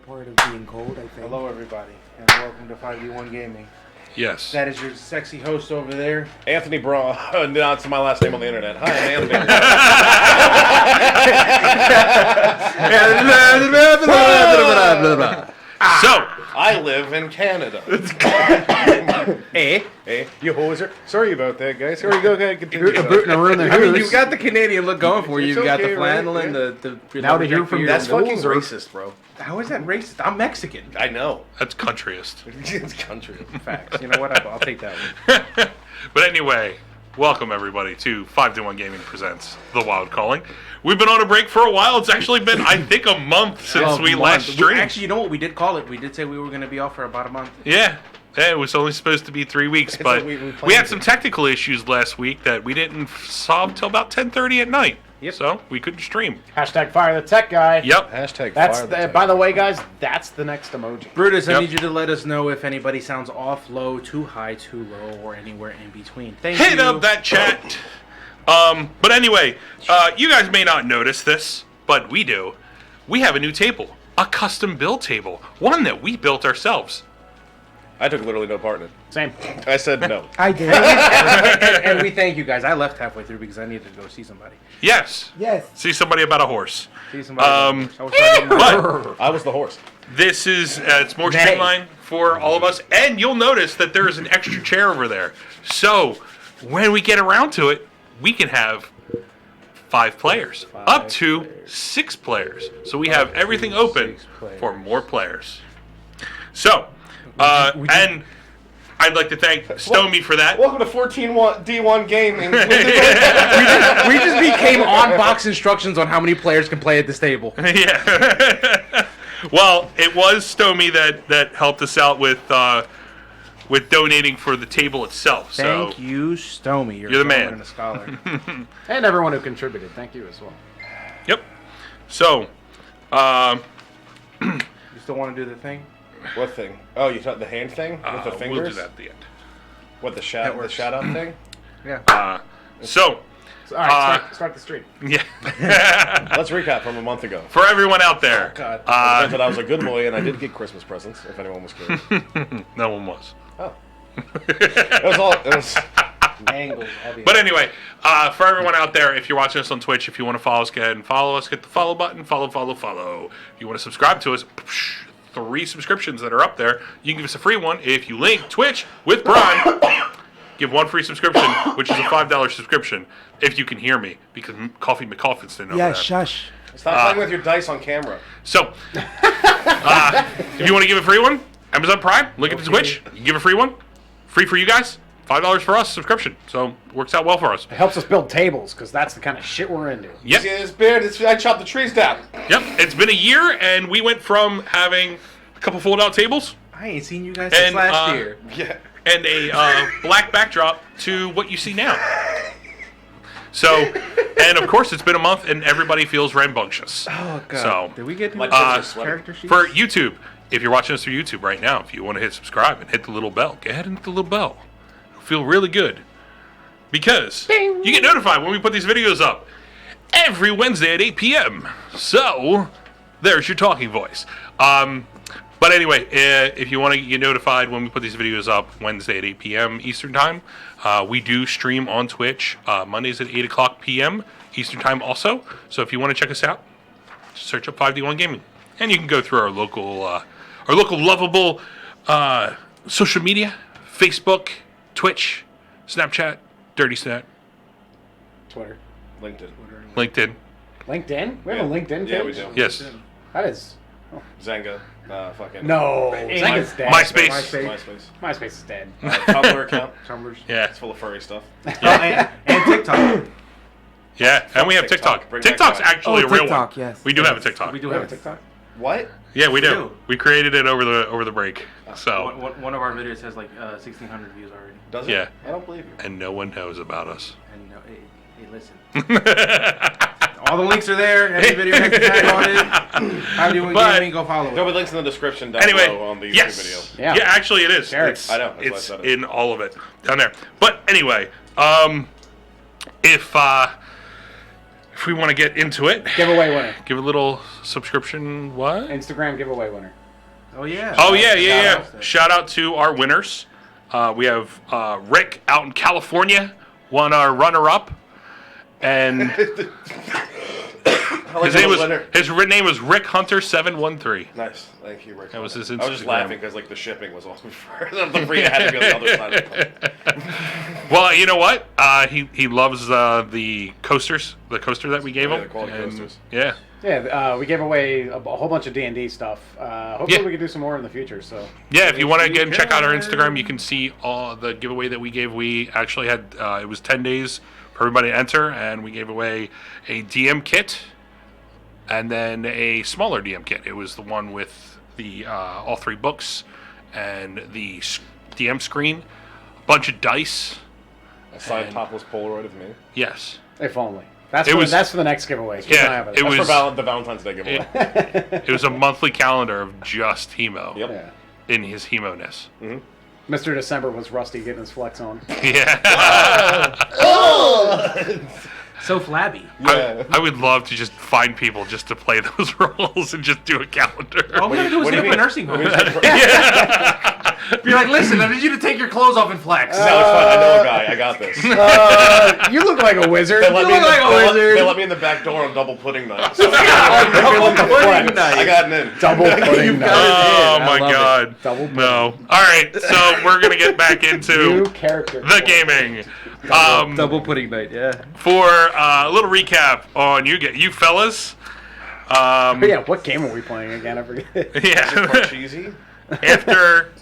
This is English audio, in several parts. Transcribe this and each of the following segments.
part of being cold, I think. Hello, everybody, and welcome to 5D1 Gaming. Yes. That is your sexy host over there. Anthony Braun. No, it's my last name on the internet. Hi, I'm Anthony. So, I live in Canada. Hey, You hoser. Sorry about that, guys. Here we go. Continue. I mean, you've got the Canadian look going for you. It's You've got okay, the flannel right? and the Now to hear from That's your fucking loser. racist, bro. How is that racist? I'm Mexican. I know. that's countryist. It's country. Facts. You know what? I'll take that one. But anyway, welcome everybody to 5D1 Gaming Presents The Wild Calling. We've been on a break for a while. It's actually been, I think, a month since we last streamed. Actually, you know what? We did call it. We did say we were going to be off for about a month. Yeah. It was only supposed to be 3 weeks, but we we planned had some technical issues last week that we didn't solve till about 10:30 at night. Yep. So we couldn't stream. Hashtag fire the tech guy. Yep. Hashtag That's fire the, by the way, guys, that's the next emoji. Brutus, I Yep. need you to let us know if anybody sounds off, low, too high, too low, or anywhere in between. Thank you. Hit up that chat. But anyway, you guys may not notice this, but we do. We have a new table, a custom build table, one that we built ourselves. I took literally no part in it. Same. I said no. I did. and we thank you guys. I left halfway through because I needed to go see somebody. Yes. Yes. See somebody about a horse. See somebody. I was starting But I was the horse. this is it's more streamlined for all of us, and you'll notice that there is an extra chair over there. So when we get around to it, we can have 5 players, up to 6 players. So we have everything open 6 players. for more players. So, and I'd like to thank Stomey for that. Welcome to 14D1 Gaming. we just became on-box instructions on how many players can play at this table. Yeah. Well, it was Stomey that helped us out with donating for the table itself. So Thank you, Stomey. You're the a man. and a scholar. And everyone who contributed, thank you as well. Yep. So, You still want to do the thing? What thing? Oh, you thought the hand thing with the fingers? we'll do that at the end. What, the shout out thing? Yeah. So, All right, start the stream. yeah. Let's recap from a month ago. For everyone out there, God. I meant that I was a good boy and I did get Christmas presents, if anyone was curious. no one was. Oh. It was Angles. But anyway, for everyone out there, if you're watching us on Twitch, if you want to follow us, go ahead and follow us. Hit the follow button. Follow. If you want to subscribe to us, 3 subscriptions that are up there. You can give us a free one if you link Twitch with Brian. Give 1 free subscription, which is a $5 subscription, if you can hear me, because Coffee McCoffins didn't know Yeah, that. shush. Stop playing with your dice on camera. So, if you want to give a free one, Amazon Prime, link it to Twitch. You can give a free one. Free for you guys. $5 for us, subscription. So, works out well for us. It helps us build tables, because that's the kind of shit we're into. Yep. See this beard? I chopped the trees down. Yep. It's been a year, and we went from having a couple fold-out tables I ain't seen you guys since And, last year. Yeah. and a black backdrop to what you see now. So, and of course, it's been a month, and everybody feels rambunctious. Oh god. So, Did we get to My the tits are sweating. character sheets? for YouTube, if you're watching us through YouTube right now, if you want to hit subscribe and hit the little bell, go ahead and hit the little bell. It'll feel really good. Because you get notified when we put these videos up every Wednesday at 8 p.m. So, there's your talking voice. But anyway, if you want to get notified when we put these videos up Wednesday at 8 p.m. Eastern Time, we do stream on Twitch Mondays at 8 o'clock p.m. Eastern Time also. So if you want to check us out, just search up 5D1 Gaming. And you can go through our local lovable social media, Facebook, Twitch, Snapchat, Dirty Snap, Twitter. LinkedIn. LinkedIn. LinkedIn? We have a LinkedIn page? Yeah, we do. Yes. That is... Zanga. Fucking. No. Zynga's dead. MySpace. MySpace is dead. Tumblr account. Tumblr's. Yeah. It's full of furry stuff. And TikTok. Yeah, and we have TikTok. Bring back TikTok's that. actually a real TikTok, one. yes. We do have a TikTok. We do We have have a TikTok? What? Yeah, we do. do. We created it over the break. So, One of our videos has like 1,600 views already. Does it? Yeah. I don't believe you. and no one knows about us. And hey, listen. All the links are there. Every video has a tag on it. How do you But- gaming? Go follow There'll it. be links in the description down Anyway, below on the yes. YouTube Yeah. Yeah, actually it is. Sure. It's, I know, that's why I it's said it. in all of it down there. But anyway, if if we want to get into it, Giveaway winner. give a little subscription. What? Instagram giveaway winner. Oh yeah. Oh yeah, yeah, Shout yeah. out to- Shout out to our winners. We have Rick out in California won our runner-up, and his name was Rick Hunter 713. Nice, thank you, Rick. That was his I was just Instagram. laughing because like the shipping was all the free had to be on the other side of the Well, you know what? He loves the coasters, the coaster that we gave Yeah, him. the quality And, coasters. Yeah. Yeah, we gave away a whole bunch of D&D stuff. Hopefully Yeah. we can do some more in the future. So Yeah, if you want to you again check out our can. Instagram, you can see all the giveaway that we gave. We actually had it was 10 days for everybody to enter, and we gave away a DM kit and then a smaller DM kit. It was the one with the all 3 books and the DM screen, a bunch of dice. A signed topless Polaroid of me. Yes. if only. That's It for, was- that's for the next giveaway. Keep Yeah, an eye out for it that. was- That's for the Valentine's Day giveaway. It was a monthly calendar of just Hemo Yep. Yeah. in his Hemo-ness. Mr. December was Rusty getting his flex on. Yeah. So flabby. I would love to just find people just to play those roles and just do a calendar. All we gotta do is What do hit you up a mean? nursing home. Yeah. Be like, listen, I need you to take your clothes off and flex. No, it's fine. I know a guy. I got this. You look like a wizard. They let, You me in look the, like a they let- wizard. they let me in the back door on double pudding night. So Double pudding I got an in. Double pudding night. Oh I my love it. god. Double pudding. No. Alright, so we're gonna get back into New character. the gaming. Double pudding night, yeah. For a little recap on you fellas. Yeah, what game are we playing again? I forget. Yeah. Cheesy. After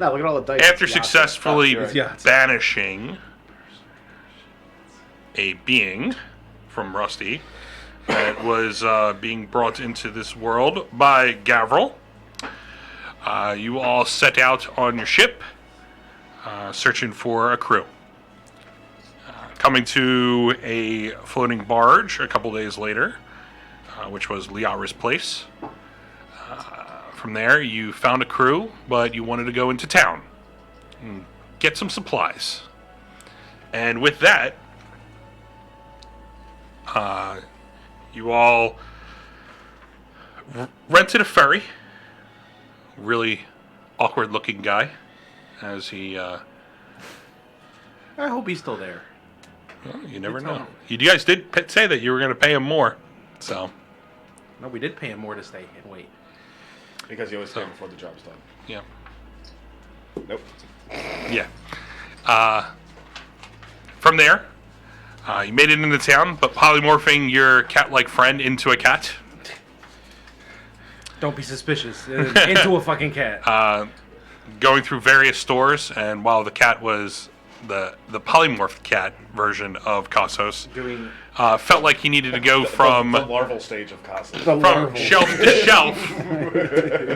No, look at all the dice. after It's Yahtzee. successfully you're right. Yeah. banishing a being from Rusty that was being brought into this world by Gavril, you all set out on your ship searching for a crew. Coming to a floating barge a couple days later, which was Liara's place. From there, you found a crew, but you wanted to go into town and get some supplies. And with that, you all rented a ferry. Really awkward-looking guy, as he. I hope he's still there. Well, you never Good know. time. You guys did say that you were going to pay him more, so No, we did pay him more to stay and wait. Because you always pay before the job's done. yeah, Nope. yeah. From there, you made it into town, but polymorphing your cat-like friend into a cat. Don't be suspicious. Into a fucking cat. Going through various stores, and while the cat was the polymorphed cat version of Kassos, Doing felt like he needed to go from the larval stage of Casa. The from larval. shelf to shelf,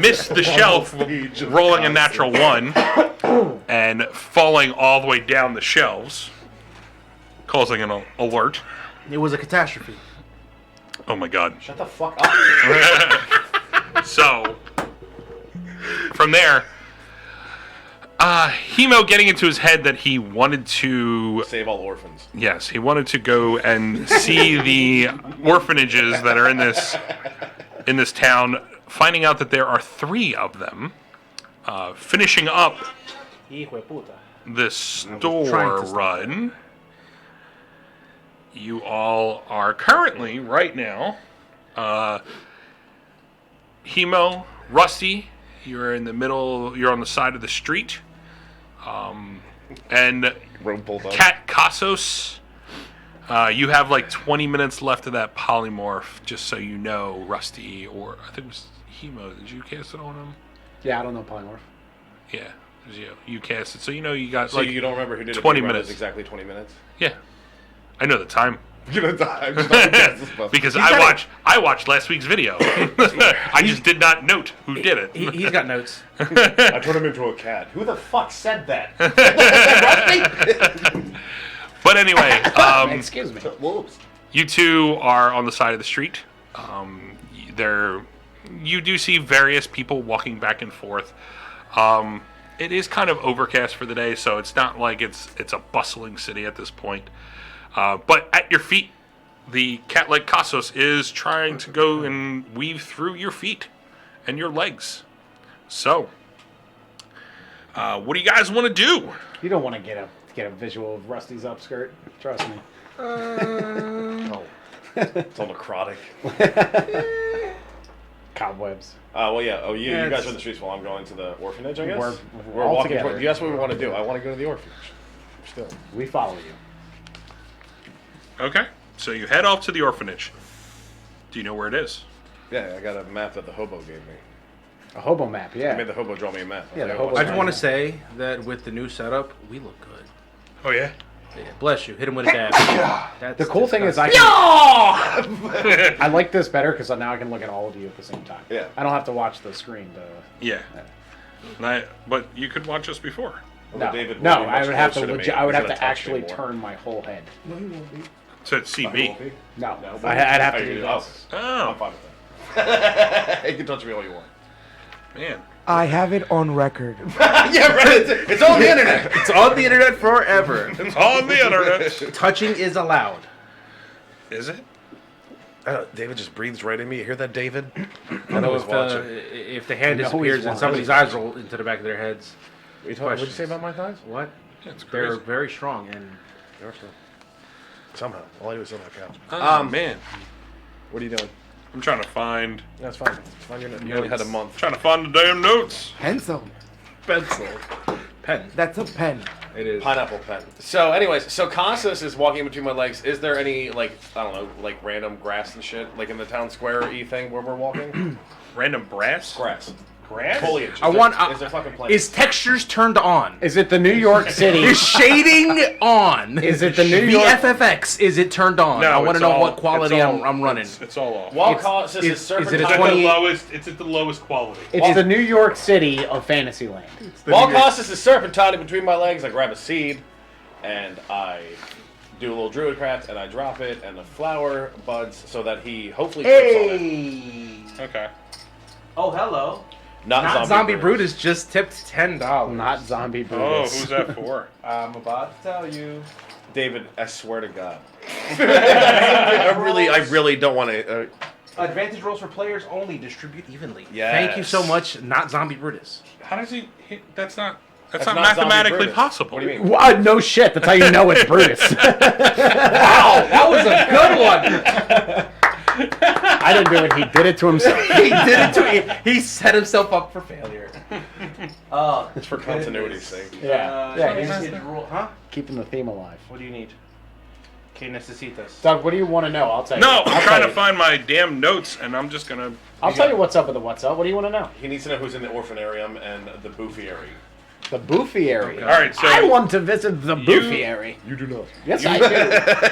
missed the shelf, stage of rolling a Casa. natural 1, and falling all the way down the shelves, causing an alert. it was a catastrophe. Oh my god. Shut the fuck up. So, from there, Hemo getting into his head that he wanted to, Save all orphans. yes, he wanted to go and see the orphanages that are in this town, finding out that there are 3 of them, finishing up Hijo de puta. the trying store to stop run. You all are currently, right now, Hemo, Rusty, you're in the middle, you're on the side of the street. And Road pulled up. Cat Kassos, you have like 20 minutes left of that polymorph, just so you know, Rusty, or I think it was Hemo. Did you cast it on him? Yeah, I don't know polymorph. Yeah, it was you. You cast it, so you know you got So like you don't remember who did 20 it? but it was minutes. exactly 20 minutes. Yeah, I know the time. You know, I'm just not guess this stuff. Because got I watched last week's video. I just did not note who did it. He's got notes. I turned him into a cat. Who the fuck said that? But anyway, Excuse me. Whoops. you two are on the side of the street. You do see various people walking back and forth. It is kind of overcast for the day, so it's not like it's a bustling city at this point. But at your feet, the cat-like Cassos is trying to go and weave through your feet and your legs. So, what do you guys want to do? You don't want to get a visual of Rusty's upskirt. Trust me. Oh. It's all necrotic. Cobwebs. Well, yeah. Oh, you Yeah, guys are in the streets while I'm going to the orphanage, I guess? We're all walking together. That's what we want to do. I want to go to the orphanage. Still. We follow you. Okay, so you head off to the orphanage. Do you know where it is? Yeah, I got a map that the hobo gave me. A hobo map, I yeah. made the hobo draw me a map. Yeah, the Like, hobo- I just want to say that with the new setup, we look good. Oh, yeah? Yeah, bless you. Hit him with a dab. That's The cool thing is disgusting. I like this better because now I can look at all of you at the same time. Yeah. I don't have to watch the screen. Yeah. But you could watch us before. Well, David No, will be I much would have closer to. me. I would He's have gonna to touch actually me more. turn my whole head. So it's CB. No, No, I'd have to I do oh, this. I'm Oh, fine with that. You can touch me all you want. man. I have it on record. Yeah, right. It's on the internet. It's on the internet forever. It's on the internet. Touching is allowed. Is it? David just breathes right in me. You hear that, David? I know he's watching. if the hand I know he's disappears and watching. somebody's eyes roll into the back of their heads. What'd you say about my thighs? What? It's They're crazy. very strong and Somehow. All I do is sit on that couch. Oh, man. What are you doing? I'm trying to find That's fine. Find your note. You only had a month. the damn notes. Pencil. pencil. Pen. That's a pen. It is. Pineapple pen. So, anyways, so Casas is walking between my legs. Is there any, like, I don't know, like random grass and shit, like in the town square-y thing where we're walking? Random brass? Grass. Grass? Foliage. Is there fucking plants? Is textures turned on? Is it the New York City? Is shading on? Is it the New York? VFFX, is it turned on? No, I want it's to know all- what quality it's all- I'm running. It's all off. While It's- Casas is is serpentine. it a It's at 20 the lowest. It's at the lowest quality. It's the New York City of Fantasyland. While Casas is serpentining between my legs, I grab a seed, and I do a little druid craft, and I drop it, and the flower buds so that he hopefully trips on it. Hey. Okay. Oh, hello. Not Zombie Brutus just tipped $10. Not zombie Oh, Brutus. who's that for? I'm about to tell you. David, I swear to God. I really don't want to. Advantage rolls for players only. Distribute evenly. Yes. Thank you so much. Not Zombie Brutus. How does he? That's not. That's That's not not Zombie mathematically Brutus. possible. What do you mean? Wow, no shit. That's how you know it's Brutus. Wow, that was a good one. I didn't do it. He did it to himself. He did it to me. He set himself up for failure. It's for continuity's sake. Huh? Keeping the theme alive. What do you need? Que necesitas? Doug, what do you want to know? I'll tell you. No, I'm I'll trying tell to you. find my damn notes, and I'm just gonna. I'll tell you what's up with the what's up. What do you want to know? He needs to know who's in the orphanarium and the boofiary. The Boofiary. All right, so I want to visit the Boofiary. You do not. Yes, I do.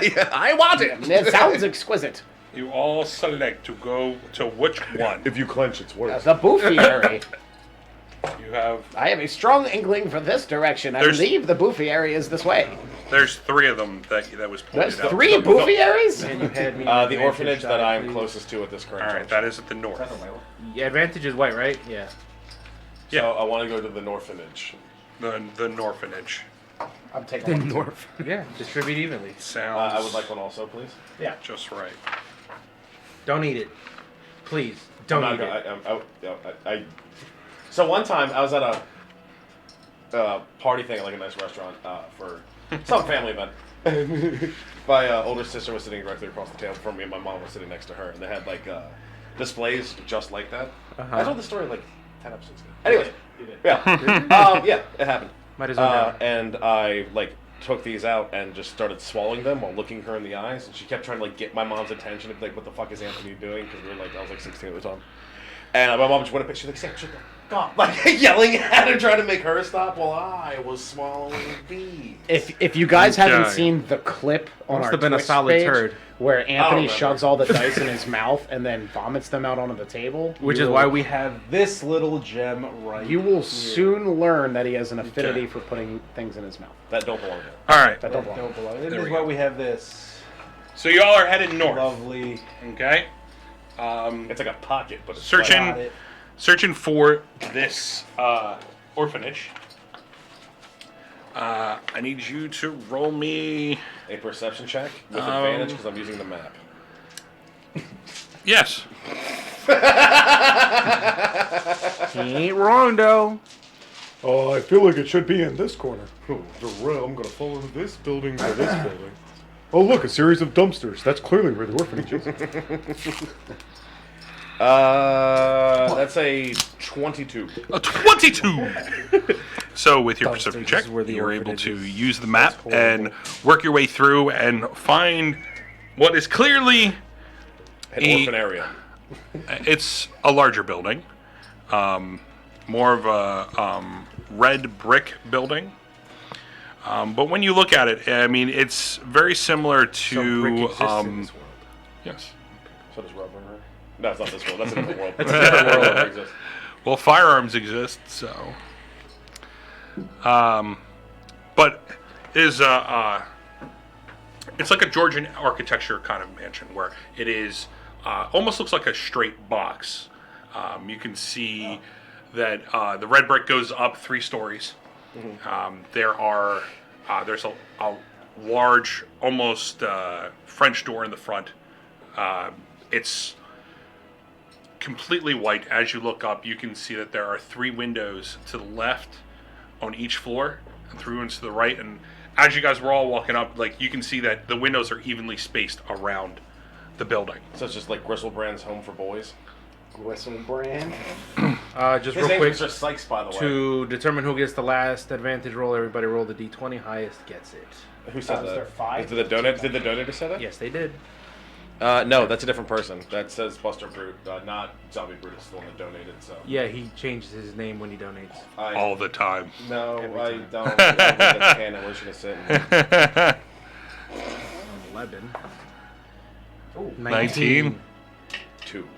Yeah, I want it. It sounds exquisite. you all select to go to which one. If you clench, it's worse. The Boofiary. You have. I have a strong inkling for this direction. I There's- believe the Boofiary is this way. There's three of them that was pointed There's out. three Boofiaries? The orphanage that I'm closest to at this current All right, juncture. that is at the north. Yeah, advantage is white, right? Yeah. Yeah. So I want to go to the orphanage. The orphanage. I'm taking one. North. Yeah, distribute evenly. Sounds. I would like one also, please. Yeah. just right. Don't eat it. Please, don't I'm eat it. not- I- So one time I was at a party thing at like a nice restaurant for some family event. My older sister was sitting directly across the table from me, and my mom was sitting next to her, and they had like displays just like that. I told the story like 10 episodes ago. Anyway, yeah, it happened. Might as well. And I like took these out and just started swallowing them while looking her in the eyes, and she kept trying to like get my mom's attention and be like, "What the fuck is Anthony doing?" Because we were like, I was like 16 at the time, and my mom just went up and she's like, "Sam, shut the fuck up!" Like yelling at her, trying to make her stop while I was swallowing bees. If you guys haven't Okay. seen the clip on Must our have been a Twitch solid page turd. where Anthony remember. shoves all the dice in his mouth and then vomits them out onto the table, Which you is will- why we have this little gem right you will soon learn that he has an affinity Okay. for putting things in his mouth. That don't belong there. All right. That don't belong. Don't belong. This There is we why go. we have this So y'all are headed north. lovely. Okay. It's like a pocket, but it's Searching, searching for this orphanage. I need you to roll me. a perception check with advantage because I'm using the map. Yes. He ain't wrong though. Oh, I feel like it should be in this corner. I'm gonna fall into this building or this building. Oh, look, a series of dumpsters. That's clearly where the orphanage is. That's a 22. A 22! So with your perception this check, is where the you're able orphanage to is. use the map and work your way through and find what is clearly An orphan area. it's a larger building. More of a red brick building. But when you look at it, I mean, it's very similar So brick to exists in this world. yes. So does rubber. No, it's not this world. That's a different world. That's a different world. That exists. Well, firearms exist, so. But is it's like a Georgian architecture kind of mansion where it is almost looks like a straight box. You can see that the red brick goes up 3 stories. There's a large, almost French door in the front. It's completely white. As you look up, you can see that there are 3 windows to the left on each floor and 3 ones to the right. And as you guys were all walking up, like you can see that the windows are evenly spaced around the building. So it's just like Gristlebrand's Home for Boys. Whistle brand. Just His real name quick, is just Sykes, by the way. to determine who gets the last advantage roll, everybody roll the d20. Highest gets it. Who said Is that? there 5? Did the donator say that? Yes, they did. No, that's a different person. That says Buster Brute, not Zombie Brute is the one that donated. So Yeah, he changes his name when he donates. All the time. No, Every I time. don't. I don't think that's canon. We're just gonna sit. And 11. Ooh. 19. 2.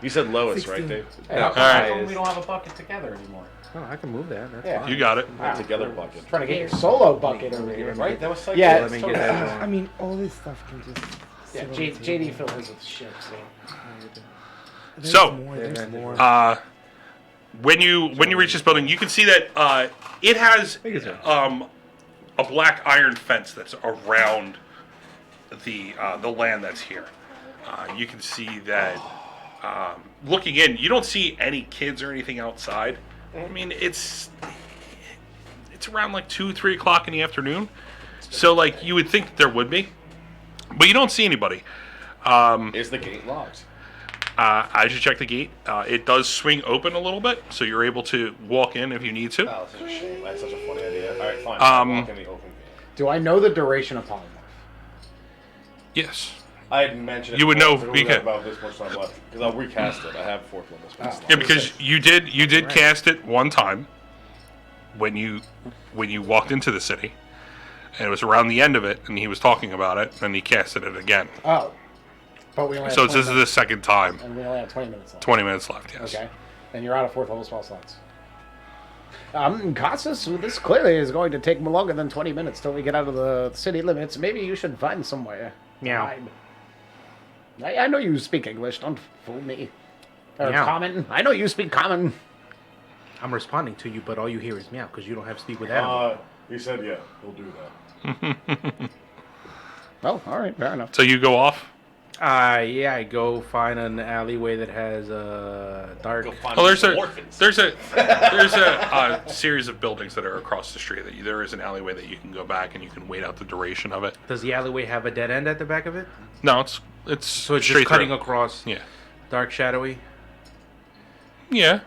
You said Lois, right, Dave? Hey, All how right. come we don't have a bucket together anymore? Oh, I can move that. That's Yeah. fine. You got it. Wow. Together bucket. Trying to get your solo bucket over here. Right? That was Sykes. Yeah, Let me it's get totally that fine. going. I mean, all this stuff can just. Yeah, sit on the JD table. filled his with shit, so. There's So- more, there's more. When you reach this building, you can see that it has a black iron fence that's around the land that's here. You can see that looking in, you don't see any kids or anything outside. I mean, it's around like 2-3 o'clock in the afternoon, so like you would think there would be, but you don't see anybody. Is the gate locked? As you check the gate, it does swing open a little bit, so you're able to walk in if you need to. Oh, such a shame. That's such a funny idea. All right, fine. Walk in the open gate. Do I know the duration of polymorph? Yes. I had mentioned it. You would before, know, so we because- have about this much time left because I'll recast it. I have 4th one this one. Yeah, because you did cast it one time when you walked into the city, and it was around the end of it, and he was talking about it, and he casted it again. Oh. But we only have So 20 this is the minutes, second time. and we only have 20 minutes left. 20 minutes left. Yes. Okay. And you're out of 4th level spell slots. Casas, this clearly is going to take longer than 20 minutes till we get out of the city limits. Maybe you should find somewhere. Meow. I know you speak English. Don't fool me. Or Meow. common. I know you speak common. I'm responding to you, but all you hear is meow because you don't have speak with animal. He said, yeah, he'll do that. Well, all right, fair enough. So you go off. Yeah, I go find an alleyway that has a dark. Oh, there's a series of buildings that are across the street. That there is an alleyway that you can go back and you can wait out the duration of it. Does the alleyway have a dead end at the back of it? No, it's So it's straight just cutting through. across, Yeah. dark, shadowy. Yeah.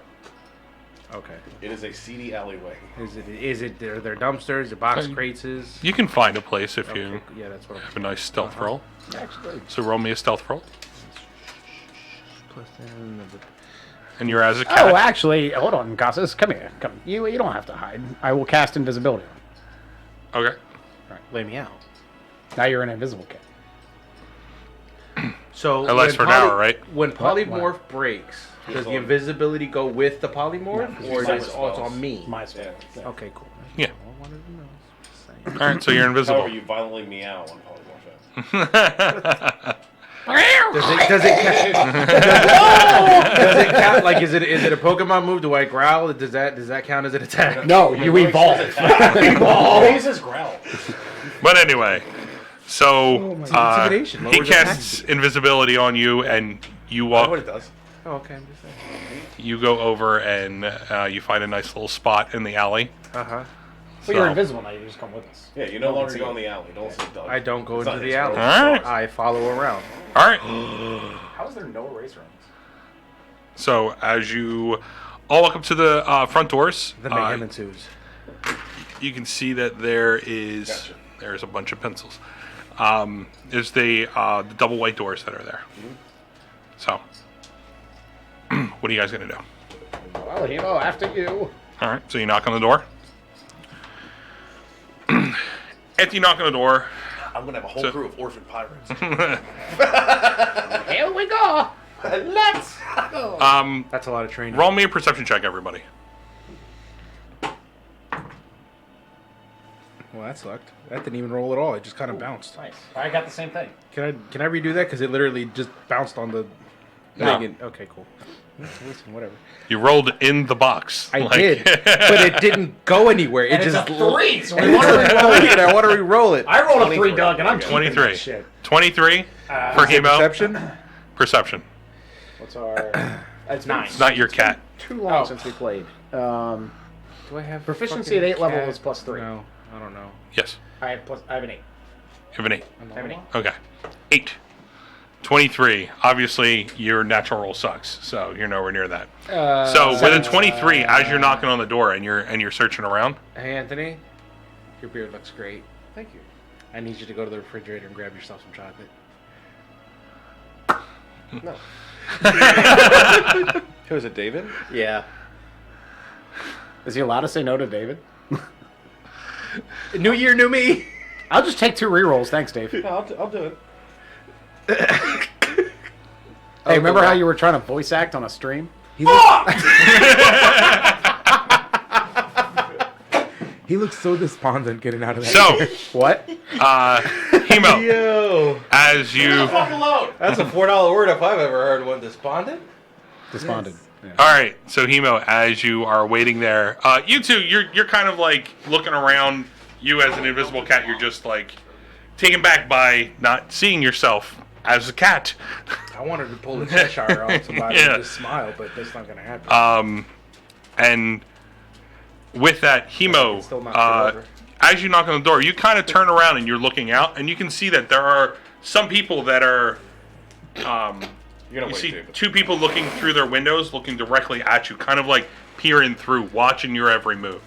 Okay. It is a seedy alleyway. Is it? Are there dumpsters? The box crates? Is You can find a place if you yeah, that's what I'm. have a nice stealth roll. Actually, So roll me a stealth roll. Plus 10, And you're as a cat. oh, actually, hold on, Casas. Come here. Come. You don't have to hide. I will cast invisibility on you. Okay. lay me out. Now you're an invisible cat. So That lasts when for an hour, right? When What? polymorph breaks, does the invisibility go with the polymorph, No, or it's is my oh, it's spells. on me? My spell. Yeah. Yeah. Okay, cool. Yeah. All I wanted to know. Just saying. All right. So you're invisible. However, you violently meow on polymorph. Does it count? Like, is it a Pokemon move? Do I growl? Does that count as an attack? No, you evolve. He uses growl. But anyway, So Intimidation he lowers casts invisibility on you, and you What walk. it does. Oh, okay. I'm just saying. You go over and you find a nice little spot in the alley. Uh-huh. Well, you're invisible now. You just come with us. Yeah, you no longer go in the alley. Don't say Doug. I don't go It's into not the his alley. fault. All right. I follow around. All right. How is there no erase rooms? So as you all walk up to the front doors, The mayhem ensues. you can see that there's a bunch of pencils. There's the double white doors that are there. So, what are you guys gonna do? Well, Hemo, after you. All right. So you knock on the door. After you knock on the door, I'm gonna have a whole So- crew of orphan pirates. Here we go. Let's go. That's a lot of training. roll me a perception check, everybody. Well, that sucked. That didn't even roll at all. It just kind of bounced. Nice. I got the same thing. Can I redo that? Because it literally just bounced on the No. thing. Okay, cool. Listen, whatever. You rolled in the box. I did, but it didn't go anywhere. It And just it's a 3, so we want to re-roll it. I want to re-roll it. I rolled a 3, Doug, and I'm keeping 23. that shit. 23 for Hemo. Perception. Perception. What's our... That's 9. It's not your cat. Too long Oh. since we played. Do I have Proficiency at 8 level is plus 3. No, I don't know. Yes. I have an 8. You have an 8. I have an 8. Okay. 8. 23. Obviously, your natural roll sucks, so you're nowhere near that. So with a 23, as you're knocking on the door and you're searching around, Hey, Anthony, your beard looks great. Thank you. I need you to go to the refrigerator and grab yourself some chocolate. No. Who is it, David? Yeah. Is he allowed to say no to David? New year, new me. I'll just take 2 rerolls. Thanks, Dave. Hey, No, I'll do it. remember how you were trying to voice act on a stream? He looks so despondent getting out of that. so What? Hemo, Yo, as you that's a $4 word if I've ever heard one. Despondent. Despondent. Yeah. all right, so Hemo, as you are waiting there, you two, you're kind of like looking around. You as an invisible cat, you're just like taken back by not seeing yourself as a cat. I wanted to pull the Cheshire on somebody Yeah. and just smile, but that's not gonna happen. And with that, Hemo, Still not over. as you knock on the door, you kind of turn around and you're looking out, and you can see that there are some people that are. You're gonna You wait, see David. 2 people looking through their windows, looking directly at you, kind of like peering through, watching your every move.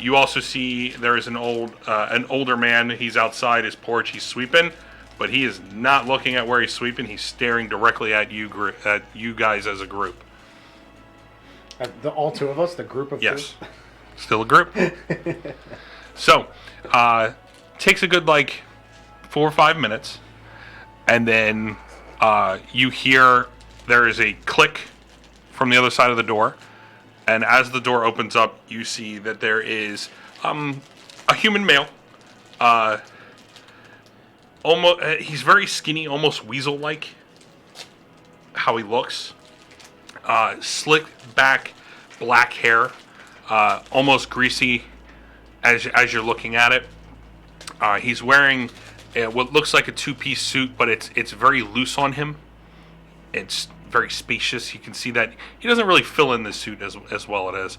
You also see there is an older man. He's outside his porch. He's sweeping, but he is not looking at where he's sweeping. He's staring directly at you guys as a group. All 2 of us, the group of Yes, 2? still a group. So, takes a good 4 or 5 minutes, and then you hear there is a click from the other side of the door, and as the door opens up, you see that there is a human male. Almost, he's very skinny, almost weasel-like. How he looks, slick back, black hair, almost greasy. As you're looking at it, he's wearing what looks like a 2-piece suit, but it's very loose on him. It's very spacious. You can see that he doesn't really fill in the suit as well. It is.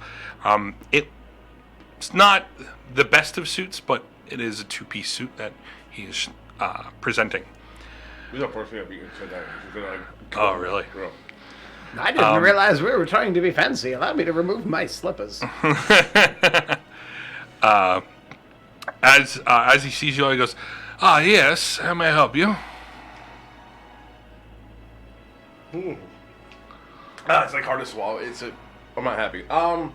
It's not the best of suits, but it is a 2-piece suit that he's presenting. Who's that person that you said that? He's gonna, Oh, really? Grow. I didn't realize we were trying to be fancy. Allow me to remove my slippers. As he sees you, he goes, yes, how may I help you? It's like hard to swallow. I'm not happy. I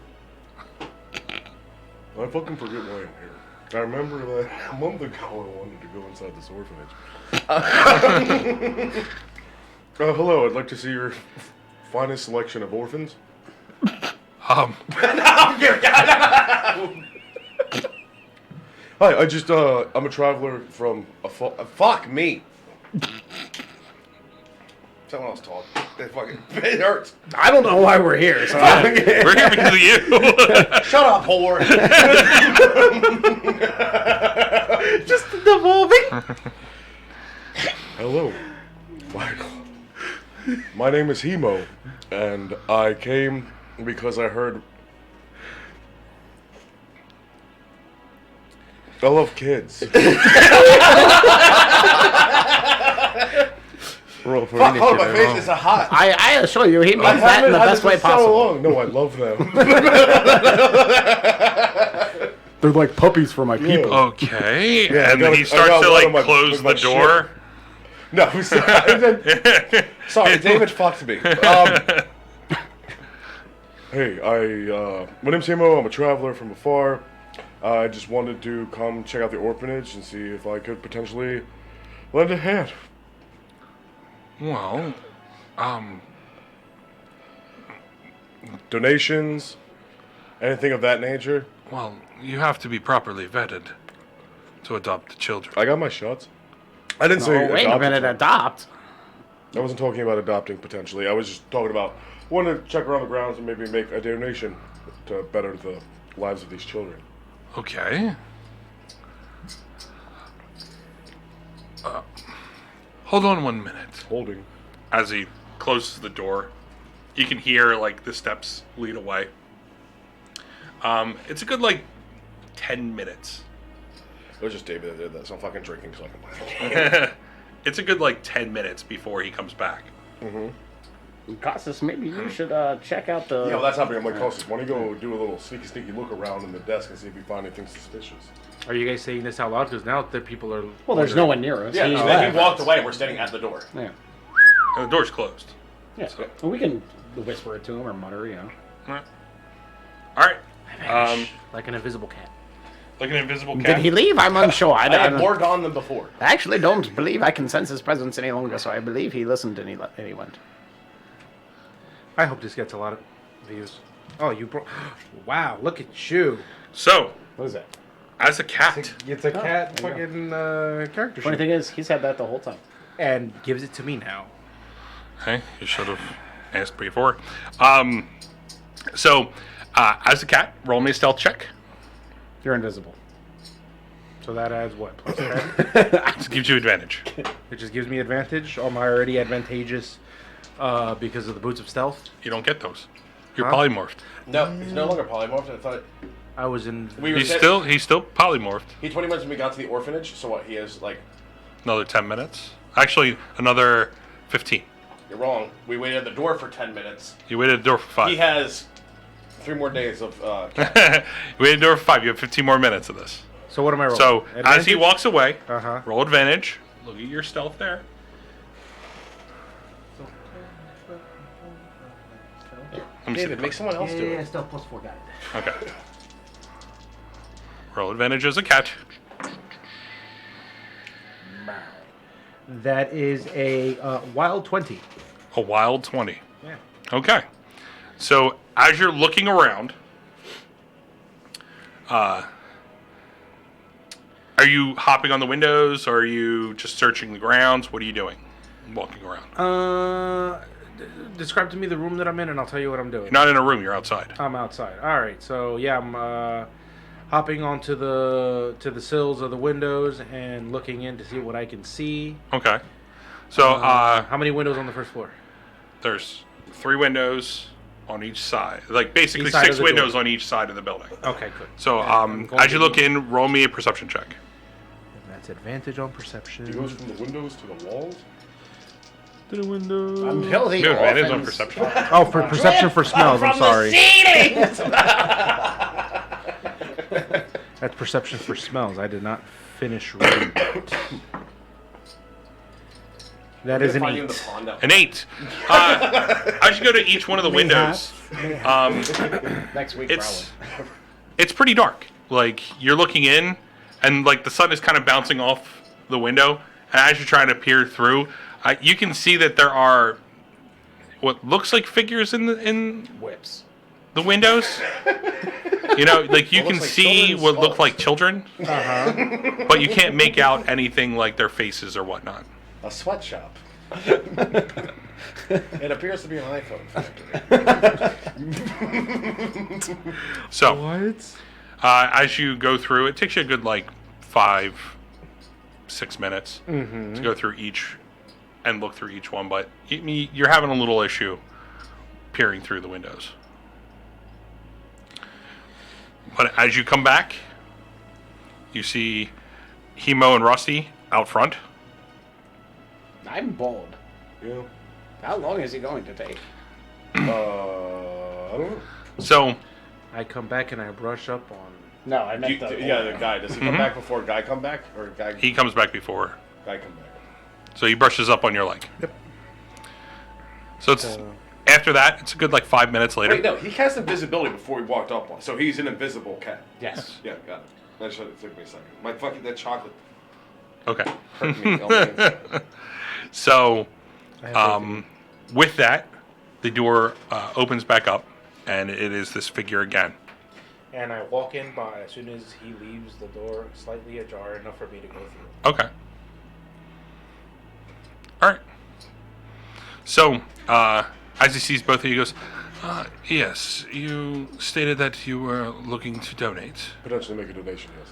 fucking forget why I'm here. I remember that a month ago I wanted to go inside this orphanage. Hello, I'd like to see your finest selection of orphans. Hi, I'm a traveler from fuck me. Someone else talk. It hurts. I don't know why we're here. So We're here because of you. Shut up, whore. Just devolving. Hello, Michael. My name is Hemo, and I came because I heard. I love kids. Roll for Fuck, hold my initiative. face is hot. I assure you, he means that in the best way possible. No, I love them. They're like puppies for my people. Okay. Yeah, and then he starts to like close the door. No, Sorry, David fucked me. Hey, my name's Hemo. I'm a traveler from afar. I just wanted to come check out the orphanage and see if I could potentially lend a hand. Well, Donations, anything of that nature. well, you have to be properly vetted to adopt the children. I got my shots. I didn't say Oh, wait a adopt. minute, adopt. I wasn't talking about adopting potentially. I was just talking about wanting to check around the grounds and maybe make a donation to better the lives of these children. Okay. Hold on 1 minute. Holding. As he closes the door, you can hear like the steps lead away. It's a good like 10 minutes. It was just David that did that, so I'm fucking drinking so I can It's a good like 10 minutes before he comes back. Costas, maybe you should check out the... Yeah, well, that's happening. I'm like, Costas, why don't you go do a little sneaky look around in the desk and see if you find anything suspicious? Are you guys saying this out loud? Because now the people are. Well, there's no one near us. Yeah, He's then left. he walked away and we're standing at the door. Yeah. And the door's closed. Yeah. Well, we can whisper it to him or mutter, you know. All right. Like an invisible cat. Like an invisible cat. Did he leave? I'm unsure. I had more gone than before. I actually don't believe I can sense his presence any longer, so I believe he listened and he went. I hope this gets a lot of views. Oh, you brought. Wow, look at you. So, What is that? as a cat, It's a cat there you fucking character Funny sheet. thing is, he's had that the whole time. And gives it to me now. hey, you should have asked before. So, as a cat, roll me a stealth check. You're invisible. So that adds what? Plus 10? It gives you advantage. It just gives me advantage. Am I already advantageous because of the boots of stealth? You don't get those. You're Huh? polymorphed. No, he's no longer polymorphed. I thought I was in. we were He's still polymorphed. He 20 minutes when we got to the orphanage. So what? He has like. Another 10 minutes. Actually, another 15. You're wrong. We waited at the door for 10 minutes. You waited at the door for 5. He has 3 more days of. You waited at the door for 5. You have 15 more minutes of this. So what am I rolling? So, as he Advantage? walks away, Uh-huh. roll advantage. Look at your stealth there. Let me see David, the make someone else do it. still plus 4, got it. Okay. Roll advantage as a cat. That is a wild 20. A wild 20. Yeah. Okay. So as you're looking around, are you hopping on the windows, or are you just searching the grounds? What are you doing? Walking around. Describe to me the room that I'm in, and I'll tell you what I'm doing. You're not in a room. You're outside. I'm outside. All right. So yeah, I'm hopping onto the sills of the windows and looking in to see what I can see. Okay. So How many windows on the first floor? there's 3 windows on each side. Like basically Each side 6 of the windows door. on each side of the building. Okay, good. So I'm going as you to- look in, roll me a perception check. That's advantage on perception. He goes from the windows to the walls. to the window. Until the You have advantage on orphans- perception. Oh, for perception for smells. I'm sorry. That's perception for smells. I did not finish reading it. That is an Find you in the 8. pond now. An 8. As you go to each one of the windows, Next week, it's pretty dark. Like you're looking in, and like the sun is kind of bouncing off the window, and as you're trying to peer through, you can see that there are what looks like figures in whips. the windows. You know, like you What can looks like see children's what look skulls. like children, but you can't make out anything like their faces or whatnot. A sweatshop. It appears to be an iPhone factory. So What? as you go through, it takes you a good like 5 6 minutes to go through each and look through each one, but you're having a little issue peering through the windows. But as you come back, you see Hemo and Rusty out front. I'm bold. Yeah. How long is he going to take? I don't know. So I come back and I brush up on. No, I meant the the guy. Does he come back before Guy come back, or Guy? he comes back before. Guy come back. So he brushes up on your leg. Yep. So it's after that, it's a good like 5 minutes later. Wait, no, he cast invisibility before he walked up on. So he's an invisible cat. Yes. Yeah, got it. That took me a second. My fucking that chocolate Okay. hurt me. On the inside. So with that, the door opens back up, and it is this figure again. And I walk in by as soon as he leaves the door slightly ajar enough for me to go through. Okay. All right. So as he sees both of you, he goes, yes, you stated that you were looking to donate. Potentially make a donation, yes.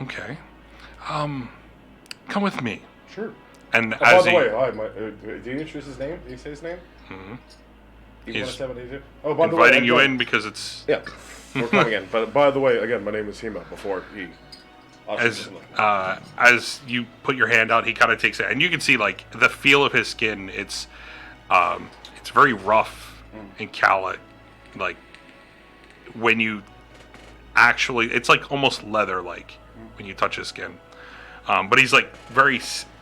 Okay. Come with me. Sure. And By as the he... way, hi, did you introduce his name? Did you say his name? Mhm. You He's want to say what he did? Oh, by the way, inviting you again- in because it's... Yeah, we're coming in. But by the way, again, my name is Hema. Before he, As you put your hand out, he kind of takes it, and you can see like the feel of his skin. It's very rough and callous. Like when you actually, it's like almost leather, like when you touch his skin. But he's like very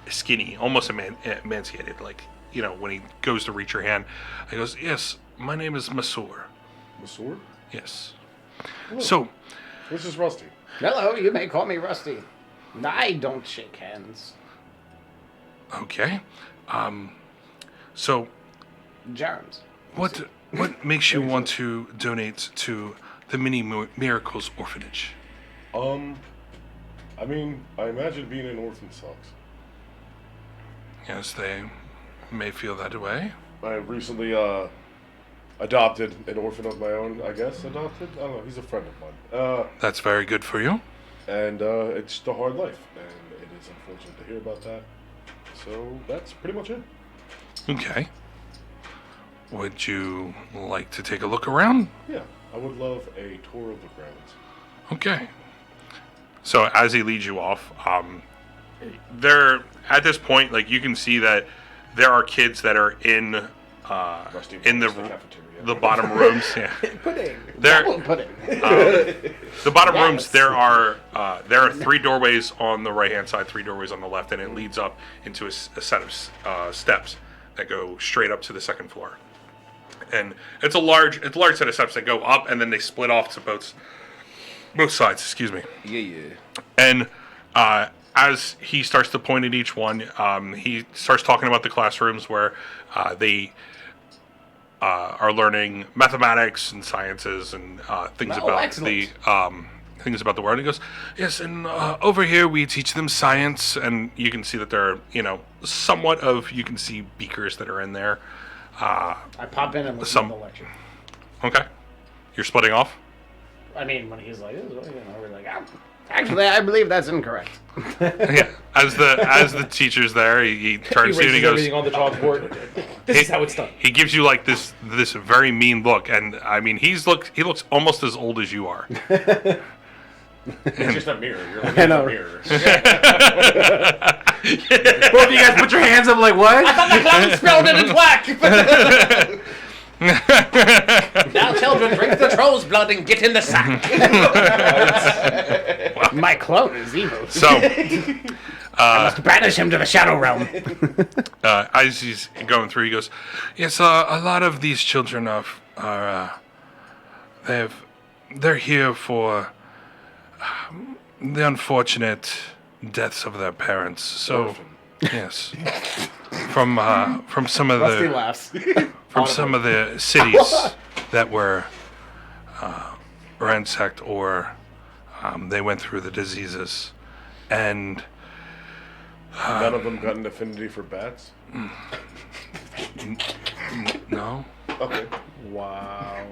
skinny, almost emaciated. Like when he goes to reach your hand, he goes, "Yes, my name is Masur." Masur? Yes. So This is Rusty. Hello, you may call me Rusty. I don't shake hands. okay. So Germs. what makes you want to donate to the Mini Miracles Orphanage? I mean, I imagine being an orphan sucks. Yes, they may feel that way. I recently adopted an orphan of my own. I guess adopted. I don't know. He's a friend of mine. That's very good for you. And it's the hard life, and it is unfortunate to hear about that. So that's pretty much it. Okay. Would you like to take a look around? Yeah, I would love a tour of the grounds. Okay. So as he leads you off, there at this point, like you can see that there are kids that are in Rusty the cafeteria. bottom rooms. Yeah. Pudding. There, Apple pudding. the bottom Yes. rooms. There are 3 doorways on the right hand side, 3 doorways on the left, and it leads up into a set of steps that go straight up to the 2nd floor. And it's a large set of steps that go up, and then they split off to both sides. Excuse me. Yeah. And as he starts to point at each one, he starts talking about the classrooms where they are learning mathematics and sciences and things about excellent. things about the world. He goes, yes, and over here we teach them science, and you can see that there are somewhat of, you can see beakers that are in there. I pop in and listen to the lecture. Okay, you're splitting off. I mean, when he's like, we're like, actually, I believe that's incorrect. Yeah, as the teacher's there, he turns to you and he goes, everything on the chalkboard. This is how it's done. He gives you like this very mean look, and I mean he looks almost as old as you are. It's just a mirror. You're looking at a mirror. Both of you guys put your hands up like, what? I thought the clown spelled it in black. Now, children, drink the troll's blood and get in the sack. My clone is evil. So, I must banish him to the shadow realm. as he's going through, he goes, "Yes, a lot of these children are they're here for the unfortunate deaths of their parents. So, yes, from some of Rusty the laughs. from some of the cities that were ransacked or they went through the diseases, and None of them got an affinity for bats. no." Okay. Wow.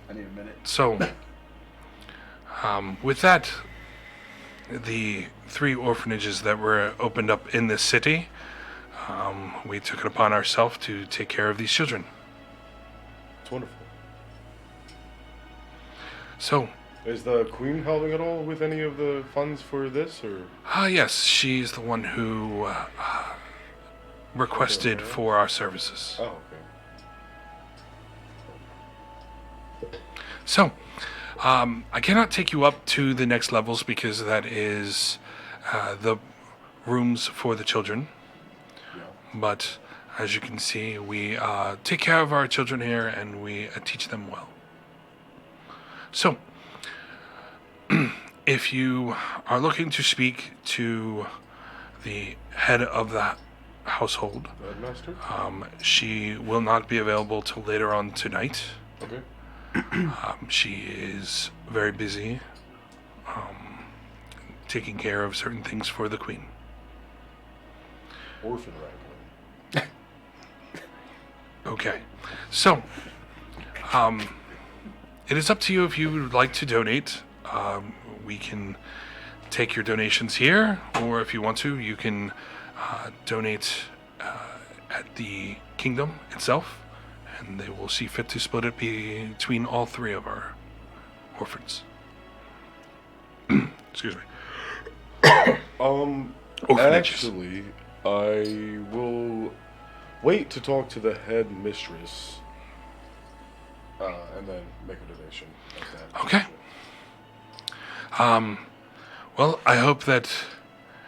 I need a minute. So, with that, the 3 orphanages that were opened up in this city, we took it upon ourselves to take care of these children. It's wonderful. So, Is the Queen helping at all with any of the funds for this, or? yes, she's the one who requested for our services. Oh, okay. So, I cannot take you up to the next levels because that is the rooms for the children. But as you can see, we take care of our children here and we teach them well. So, if you are looking to speak to the head of the household, Headmaster? she will not be available till later on tonight. Okay. She is very busy taking care of certain things for the Queen. Orphan wrangling. Okay, so it is up to you if you would like to donate. We can take your donations here, or if you want to, you can donate at the kingdom itself, and they will see fit to split it between all 3 of our orphans. Excuse me. Orphanages. Actually, I will wait to talk to the head mistress, and then make a donation. Like that. Okay. Well, I hope that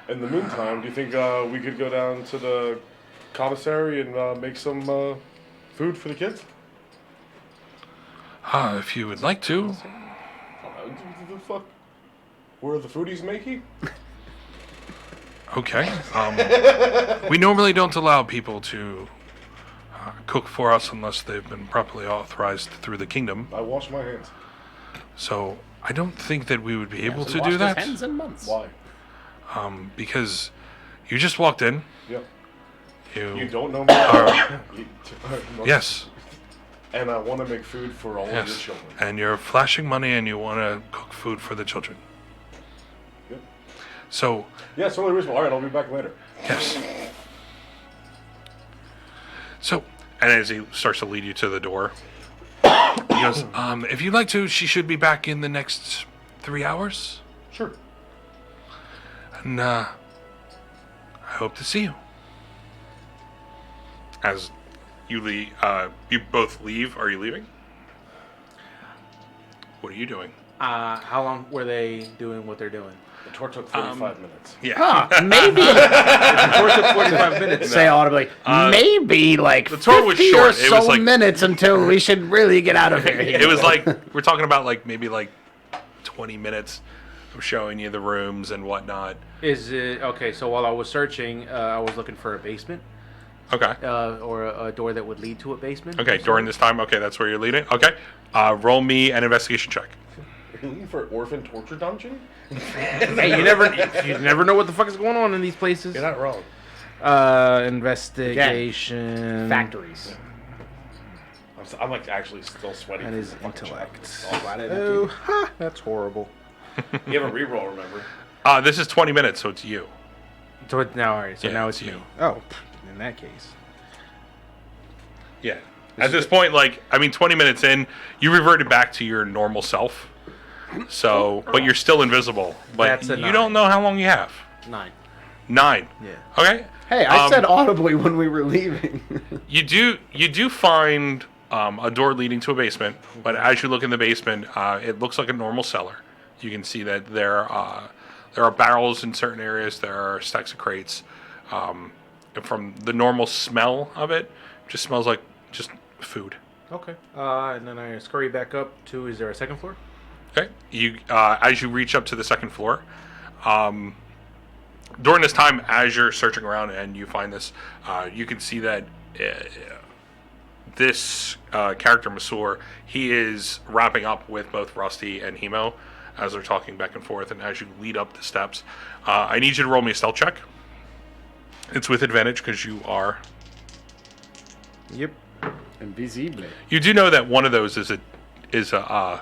In the meantime, do you think we could go down to the commissary and make some food for the kids? if you would like to. The fuck? Where are the foodies makey? Okay. We normally don't allow people to cook for us unless they've been properly authorized through the kingdom. I wash my hands. So I don't think that we would be able to Hasn't do washed that. his hands in months. Why? Because you just walked in. Yep. You You don't know me. yes. And I want to make food for all of your Yes. children. And you're flashing money and you want to cook food for the children. Yep. So, Yeah, it's totally reasonable. All right, I'll be back later. yes. So, and as he starts to lead you to the door, he goes, if you'd like to, she should be back in the next 3 hours. Sure. And I hope to see you. As you leave, you both leave. Are you leaving? What are you doing? How long were they doing what they're doing? The tour took 45 minutes. Yeah. Maybe The tour took 45 minutes. say audibly. Maybe like the tour was 50 short. or It was so like- minutes until we should really get out of here. It was like we're talking about like maybe like 20 minutes of showing you the rooms and whatnot. Is it okay? So while I was searching, I was looking for a basement, Okay. or a door that would lead to a basement. Okay. During this time, okay, that's where you're leading. Okay. Roll me an investigation check. Are you looking for orphan torture dungeon? Hey, you never know what the fuck is going on in these places. You're not wrong. Investigation. Factories. I'm like actually still sweating. That from is the fucking intellect. chocolate. Glad I didn't Oh, do- ha, that's horrible. You have a reroll, remember? This is 20 minutes, so it's you. So it, now, all right. So Yeah, now it's it's you. me. Oh, in that case. Yeah. At this point, like, I mean, 20 minutes in, you reverted back to your normal self. So, but you're still invisible. But That's a you 9. don't know how long you have. 9. 9. Yeah. Okay. Hey, I said audibly when we were leaving. You do find a door leading to a basement, but as you look in the basement, it looks like a normal cellar. You can see that there are barrels in certain areas. There are stacks of crates. And from the normal smell of it, just smells like just food. Okay. And then I scurry back up to. Is there a second floor? Okay. You as you reach up to the second floor, during this time, as you're searching around and you find this, you can see that this character, Masur, he is wrapping up with both Rusty and Hemo as they're talking back and forth. And as you lead up the steps, I need you to roll me a stealth check. It's with advantage because you are. Yep. Invisible. You do know that one of those is a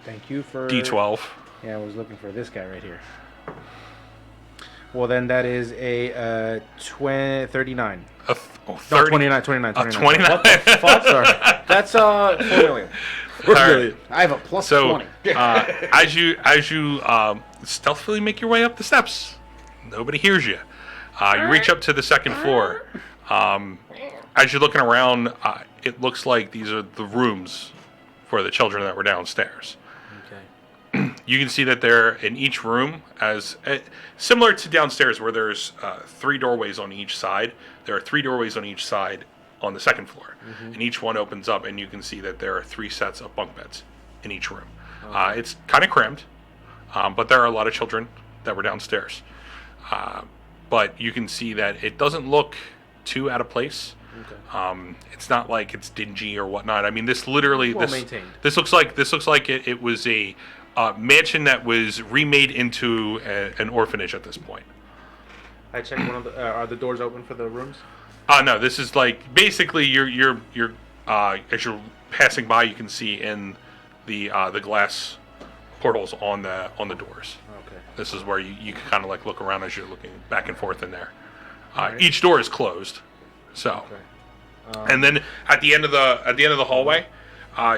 Thank you for D12. Yeah, I was looking for this guy right here. Well, then that is a 39. No, No, 29. 29. Fuck, sorry. That's 4 million. All right. I have a plus So 20. as you stealthily make your way up the steps, nobody hears you. You reach up to the second floor. As you're looking around, it looks like these are the rooms for the children that were downstairs. Okay. You can see that they're in each room, as similar to downstairs where there's 3 doorways on each side. There are 3 doorways on each side on the second floor, and each one opens up, and you can see that there are 3 sets of bunk beds in each room. It's kind of cramped, but there are a lot of children that were downstairs. But you can see that it doesn't look too out of place. Okay. It's not like it's dingy or whatnot. I mean, this literally Well maintained. This looks like it was a mansion that was remade into an orphanage at this point. I checked one of the. Are the doors open for the rooms? No, this is like basically you're as you're passing by, you can see in the glass portals on the doors. Okay. This is where you can kind of like look around as you're looking back and forth in there. Alright. Each door is closed, so. Okay. And then at the end of the hallway,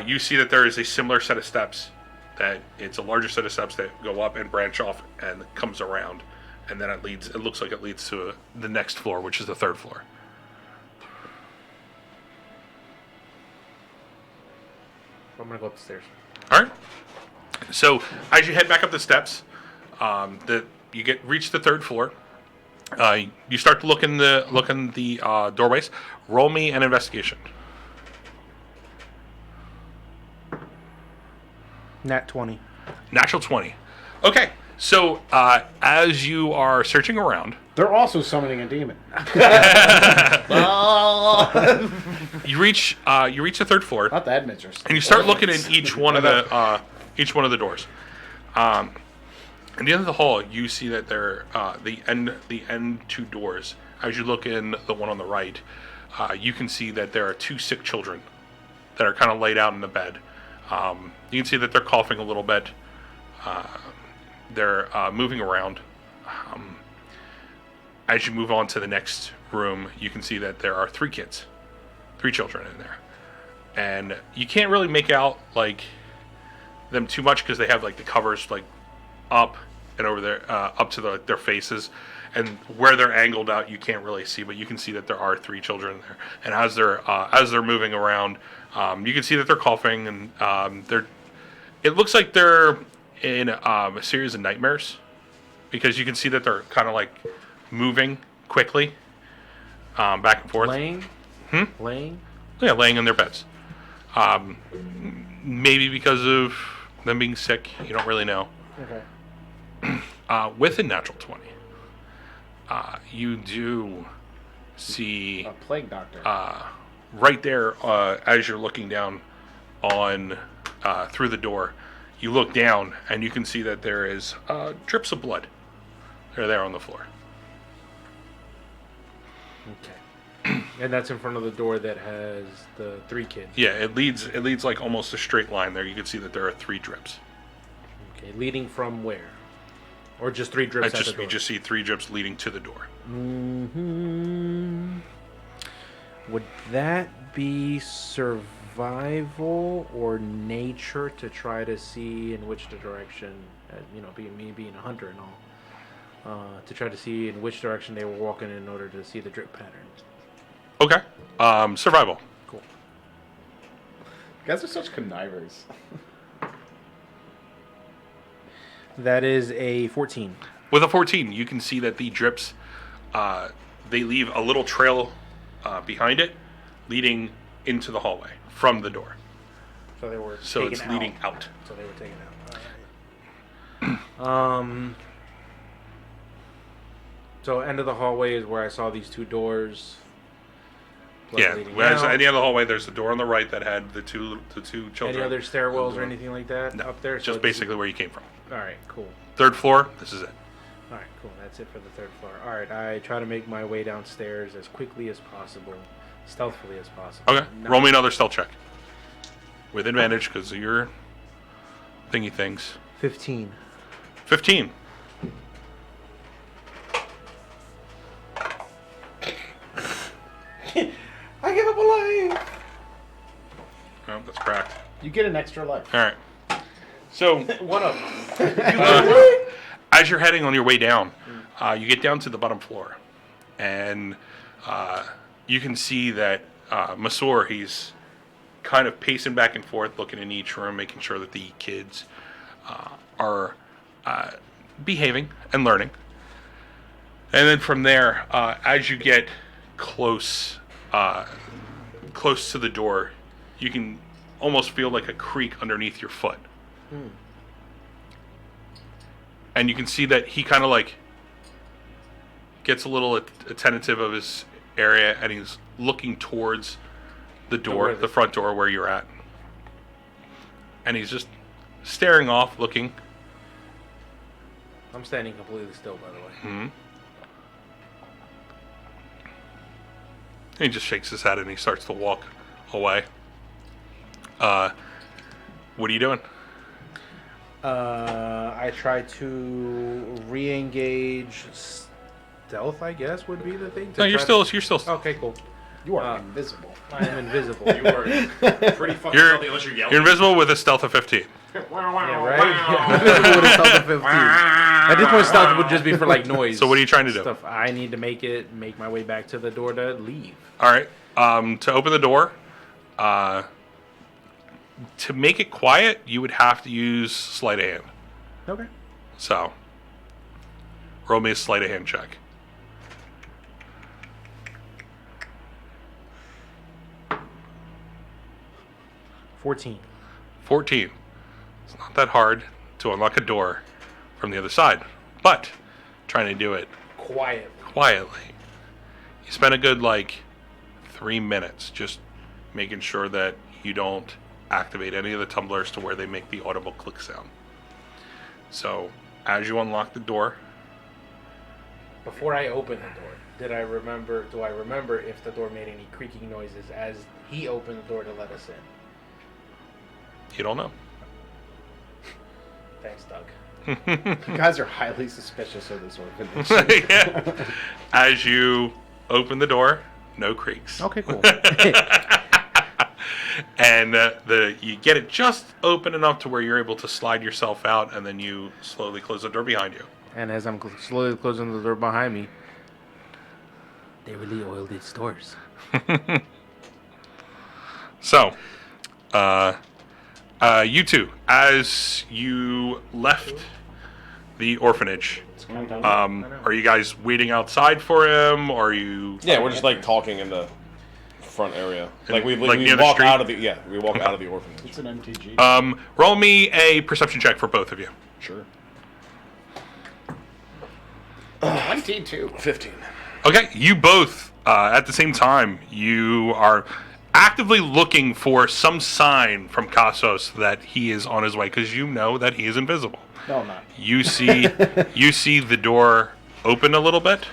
you see that there is a similar set of steps. That it's a larger set of steps that go up and branch off and comes around, and then it looks like it leads to the next floor, which is the 3rd floor. I'm gonna go up the stairs. All right. So as you head back up the steps, you reach the 3rd floor. You start to look in the doorways. Roll me an investigation. Nat 20. Natural 20. Okay. So as you are searching around, They're also summoning a demon. you reach the 3rd floor. Not the headmistress. And you start looking in each one of the doors. At the end of the hall, you see that there the end 2 doors. As you look in the one on the right, you can see that there are 2 sick children that are kind of laid out in the bed. You can see that they're coughing a little bit. They're moving around. As you move on to the next room, you can see that there are 3 children in there. And you can't really make out like them too much because they have like the covers like up and over there up to their faces, and where they're angled out you can't really see, but you can see that there are 3 children there. And as they're moving around, you can see that they're coughing, and it looks like they're in a series of nightmares, because you can see that they're kind of like moving quickly back and forth. Laying? Laying? Yeah, laying in their beds. Maybe because of them being sick. You don't really know. Okay. With a natural 20, you do see A plague doctor. right there as you're looking down on through the door. You look down and you can see that there is drips of blood. They're there on the floor. Okay. And that's in front of the door that has the 3 kids. Yeah, it leads like almost a straight line there. You can see that there are 3 drips. Okay. Leading from where? Or just 3 drips at the door? You just see 3 drips leading to the door. Mm-hmm. Would that be survival or nature to try to see in which direction, being a hunter and all, to try to see in which direction they were walking in order to see the drip pattern? Okay. Survival. Cool. You guys are such connivers. That is a 14. With a 14, you can see that the drips, they leave a little trail behind it, leading into the hallway from the door. So they were So taken it's out. leading out. So they were taken out. All right. So end of the hallway is where I saw these 2 doors. Blood Yeah. leading Whereas out. at the end of the hallway, there's the door on the right that had the two children. Any other stairwells or anything like that No, up there? just basically where you came from. All right, cool. 3rd floor. This is it. All right, cool. That's it for the 3rd floor. All right, I try to make my way downstairs as quickly as possible, stealthily as possible. Okay. Roll me another stealth check. With advantage because of your thingy things. 15. 15. get an extra life. All right. So One of them. as you're heading on your way down, you get down to the bottom floor, and you can see that Masur, he's kind of pacing back and forth, looking in each room, making sure that the kids are behaving and learning. And then from there, as you get close to the door, you can almost feel like a creak underneath your foot. And you can see that he kind of like gets a little attentive of his area, and he's looking towards the door, the front door where you're at. And he's just staring off, looking. I'm standing completely still, by the way. Mm-hmm. He just shakes his head and he starts to walk away. What are you doing? I try to re-engage stealth, I guess, would be the thing. No, you're still. Okay, cool. You are invisible. I am invisible. You are pretty fucking stealthy unless you're yelling. You're invisible with a stealth of 15. Yeah, right? Invisible with a stealth of 15. At this point, stealth would just be for, like, noise. So what are you trying to do? Stuff. I need to make my way back to the door to leave. All right. To open the door, to make it quiet, you would have to use sleight of hand. Okay. So, roll me a sleight of hand check. 14. 14. It's not that hard to unlock a door from the other side, but trying to do it quietly. You spend a good 3 minutes just making sure that you don't activate any of the tumblers to where they make the audible click sound. So as you unlock the door, Before I open the door, do I remember if the door made any creaking noises as he opened the door to let us in? you don't know. Thanks, Doug. You guys are highly suspicious of this orphanage. Yeah. As you open the door, no creaks. Okay, cool. And you get it just open enough to where you're able to slide yourself out, and then you slowly close the door behind you. And as I'm slowly closing the door behind me, they really oiled its doors. So, you two, as you left the orphanage, are you guys waiting outside for him, or are you? Yeah, we're just talking in the front area. We near the walk street? out of the orphanage. It's an MTG. Roll me a perception check for both of you. Sure. 22. 15. Okay, you both, at the same time, you are actively looking for some sign from Kasos that he is on his way, because you know that he is invisible. No, I'm not. You see the door open a little bit.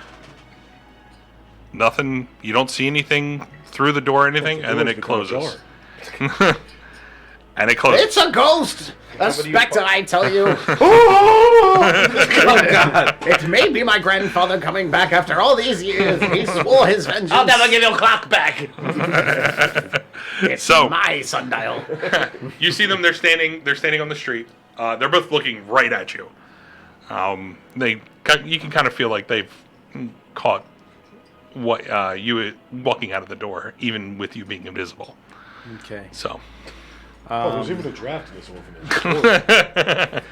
Nothing. You don't see anything through the door or anything, and then it closes. And it closes. It's a ghost! A specter, I tell you. Oh, God. It may be my grandfather coming back after all these years. He swore his vengeance. I'll never give your clock back. It's So- my sundial. You see them. They're standing on the street. They're both looking right at you. You can kind of feel like they've caught what you walking out of the door, even with you being invisible. Okay. So. There's even a draft in this orphanage.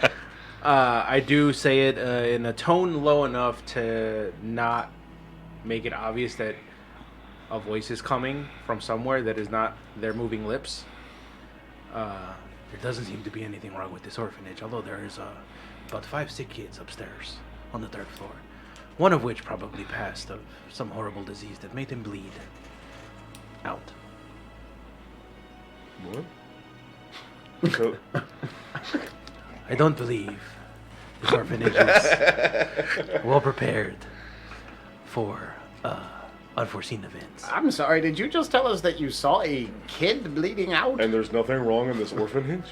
I do say it in a tone low enough to not make it obvious that a voice is coming from somewhere that is not their moving lips. There doesn't seem to be anything wrong with this orphanage, although there is about 5 sick kids upstairs on the 3rd floor. One of which probably passed of some horrible disease that made him bleed out. What? So, I don't believe this orphanage is well prepared for unforeseen events. I'm sorry, did you just tell us that you saw a kid bleeding out? and there's nothing wrong in this orphanage?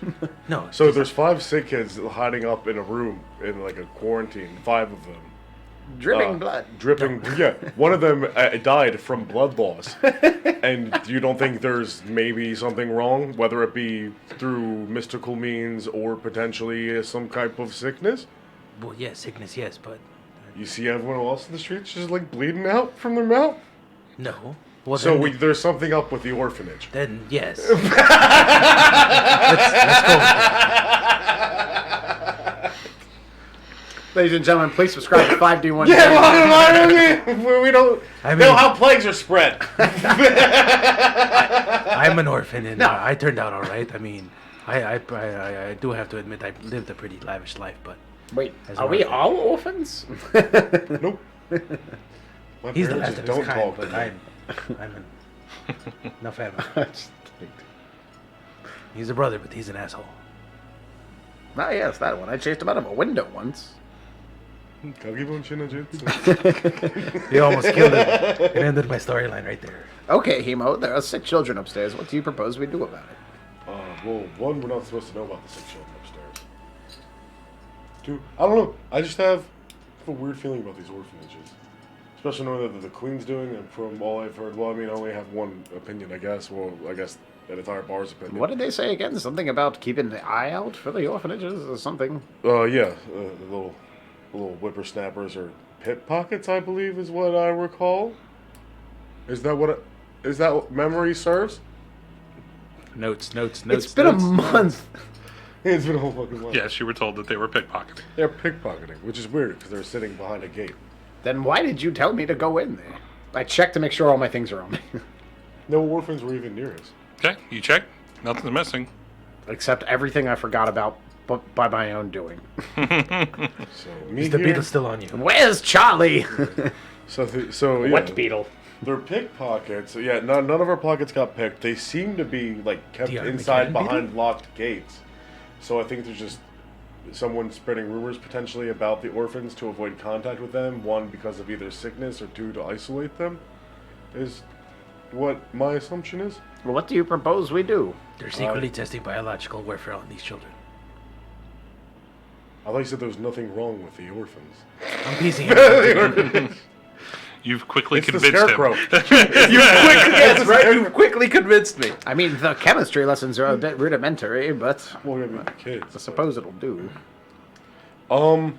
No. So there's 5 sick kids hiding up in a room in a quarantine, 5 of them. Dripping blood. Dripping. Yeah, one of them died from blood loss. And you don't think there's maybe something wrong, whether it be through mystical means or potentially some type of sickness? Well, yeah, sickness, yes, but You see everyone else in the streets just like bleeding out from their mouth? no. Well, So then, there's something up with the orphanage. then yes. Ladies and gentlemen, please subscribe to 5D1. We don't. I mean, Know how plagues are spread. I'm an orphan, and I turned out all right. I mean, I do have to admit I lived a pretty lavish life, but Wait, As are an we orphan. all orphans? Nope. My he's the parents last just of his don't kind. talk But to me. I'm no family. He's a brother, but he's an asshole. Ah, yes, that one. I chased him out of a window once. Kagibon Shinajutsu. You almost killed him. It ended my storyline right there. Okay, Hemo, there are 6 children upstairs. What do you propose we do about it? Well, one, we're not supposed to know about the 6 children upstairs. 2, I don't know. I just have a weird feeling about these orphanages. Especially knowing that the Queen's doing, and from all I've heard, well, I mean, I only have one opinion, I guess. Well, I guess that entire bar's opinion. What did they say again? Something about keeping the eye out for the orphanages or something? Yeah, the little whippersnappers or pickpockets, I believe, is what I recall. Is that what memory serves? Notes. It's been a month. It's been a whole fucking month. Yes, you were told that they were pickpocketing. They're pickpocketing, which is weird because they're sitting behind a gate. Then why did you tell me to go in there? I checked to make sure all my things are on me. No orphans were even near us. Okay, you check. Nothing's missing. Except everything I forgot about but by my own doing. So me Is the here. beetle still on you? Where's Charlie? So yeah, What beetle? they're pickpockets. Yeah, none of our pockets got picked. They seem to be like kept The inside Armageddon behind beetle? locked gates. So I think there's just someone spreading rumors potentially about the orphans to avoid contact with them. 1, because of either sickness, or 2, to isolate them. Is what my assumption is. Well, what do you propose we do? They're secretly testing biological warfare on these children. I thought you said there was nothing wrong with the orphans. I'm piecing it. You've quickly It's the convinced scarecrow. him. That's right. You quickly convinced me. I mean, the chemistry lessons are a bit rudimentary, but Well, I mean, the kids. I suppose it'll do. So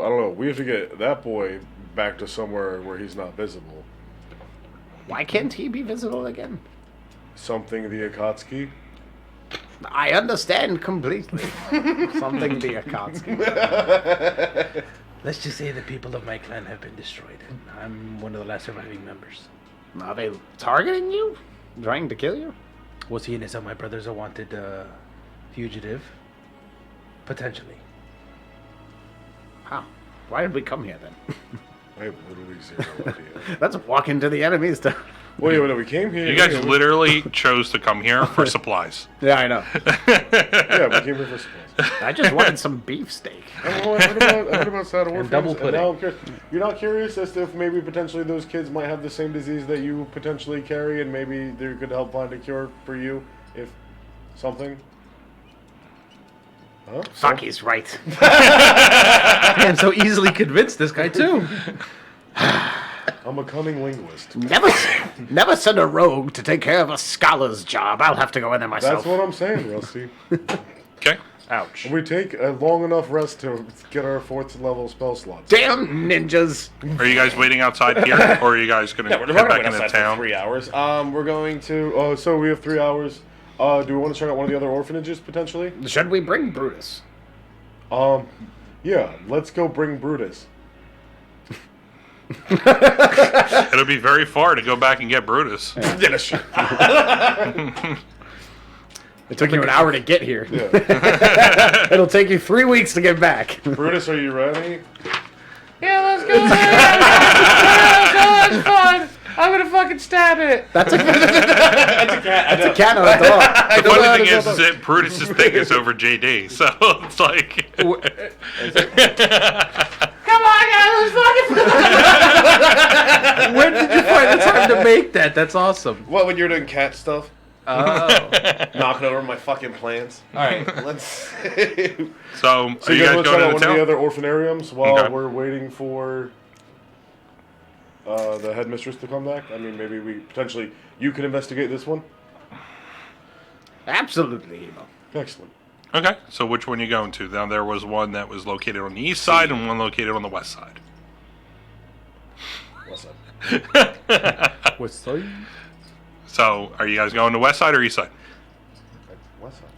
I don't know. We have to get that boy back to somewhere where he's not visible. Why can't he be visible again? Something the Akatsuki. I understand completely. Something the Akatsuki. Let's just say the people of my clan have been destroyed. I'm one of the last surviving members. Are they targeting you? Trying to kill you? Well, seeing as how my brother's a wanted fugitive, potentially. How? Why did we come here then? I have literally zero idea. Let's walk into the enemy's town. Well, yeah, we came here. You guys literally chose to come here for supplies. Yeah, I know. Yeah, we came here for supplies. I just wanted some beefsteak. Oh, I heard about sad orphans. double And pudding. now I'm curious. You're not curious as to if maybe potentially those kids might have the same disease that you potentially carry, and maybe they could help find a cure for you, if something. Huh? Fuck, he's right. Man, so easily convinced this guy too. I'm a cunning linguist. Never send a rogue to take care of a scholar's job. I'll have to go in there myself. That's what I'm saying, Rusty. Okay? Ouch. We take a long enough rest to get our 4th level spell slots. Damn ninjas. Are you guys waiting outside here, or are you guys going to We're head not back going into outside for town? 3 hours. We're going to. So we have 3 hours. Do we want to check out one of the other orphanages potentially? Should we bring Brutus? Yeah. Let's go bring Brutus. It'll be very far to go back and get Brutus. It took you an hour to get here. Yeah. It'll take you 3 weeks to get back. Brutus, are you ready? Yeah, let's go. That's fun. I'm gonna fucking stab it. That's a cat on a dog. The funny thing is that Brutus's thing is over JD, so it's like... Come on, guys, let's fucking. When did you find the time to make that? That's awesome. What, when you're doing cat stuff? Oh. knocking over my fucking plans. All right, let's. So, So are you guys want to going check out to one the of the town? other orphanariums while Okay. we're waiting for the headmistress to come back? I mean, maybe you could investigate this one. Absolutely, Emo. Excellent. Okay, so which one are you going to? Now, there was one that was located on the east side and one located on the west side. What's up? What's that? So, are you guys going to west side or east side? What's up?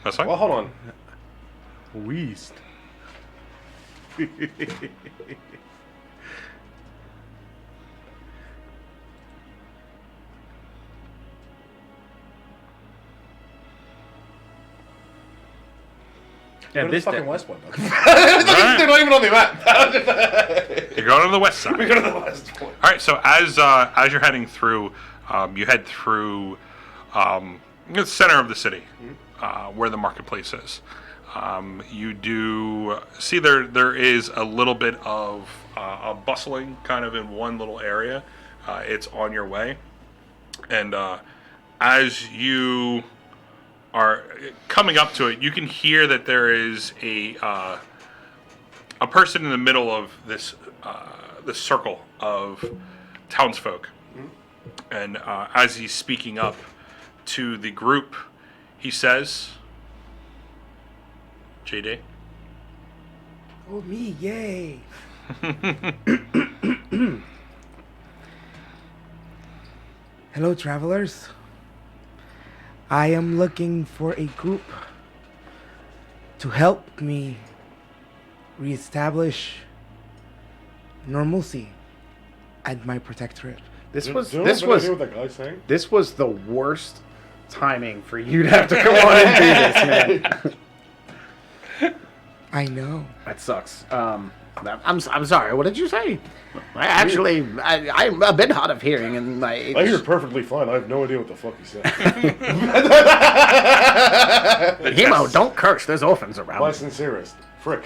West side? Well, hold on. Weast. Go Yeah, to the this fucking day. west one. Dog. Alright. They're not even on the map. You're going to the west side. We go to the west one. All right. So as you're heading through, you head through the center of the city, where the marketplace is. You do see there is a little bit of a bustling kind of in one little area. It's on your way, and as you are coming up to it, you can hear that there is a person in the middle of this circle of townsfolk, and as he's speaking up to the group, he says, "JD, Oh, me, yay. Hello, travelers. I am looking for a group to help me reestablish normalcy at my protectorate. This Do you was have this any was idea what that guy's saying? this was the worst timing for you to have to come on and do this, man. I know. That sucks. I'm sorry. What did you say? I'm a bit hard of hearing, and I hear perfectly fine. I have no idea what the fuck he said. Hemo, don't curse. There's orphans My around. sincerest. Frick.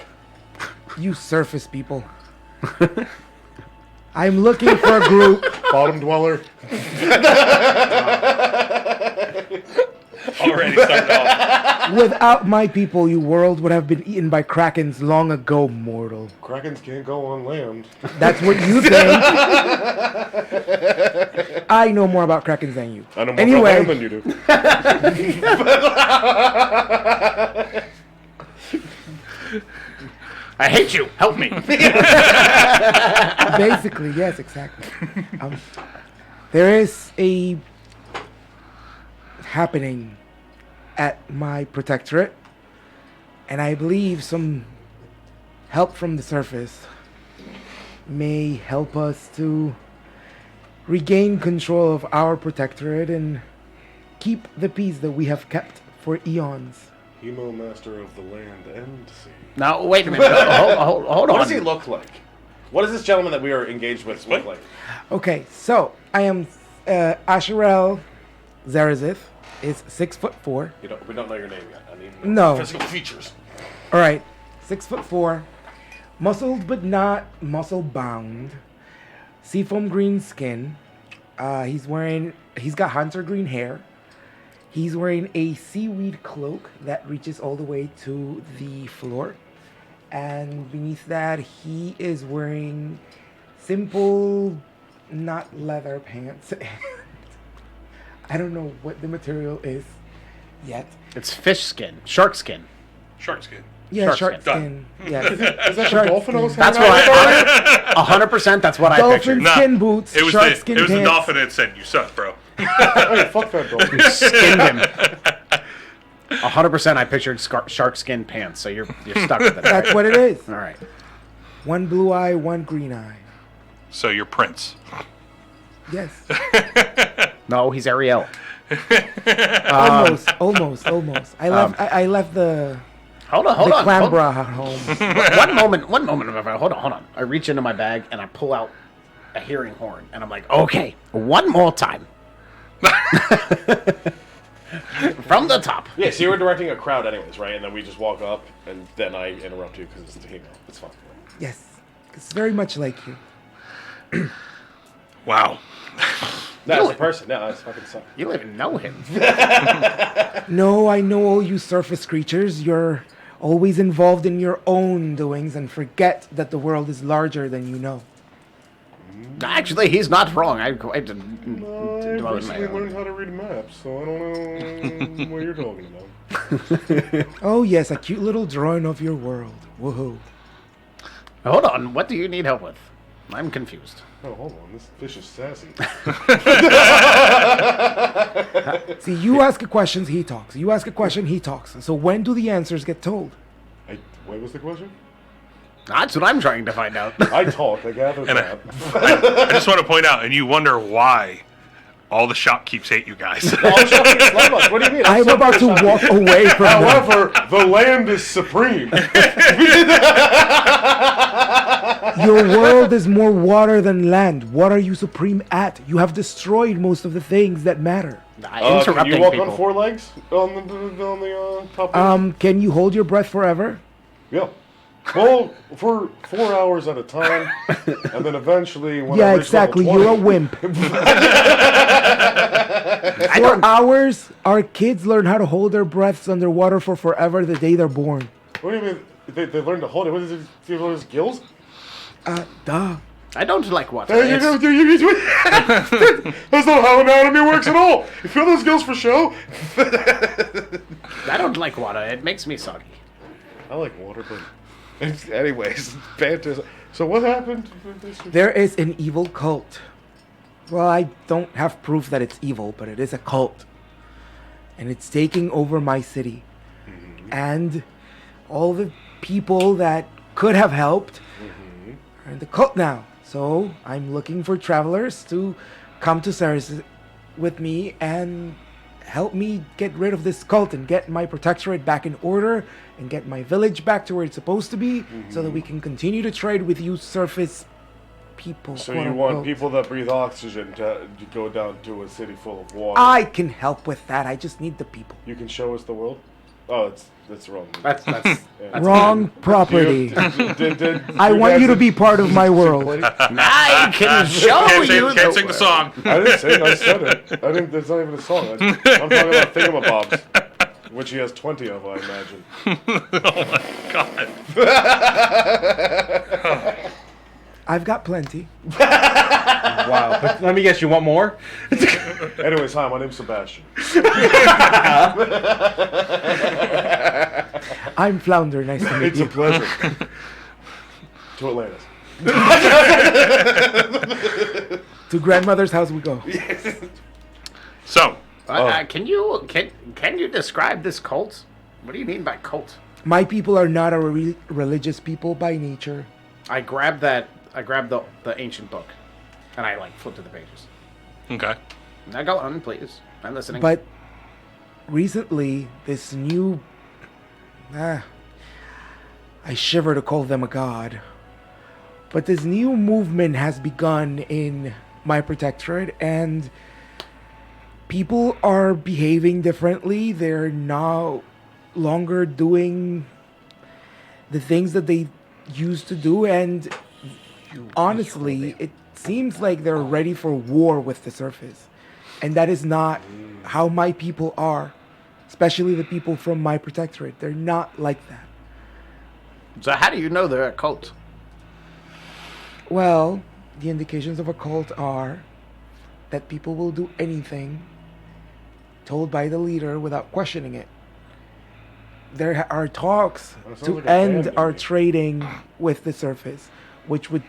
You surface people. I'm looking for a group. Bottom dweller. already started off." Without my people, your world would have been eaten by krakens long ago, mortal. Krakens can't go on land. That's what you think. I know more about krakens than you. I know more about land than Anyway, you do. I hate you. Help me. basically, yes, exactly. There is a happening at my protectorate, and I believe some help from the surface may help us to regain control of our protectorate and keep the peace that we have kept for eons. Hemo master of the land and sea. Now, wait a minute. Hold What on. does he look like? What does this gentleman that we are engaged with look like? Okay, so I am Asherel Zarazith. Is 6'4". We don't know your name yet. I need No. physical features. All right, 6'4", muscled but not muscle bound, seafoam green skin. He's got hunter green hair. He's wearing a seaweed cloak that reaches all the way to the floor, and beneath that he is wearing simple, not leather pants. I don't know what the material is yet. It's fish skin, shark skin. Shark skin. Yeah, Shark shark skin. skin. Yes. Is that the Shark dolphin I was skin. That's hanging what out with? 100%. That's what I Dolphin pictured. Nah, skin boots, It was shark the skin it was the pants. dolphin that said, "You suck, bro." Hey, fuck that dolphin. Skinned him. 100%. I pictured shark skin pants. So you're stuck with it. That's what it is. All right. One blue eye, one green eye. So you're Prince. Yes. No, he's Ariel. Almost. I left the Hold on. Hold clambra at home. One moment. Hold on. I reach into my bag and I pull out a hearing horn and I'm like, okay, one more time. From the top. Yeah, so you were directing a crowd anyways, right? And then we just walk up, and then I interrupt you because it's the female. It's fine. Yes. It's very much like you. Wow, No, it's a person. No, it's fucking suck. You don't even know him. No, I know all you surface creatures. You're always involved in your own doings and forget that the world is larger than you know. Actually, he's not wrong. I I recently learned how to read maps, so I don't know what you're talking about. Oh, yes, a cute little drawing of your world. Woohoo. Hold on. What do you need help with? I'm confused. Oh, hold on. This fish is sassy. See, you ask a question, he talks. You ask a question, he talks. So when do the answers get told? What was the question? That's what I'm trying to find out. I talk. I gather And that. I just want to point out, and you wonder why all the shopkeepers hate you guys. What do you mean? I'm about to walk away from them. However, the land is supreme. Your world is more water than land. What are you supreme at? You have destroyed most of the things that matter. Can Interrupting you walk people. on 4 legs on the top? Can you hold your breath forever? Yeah. Well, for 4 hours at a time, and then eventually, when I Yeah, reach exactly. level 20, You're a wimp. 4 hours, our kids learn how to hold their breaths underwater for forever the day they're born. What do you mean? They learn to hold it. What is it? Do you have gills? Duh. I don't like water. That's not how anatomy works at all. You feel those gills for show? I don't like water. It makes me soggy. I like water, but anyways, banter. So what happened? There is an evil cult. Well, I don't have proof that it's evil, but it is a cult. And it's taking over my city. And all the people that could have helped are in the cult now. So I'm looking for travelers to come to Ceres with me and help me get rid of this cult and get my protectorate back in order and get my village back to where it's supposed to be so that we can continue to trade with you surface people. So quote you want unquote. people that breathe oxygen to go down to a city full of water? I can help with that. I just need the people. You can show us the world? Oh, that's wrong. That's Yeah. Wrong property. Did I want you to be part of my world. I can show you. Can't sing the song. I didn't say it. I said it. I didn't. There's not even a song. I'm talking about thingamabobs, which he has 20 of, I imagine. Oh my god. I've got plenty. Wow. But let me guess, you want more? Anyways, hi, my name's Sebastian. I'm Flounder. Nice to meet It's a you. pleasure. To Atlantis. To grandmother's house we go. So, Can you describe this cult? What do you mean by cult? My people are not a religious people by nature. I grabbed the ancient book, and I flip to the pages. okay. Now go on, please. I'm listening. But recently, this new... I shiver to call them a god. But this new movement has begun in my protectorate, and people are behaving differently. They're no longer doing the things that they used to do, and honestly, it seems like they're ready for war with the surface. And that is not how my people are, especially the people from my protectorate. They're not like that. So how do you know they're a cult? Well, the indications of a cult are that people will do anything told by the leader without questioning it. There are talks That sounds to like a end band our movie. trading with the surface, which would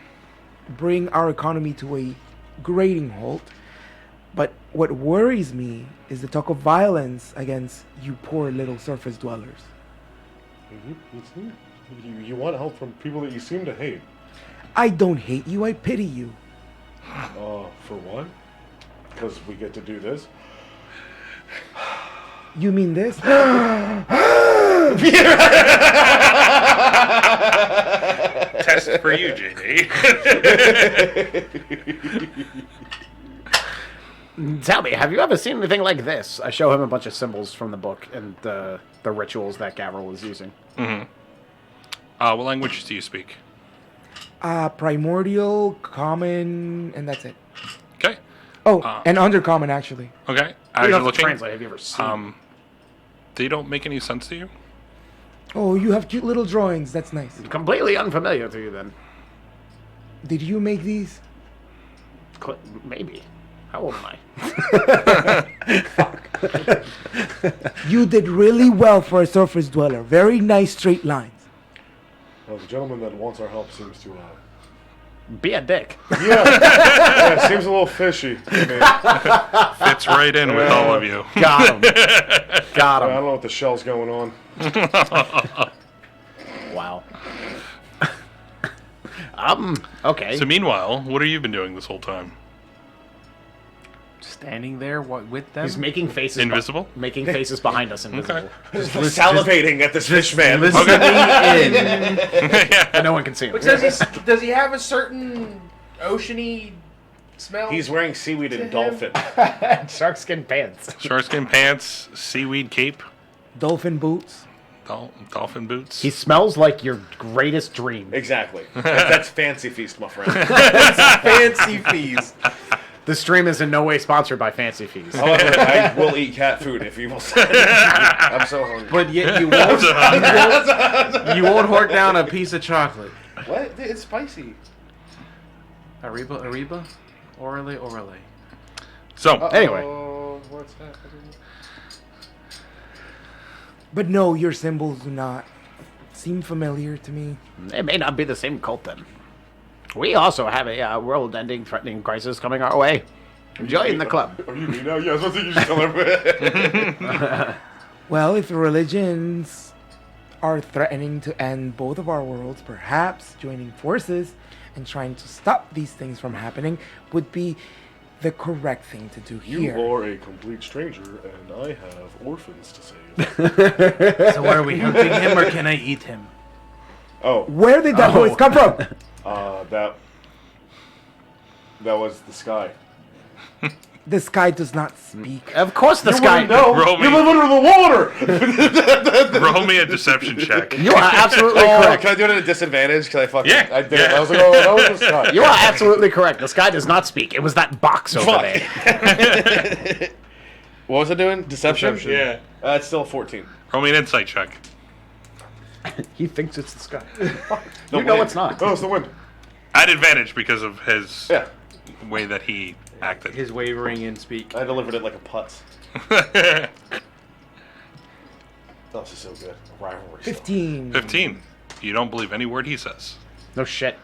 bring our economy to a grating halt. But what worries me is the talk of violence against you poor little surface dwellers. You want help from people that you seem to hate. I don't hate you, I pity you. For what? Because we get to do this. You mean this? Test for you, JD. Tell me, have you ever seen anything like this? I show him a bunch of symbols from the book and the rituals that Gavril is using. What languages do you speak? Primordial, common, and that's it. Okay. Oh, and Undercommon, actually. Okay. I As don't you're have to looking, translate. Have you ever seen? they don't make any sense to you. Oh, you have cute little drawings. That's nice. Completely unfamiliar to you then. Did you make these? Maybe. How old am I? You did really well for a surface dweller. Very nice straight lines. Well, the gentleman that wants our help seems to. Be a dick. Yeah, it seems a little fishy. I mean, Fits right in with all of you. Got him. Got I him. don't know what the shell's going on. Wow. Okay. So meanwhile, what have you been doing this whole time? Standing there with them. He's making faces. Invisible? Making faces behind us invisible. Salivating at this fish man. Listening in. And no one can see him. Does he have a certain oceany smell? He's wearing seaweed and dolphin. Shark skin pants. Sharkskin pants, seaweed cape, Dolphin boots. dolphin boots. He smells like your greatest dream. Exactly. That's Fancy Feast, my friend. Fancy fees. This stream is in no way sponsored by Fancy Fees. However, I will eat cat food if you will send it. I'm so hungry. But yet you won't hork down a piece of chocolate. What? It's spicy. Ariba? Orale. So, Anyway. What's happening? But no, your symbols do not seem familiar to me. It may not be the same cult then. We also have a world-ending threatening crisis coming our way. Join the club. Oh, you mean now? Yeah, I was about to you should tell everybody. Well, if the religions are threatening to end both of our worlds, perhaps joining forces and trying to stop these things from happening would be the correct thing to do You here. are a complete stranger, and I have orphans to save. So are we hunting him or can I eat him? Oh, Where did that voice come from? that was the sky. The sky does not speak. Of course the sky... No, Roll me. you live under the water. roll me a deception check. You are absolutely Oh, correct. can I do it at a disadvantage? Because I fucking... Yeah, I did yeah. it. I was like, oh, that was the sky. You are absolutely correct. The sky does not speak. It was that box over Fuck. there. What was I doing? Deception? Yeah. It's still a 14. Roll me an insight check. He thinks it's the sky. No, You know wait. it's not. Oh, it's the wind. At advantage because of his Yeah. way that he acted. His wavering in speak. I delivered it like a putz. Oh, this is so good. Rivalry. 15. 15. You don't believe any word he says. No shit.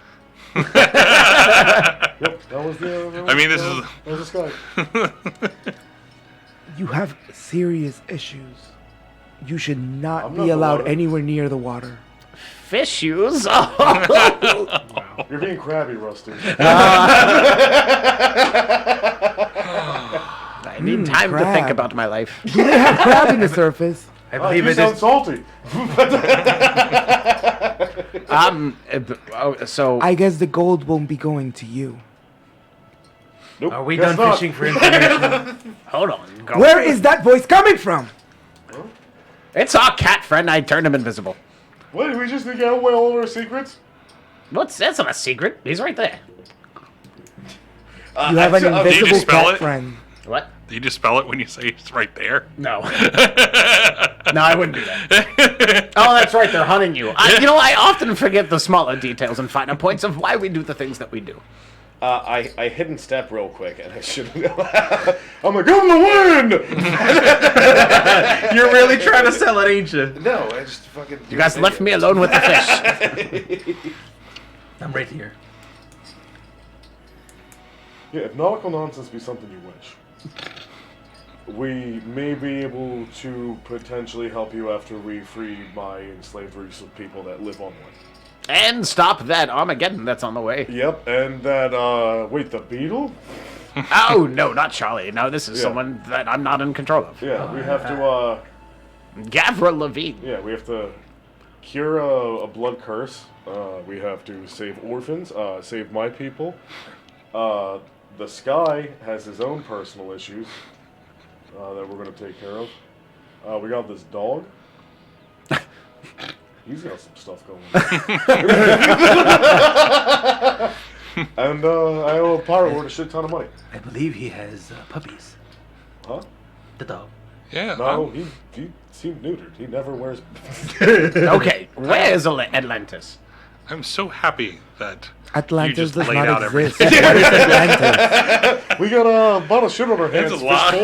Yep, that was the. I mean, this is... That was the sky. You have serious issues. You should not I'm be not the allowed water. anywhere near the water. Fish shoes? You're being crabby, Rusty. I need time to think crab. about my life. Do they have crab in the surface? I Oh, believe you it sound is. salty. So I guess the gold won't be going to you. Nope. Are we guess done not. fishing for information? hold on. Go. Where is that voice coming from? It's our cat friend. I turned him invisible. What? Did we just get away all of our secrets? That's not a secret. He's right there. You have an Did you invisible just spell cat it? friend. What? Do you just spell it when you say it's right there? No. No, I wouldn't do that. Oh, that's right. They're hunting you. I often forget the smaller details and finer points of why we do the things that we do. I hidden step real quick, and I should have... I'm like, I'm the wind! You're really trying to sell it, ain't you? No, I just fucking... You guys left me alone with the fish. I'm right here. Yeah, if nautical nonsense be something you wish, we may be able to potentially help you after we free my enslaved race of people that live on land. And stop that Armageddon that's on the way. Yep, and that, wait, the beetle? Oh, no, not Charlie. No, this is Yeah. someone that I'm not in control of. Yeah, we have to, Gavra Levine. yeah, we have to cure a blood curse. We have to save orphans, save my people. The Sky has his own personal issues that we're going to take care of. We got this dog. He's got some stuff going on. And I owe a pirate lord a shit ton of money. I believe he has puppies. Huh? The dog. Yeah. No, he seemed neutered. He never wears. Okay, where is Atlantis? I'm so happy that Atlantis you just does laid not out exist. everything. What is Atlantis? We got a bottle of shit on our hands. It's a lot. Fish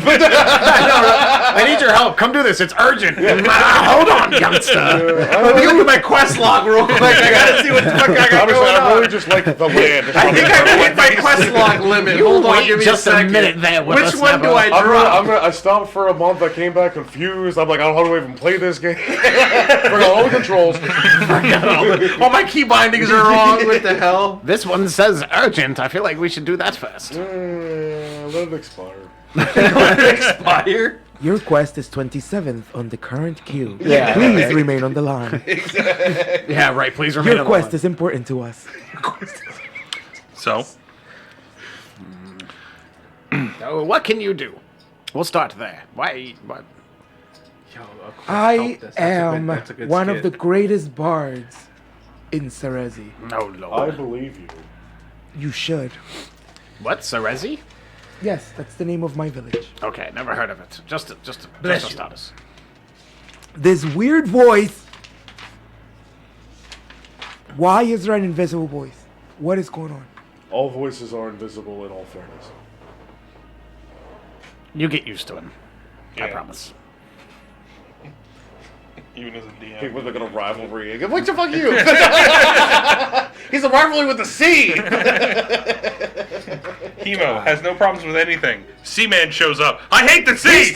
boy. I need your help. Come do this. It's urgent. Hold on, youngster. I Let me look at my quest log real quick. I gotta see what the fuck I got Honestly, going I on. really just like the land. I think I hit my quest log limit. Hold on, give me just a second. minute there. with Which us, one do Nabbo. I drop? I stopped for a month. I came back confused. I'm like, I don't know how to even play this game. Forgot all the controls. All my key bindings are wrong. What the hell? This one says urgent. I feel like we should do that first. Let it expire. Expire? Your quest is 27th on the current queue. Yeah. Please remain on the line. Yeah, right. Please remain Your on the quest line. is important to us. So, Oh, what can you do? We'll start there. Why? What? Yo, of course, I help this. am That's a good one of skit. the greatest bards in Cerezi. No, I Lord. believe you. You should. What? Cerezi? Yes, that's the name of my village. Okay, never heard of it. Just a Bless you. status. This weird voice. Why is there an invisible voice? What is going on? All voices are invisible in all fairness. You get used to him. I Yeah. promise. even as a DM. People look at a rivalry. Again. What the fuck you? He's a rivalry with the sea. Hemo has no problems with anything. Seaman shows up. I hate the sea!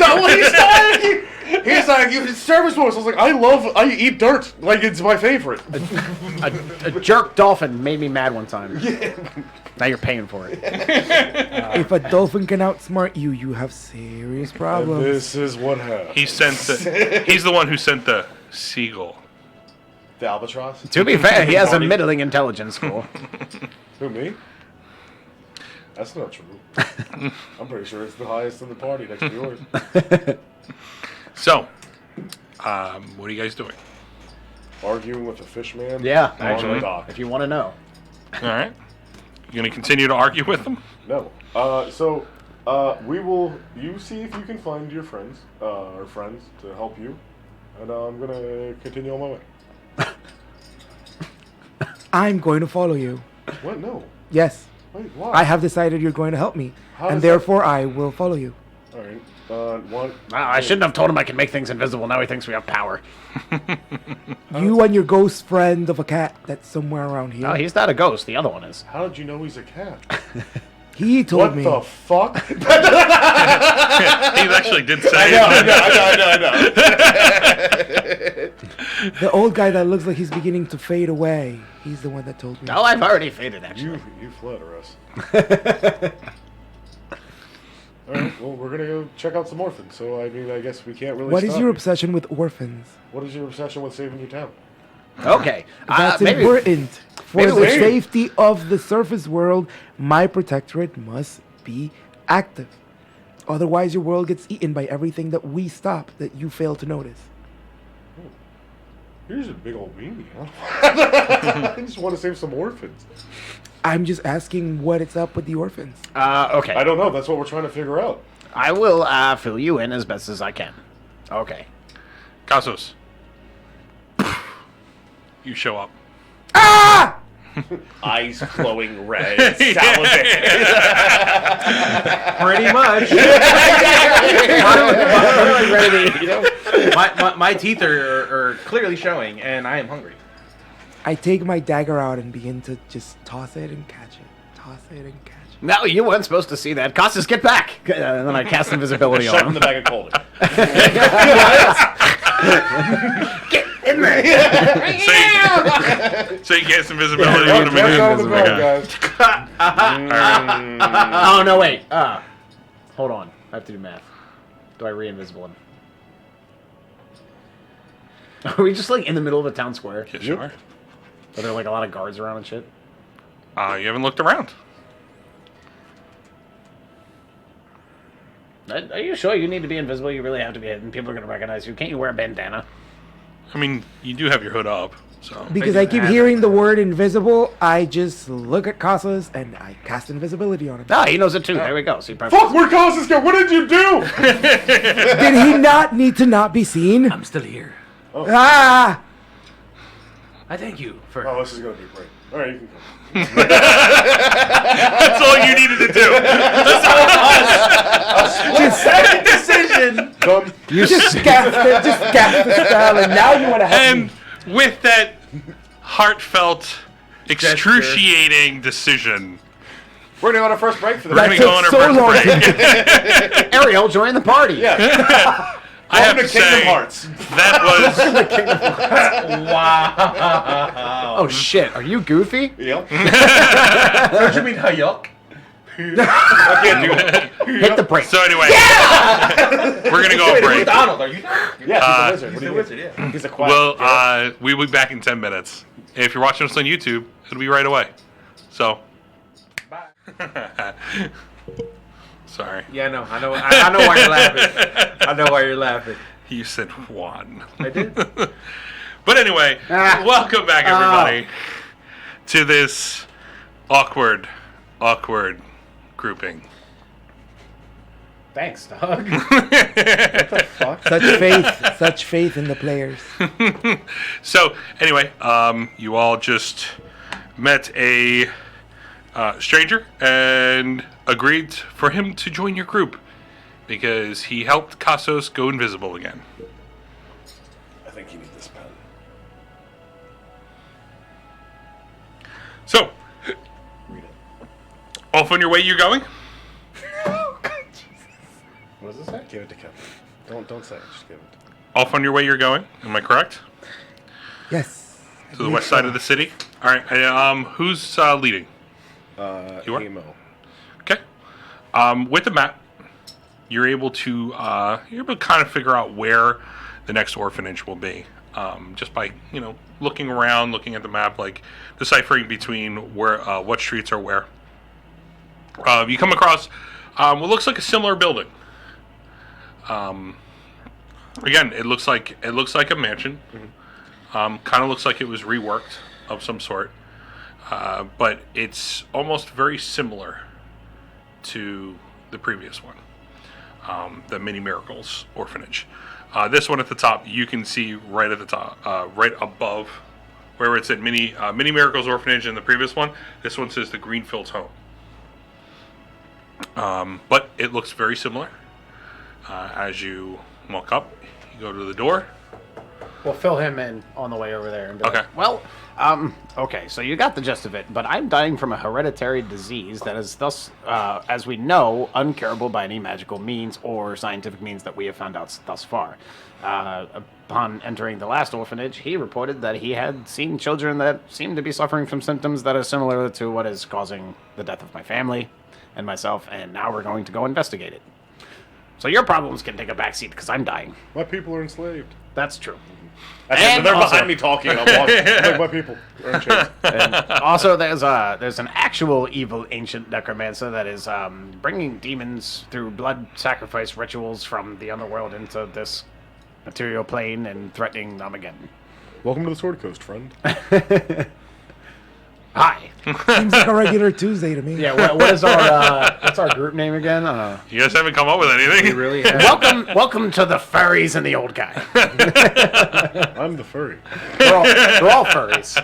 He's like, you service voice. I was like, I eat dirt. Like, it's my favorite. A jerk dolphin made me mad one time. Now you're paying for it. If a dolphin can outsmart you, you have serious And problems. this is what happened. He's the one who sent the seagull. The albatross. To be fair, he has a middling intelligence score. Who, me? That's not true. I'm pretty sure it's the highest in the party next to yours. So, what are you guys doing? Arguing with a fish man? Yeah, on the actually, dock. if you want to know. All right. You gonna continue to argue with them? No. We will. You see if you can find your friends, or friends, to help you, and I'm gonna continue on my way. I'm going to follow you. What? No. Yes, Wait. Why? I have decided you're going to help me, How and does therefore I will follow you. All right. What? I shouldn't have told him I can make things invisible. Now he thinks we have power. You and your ghost friend of a cat that's somewhere around here. No, he's not a ghost. The other one is. How did you know he's a cat? He told What me. the fuck? He actually did say I know. The old guy that looks like he's beginning to fade away. He's the one that told me. Oh, I've already faded, actually. You flatter us. All right. Well, we're gonna go check out some orphans. So I mean, I guess we can't really. What is stop your you. obsession with orphans? What is your obsession with saving your town? Okay. That's maybe, important. For maybe the we should- safety of the surface world, my protectorate must be active. Otherwise, your world gets eaten by everything that we stop that you fail to notice. Here's a big old weenie. Huh? I just want to save some orphans. I'm just asking what it's up with the orphans. Okay. I don't know. That's what we're trying to figure out. I will fill you in as best as I can. Okay. Casos. You show up. Eyes glowing red. Salivate. Pretty much. My teeth are clearly showing, and I am hungry. I take my dagger out and begin to just toss it and catch it. Toss it and catch it. No, you weren't supposed to see that. Costas, get back! And then I cast invisibility Shove on in the him. bag of cold. Get in there! So you get some visibility on him Check out the again. bell, guys. Oh, no, wait. Hold on. I have to do math. Do I re-invisible him? Are we just like in the middle of a town square? Yeah, sure. Are there like a lot of guards around and shit? You haven't looked around. Are you sure you need to be invisible? You really have to be hidden. People are going to recognize you. Can't you wear a bandana? I mean, you do have your hood up. So Because I keep hearing the word invisible, I just look at Casas and I cast invisibility on him. No, he knows it too. There we go. See, perfect. Fuck, where'd Casas go? What did you do? Did he not need to not be seen? I'm still here. Ah! I thank you for. Oh, this is gonna be great. All right, you can go. that's all you needed to do. Second decision. Dumb. You just gasped it, just gasped the spell, and now you want to help And me. with that heartfelt, excruciating decision, We're going to go on our first break for the we're That going to go on our took so first long break. Ariel, join the party. Yeah. I have Welcome to to Kingdom say, Hearts. that was Oh shit, are you goofy? Yep. Don't you mean Hayok? I can't do it. Hit the brake. so. Anyway, we're gonna go on break. Donald, are you? Yeah, he's a wizard. What do you Wizard, mean? yeah. He's a quack. Well, we will be back in 10 minutes. If you're watching us on YouTube, it'll be right away. So, Bye. sorry. Yeah, no, I know. I know why you're laughing. I know why you're laughing. You said Juan. I did. But anyway, welcome back, everybody, to this awkward grouping. Thanks, Doug. Such faith in the players. So, anyway, you all just met a stranger and agreed for him to join your group because he helped Cassos go invisible again. I think you need this pen. So, Read it. off on your way you're going? What does it say? Give it to Kevin. Don't say it. Just give it. Off on your way you're going, am I correct? Yes. To the west side of the city? Alright, who's leading? You are? Emo. Okay. With the map, you're able to kind of figure out where the next orphanage will be. Just by, looking around, looking at the map, like deciphering between where what streets are where. You come across what looks like a similar building. Again, it looks like a mansion. Kind of looks like it was reworked of some sort. But it's almost very similar to the previous one, the Mini Miracles Orphanage. This one at the top, you can see right at the top, right above where it said Mini Miracles Orphanage in the previous one. This one says the Greenfields Home. But it looks very similar. As you walk up, you go to the door. We'll fill him in on the way over there. And be Okay. like, well, okay, so you got the gist of it, but I'm dying from a hereditary disease that is thus, as we know, uncurable by any magical means or scientific means that we have found out thus far. Upon entering the last orphanage, he reported that he had seen children that seemed to be suffering from symptoms that are similar to what is causing the death of my family and myself, and now we're going to go investigate it. So your problems can take a backseat because I'm dying. My people are enslaved. That's true. And they're also- behind me talking. And I'm walking. I'm like, my people are in chains. And also, there's an actual evil ancient necromancer that is bringing demons through blood sacrifice rituals from the underworld into this material plane and threatening them again. Welcome to the Sword Coast, friend. Hi. Seems like a regular Tuesday to me. Yeah. What is our what's our group name again? You guys haven't come up with anything. We really have. Welcome to the furries and the old guy. I'm the furry. We're all furries.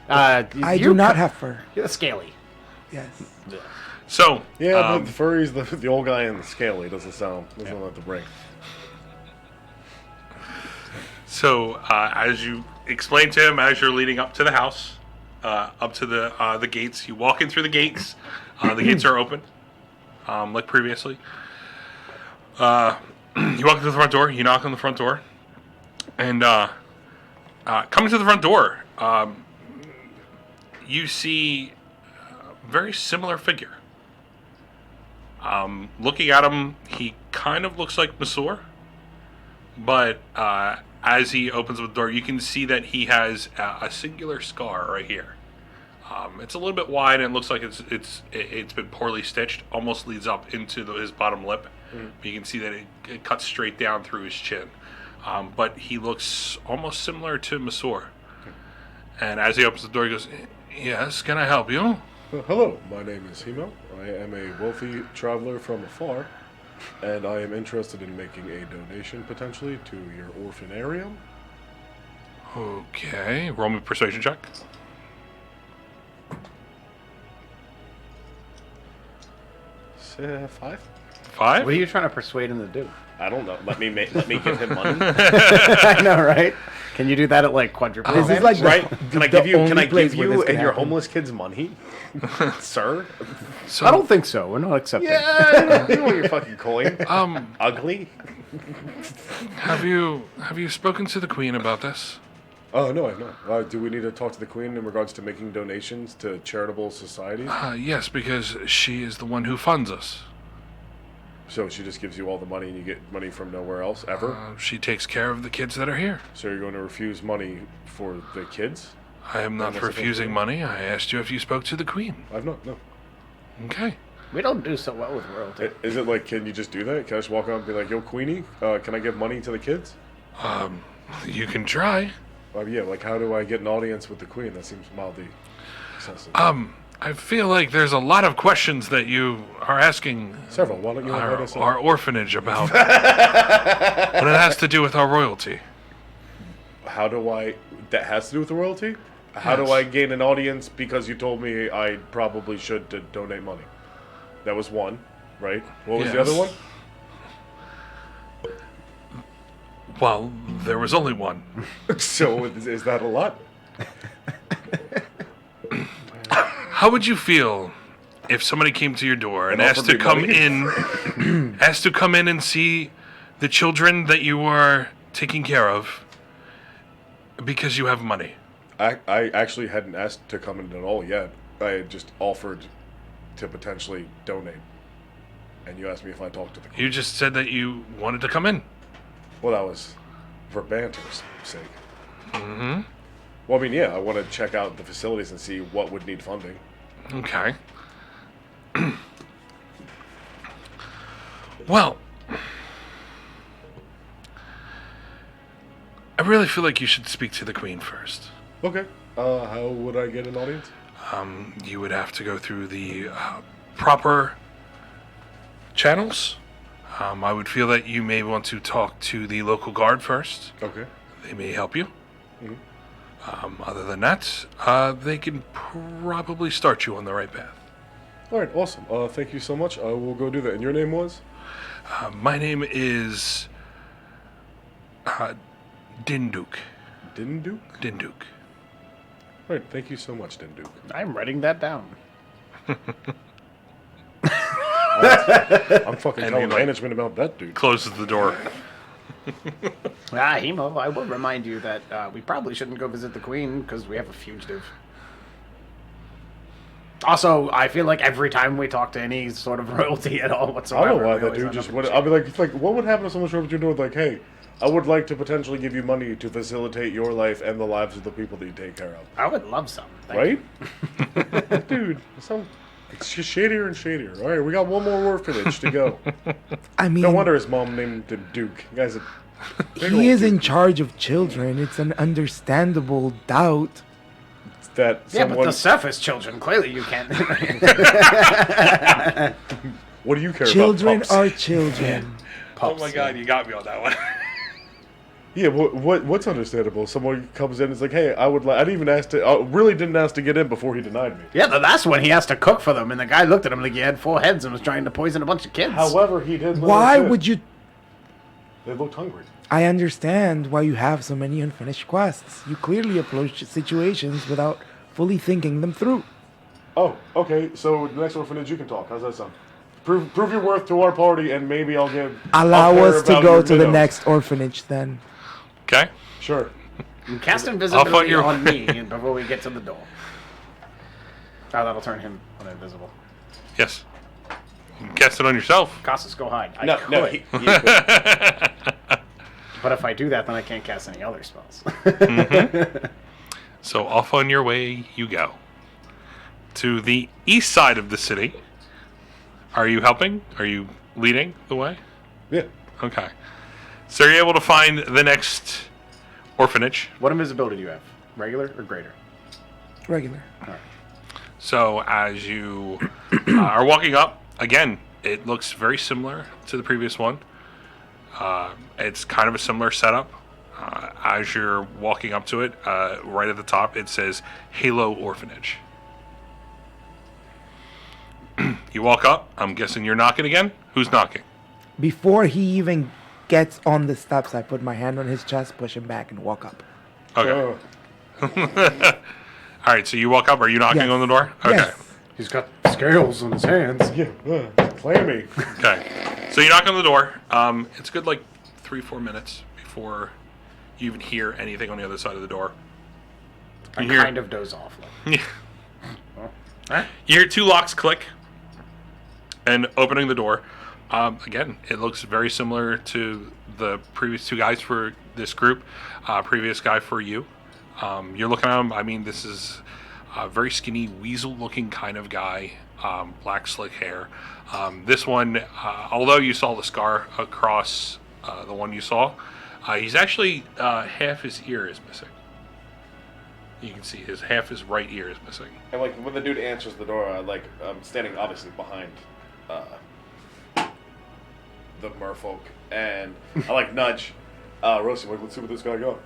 I do not have fur. You're the scaly. Yes. So, Yeah, but the furry's the old guy and the scaly. Doesn't have the ring. So, as you explain to him, as you're leading up to the house, up to the gates, you walk in through the gates. The gates are open, like previously. You walk to the front door. You knock on the front door, and coming to the front door, you see a very similar figure. Looking at him, he kind of looks like Masor, but as he opens the door, you can see that he has a singular scar right here. It's a little bit wide and it looks like it's been poorly stitched. Almost leads up into his bottom lip. But you can see that it cuts straight down through his chin. But he looks almost similar to Masor. And as he opens the door, he goes, "Yes, can I help you?" Hello, my name is Himo. I am a wealthy traveler from afar, and I am interested in making a donation potentially to your orphanarium. Okay, roll me a persuasion check. 5? 5? What are you trying to persuade him to do? I don't know. Let me give him money. I know, right? Can you do that at like quadruple? This is like Right? Can I give you? Can only I place give where you this can and your happen. homeless kids money, sir? So, I don't think so. We're not accepting. Yeah, you want your fucking coin? Ugly. have you spoken to the Queen about this? Oh, no, I've not. Do we need to talk to the Queen in regards to making donations to charitable societies? Yes, because she is the one who funds us. So she just gives you all the money and you get money from nowhere else, ever? She takes care of the kids that are here. So you're going to refuse money for the kids? I am not That's supposed to refusing be- money. I asked you if you spoke to the Queen. I've not, no. Okay. We don't do so well with royalty. Is it like, can you just do that? Can I just walk out and be like, yo, Queenie, can I give money to the kids? You can try. Yeah, like how do I get an audience with the Queen? That seems mildly excessive. I feel like there's a lot of questions that you are asking Several. Why don't you invite us in? our orphanage about when it has to do with our royalty. How do I... That has to do with the royalty? How Yes. do I gain an audience because you told me I probably should to donate money? That was one, right? What was the Yes. other one? Well, there was only one. So is that a lot? How would you feel if somebody came to your door and And asked offered to me come money? in, asked to come in and see the children that you are taking care of because you have money? I actually hadn't asked to come in at all yet. I had just offered to potentially donate. And you asked me if I talked to the Queen. You just said that you wanted to come in. Well, that was for banter's sake. Mm-hmm. Well, I mean, yeah, I want to check out the facilities and see what would need funding. Okay. Well, I really feel like you should speak to the Queen first. Okay. How would I get an audience? You would have to go through the proper channels. I would feel that you may want to talk to the local guard first. Okay. They may help you. Other than that, they can probably start you on the right path. All right, awesome. Thank you so much. I will go do that. And your name was? My name is Dinduk. Dinduk? Dinduk. All right, thank you so much, Dinduk. I'm writing that down. I'm fucking And telling he, like- management about that dude. Closes the door. Himo, I will remind you that we probably shouldn't go visit the Queen because we have a fugitive. Also, I feel like every time we talk to any sort of royalty at all I whatsoever, don't know why we that always dude end just up would. in I'll be jail. like, it's like, what would happen if someone showed up at your door with like, hey, I would like to potentially give you money to facilitate your life and the lives of the people that you take care of. I would love some. Thank you. Right? Dude, it's just shadier and shadier. All right, we got one more orphanage to go. I mean, No wonder his mom named him Duke. You guys, he is in charge of children. It's an understandable doubt. that Yeah, but someone. the surface children, clearly you can't. What do you care Children about? are children. Oh my god, you got me on that one. Yeah, what's understandable? Someone comes in and is like, hey, I would like. I didn't even ask to. Really didn't ask to get in before he denied me. Yeah, that's when he has to cook for them, and the guy looked at him like he had 4 heads and was trying to poison a bunch of kids. However, he did. Why would you? They looked hungry. I understand why you have so many unfinished quests. You clearly approach situations without fully thinking them through. Oh, okay. So the next orphanage, you can talk. How's that sound? Prove your worth to our party, and maybe I'll give. Allow I'll care us to about go your to the widows. next orphanage then. Okay. Sure. You cast I'll invisibility fight your- on me and before we get to the door. Oh, that'll turn him invisible. Yes. You can cast it on yourself. Casas, go hide. I No, could, no. He could. but if I do that, then I can't cast any other spells. So off on your way you go. To the east side of the city. Are you helping? Are you leading the way? Yeah. Okay. So you're able to find the next orphanage. What invisibility do you have? Regular or greater? Regular. So as you are walking up, again, it looks very similar to the previous one. It's kind of a similar setup. As you're walking up to it, right at the top, it says Halo Orphanage. You walk up. I'm guessing you're knocking again? Who's knocking? Before he even gets on the steps, I put my hand on his chest, push him back, and walk up. Okay. All right, so you walk up. Are you knocking Yes. on the door? Okay. Yes. He's got scales on his hands. Yeah, clammy. Okay. So you knock on the door. It's good like 3-4 minutes before you even hear anything on the other side of the door. I You hear- kind of doze off. You hear 2 locks click and opening the door. Again, it looks very similar to the previous 2 guys for this group. Previous guy for you. You're looking at him. I mean, this is a very skinny, weasel-looking kind of guy. Black slick hair. This one, although you saw the scar across the one you saw, he's actually half his ear is missing. You can see half his right ear is missing. And like when the dude answers the door, I'm standing obviously behind the merfolk, and I nudge Rosie. Let's see what this guy got.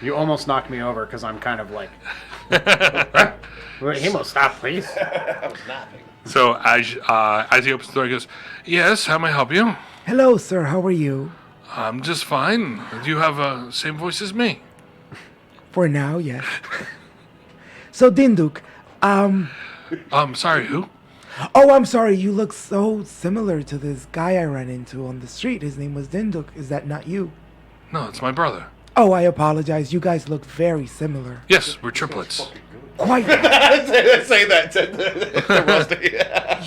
You almost knocked me over because I'm kind of like. He must stop, please. I was napping. So as he opens the door, he goes, "Yes, how may I help you?" Hello, sir. How are you? I'm just fine. Do you have same voice as me? For now, yes. So, Dinduk, Sorry, who? oh, I'm sorry. You look so similar to this guy I ran into on the street. His name was Dinduk. Is that not you? No, it's my brother. Oh, I apologize. You guys look very similar. Yes, we're triplets. Quite. Say that to Rusty.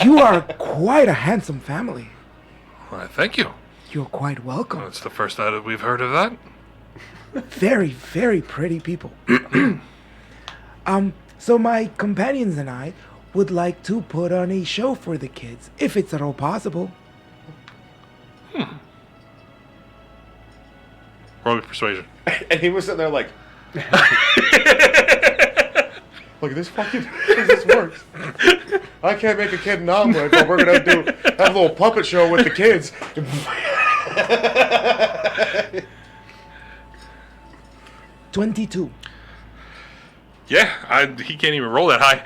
You are quite a handsome family. Why, thank you. You're quite welcome. That's the first that we've heard of that. Very, very pretty people. So my companions and I would like to put on a show for the kids, if it's at all possible. Roll me persuasion. And he was sitting there like, Look, this works. I can't make a kid an omelet, but we're gonna have a little puppet show with the kids. 22. Yeah, he can't even roll that high.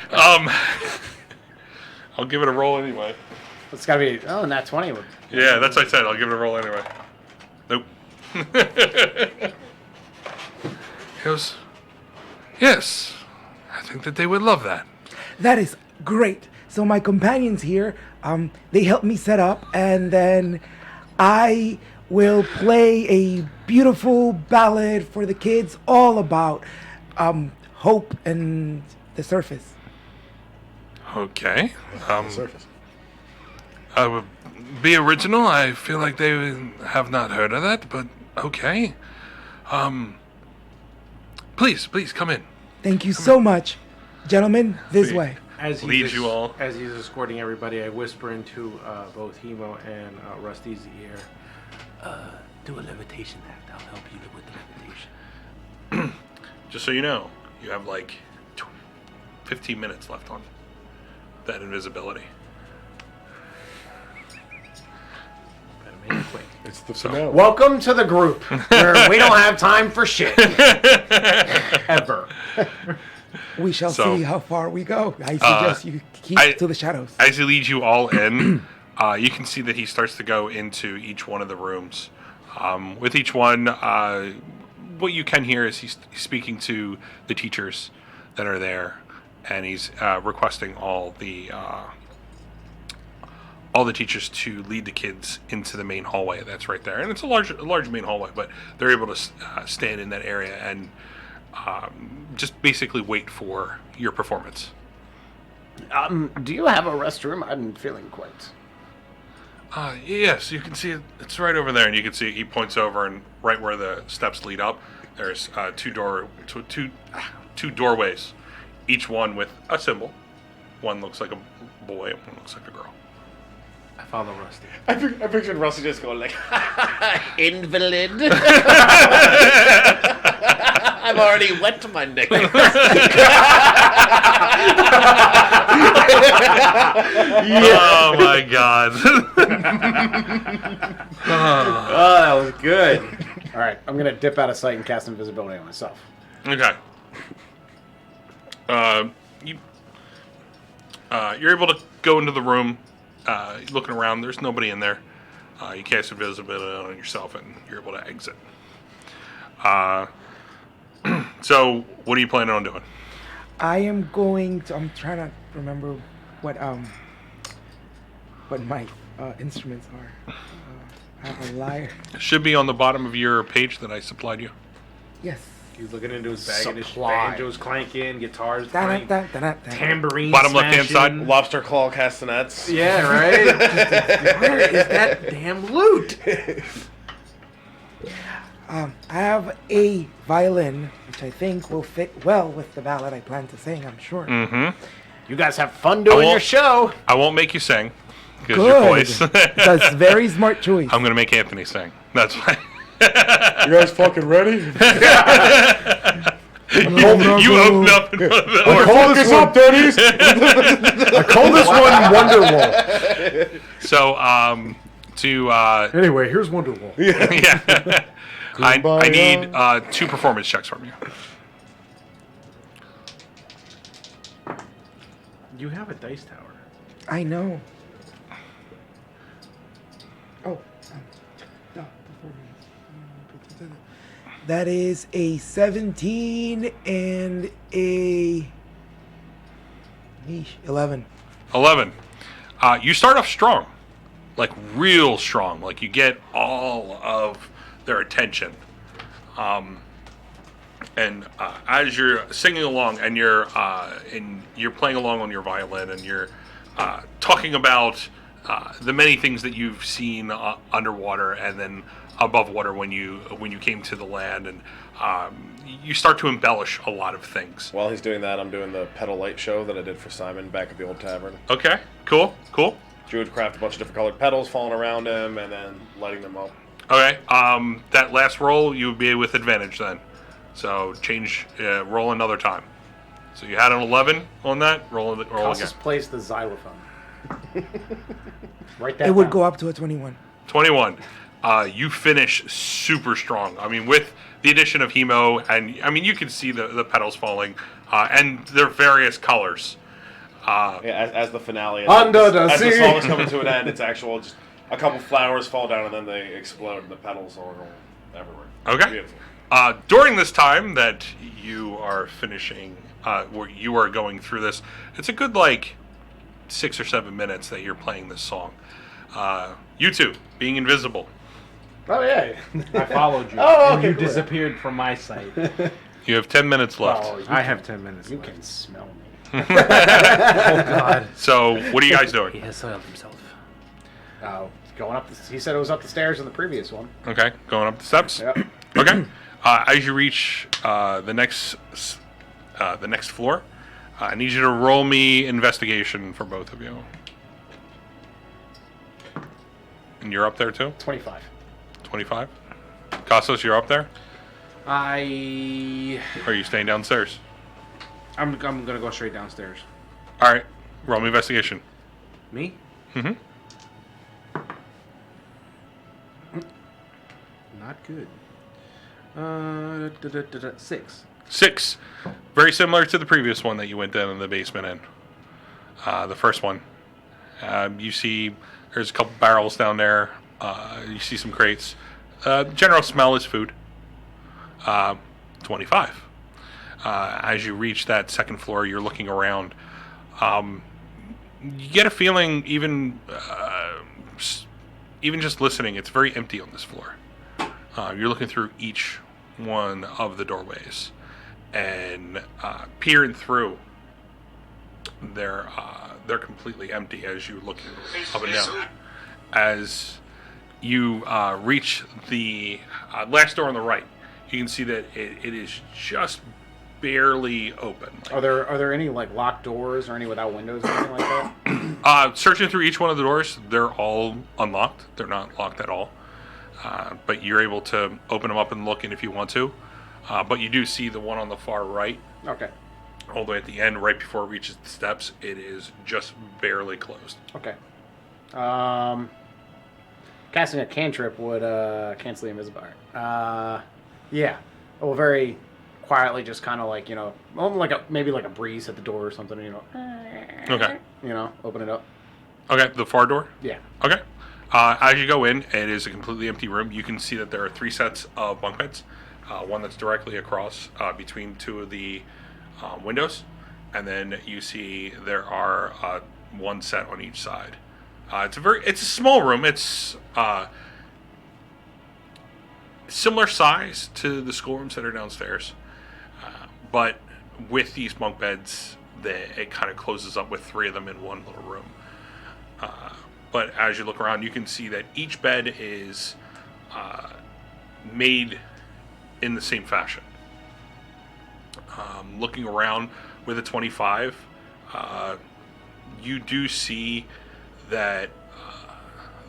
I'll give it a roll anyway. It's gotta be. Oh, not 20. Yeah, that's what I said. I'll give it a roll anyway. Nope. He goes, yes, I think that they would love that. That is great. So my companions here, they helped me set up, and then I will play a beautiful ballad for the kids, all about hope and the surface. Okay. Surface. I would be original. I feel like they have not heard of that, but okay. Please come in. Thank you so much, gentlemen. This See. way. As he's Leads you all. As he's escorting everybody, I whisper into both Hemo and Rusty's ear, do a levitation act. I'll help you with the levitation. Just so you know, you have like 15 minutes left on that invisibility. Better make it quick. It's the finale. Welcome to the group where we don't have time for shit. Ever. We shall So, see how far we go. I suggest you keep to the shadows. As he leads you all in, you can see that he starts to go into each one of the rooms. With each one, what you can hear is he's speaking to the teachers that are there, and he's requesting all the teachers to lead the kids into the main hallway that's right there. And it's a large main hallway, but they're able to stand in that area and just basically wait for your performance. Do you have a restroom? I'm feeling quite. Yes, you can see it. It's right over there, and you can see he points over, and right where the steps lead up, there's two doorways, each one with a symbol. One looks like a boy, and one looks like a girl. I follow Rusty. I pictured Rusty just going like, invalid. I've already wet to my neck. Oh my god. Oh, that was good. All right, I'm gonna dip out of sight and cast invisibility on myself. Okay. You're able to go into the room. Looking around, there's nobody in there. You cast invisibility on yourself, and you're able to exit. So, what are you planning on doing? I am going to. I'm trying to remember what my instruments are. I have a lyre. It should be on the bottom of your page that I supplied you. Yes. He's looking into his bag and his Supply. banjos clanking, guitars Da-da, playing, da-da-da-da. tambourine Bottom left-hand side. smashing. Lobster claw castanets. Yeah, right? Where is that damn loot? I have a violin, which I think will fit well with the ballad I plan to sing, I'm sure. Mm-hmm. You guys have fun doing won't- your show. I won't make you sing. Because your Good. voice. That's a very smart choice. I'm going to make Anthony sing. That's why. You guys fucking ready? You open up and Focus up, daddies! I call this one Wonderwall. So, Anyway, here's Wonderwall. yeah. I need 2 performance checks from you. You have a dice tower. I know. Oh. No, that is a 17 and a 11. 11. You start off strong. Like, real strong. Like, you get all of their attention. And as you're singing along and you're playing along on your violin and you're talking about the many things that you've seen underwater and then above water when you came to the land, and you start to embellish a lot of things. While he's doing that, I'm doing the pedal light show that I did for Simon back at the old tavern. Okay, cool. Drew would craft a bunch of different colored pedals falling around him and then lighting them up. Okay, that last roll you would be with advantage then. So roll another time. So you had an 11 on that. Roll again. Cassus plays the xylophone. Right there. It would go up to a 21. 21. You finish super strong. I mean, with the addition of Hemo, and I mean, you can see the petals falling, and they're various colors. Yeah, as the finale. Under the as the sea. song is coming to an end, it's actual just a couple flowers fall down and then they explode and the petals are all everywhere. Okay. Beautiful. During this time that you are finishing, where you are going through this, it's a good 6 or 7 minutes that you're playing this song. You two being invisible. Oh, yeah. I followed you. Oh, and okay, you cool. disappeared from my sight. You have 10 minutes left. Oh, I have 10 minutes You left. can smell me. Oh, God. So, what are you guys He doing? has soiled himself. Going up. He said it was up the stairs in the previous one. Okay, going up the steps. Yep. Okay. As you reach the next floor, I need you to roll me investigation for both of you. And you're up there too? 25. 25? Castos, you're up there? Or are you staying downstairs? I'm gonna go straight downstairs. All right. Roll me investigation. Me? Mm-hmm. Not good. 6. 6. Very similar to the previous one that you went down in the basement in. The first one. You see there's a couple barrels down there. You see some crates. General smell is food. 25. As you reach that second floor, you're looking around. You get a feeling, even just listening, it's very empty on this floor. You're looking through each one of the doorways and peering through. They're completely empty as you look up and down. As you reach the last door on the right, you can see that it is just barely open. Are there any locked doors or any without windows or anything like that? Searching through each one of the doors, they're all unlocked. They're not locked at all. But you're able to open them up and look in if you want to. But you do see the one on the far right, Okay. all the way at the end, right before it reaches the steps. It is just barely closed. Okay. Casting a cantrip would cancel the invisible. Yeah. I will very quietly just kind of like, maybe like a breeze at the door or something, Okay. Open it up. Okay, the far door? Yeah. Okay. As you go in, it is a completely empty room. You can see that there are 3 sets of bunk beds. One that's directly across between 2 of the windows. And then you see there are 1 set on each side. It's a small room. It's similar size to the schoolrooms that are downstairs. But with these bunk beds, it kind of closes up with 3 of them in one little room. But as you look around, you can see that each bed is made in the same fashion. Looking around with a 25, you do see that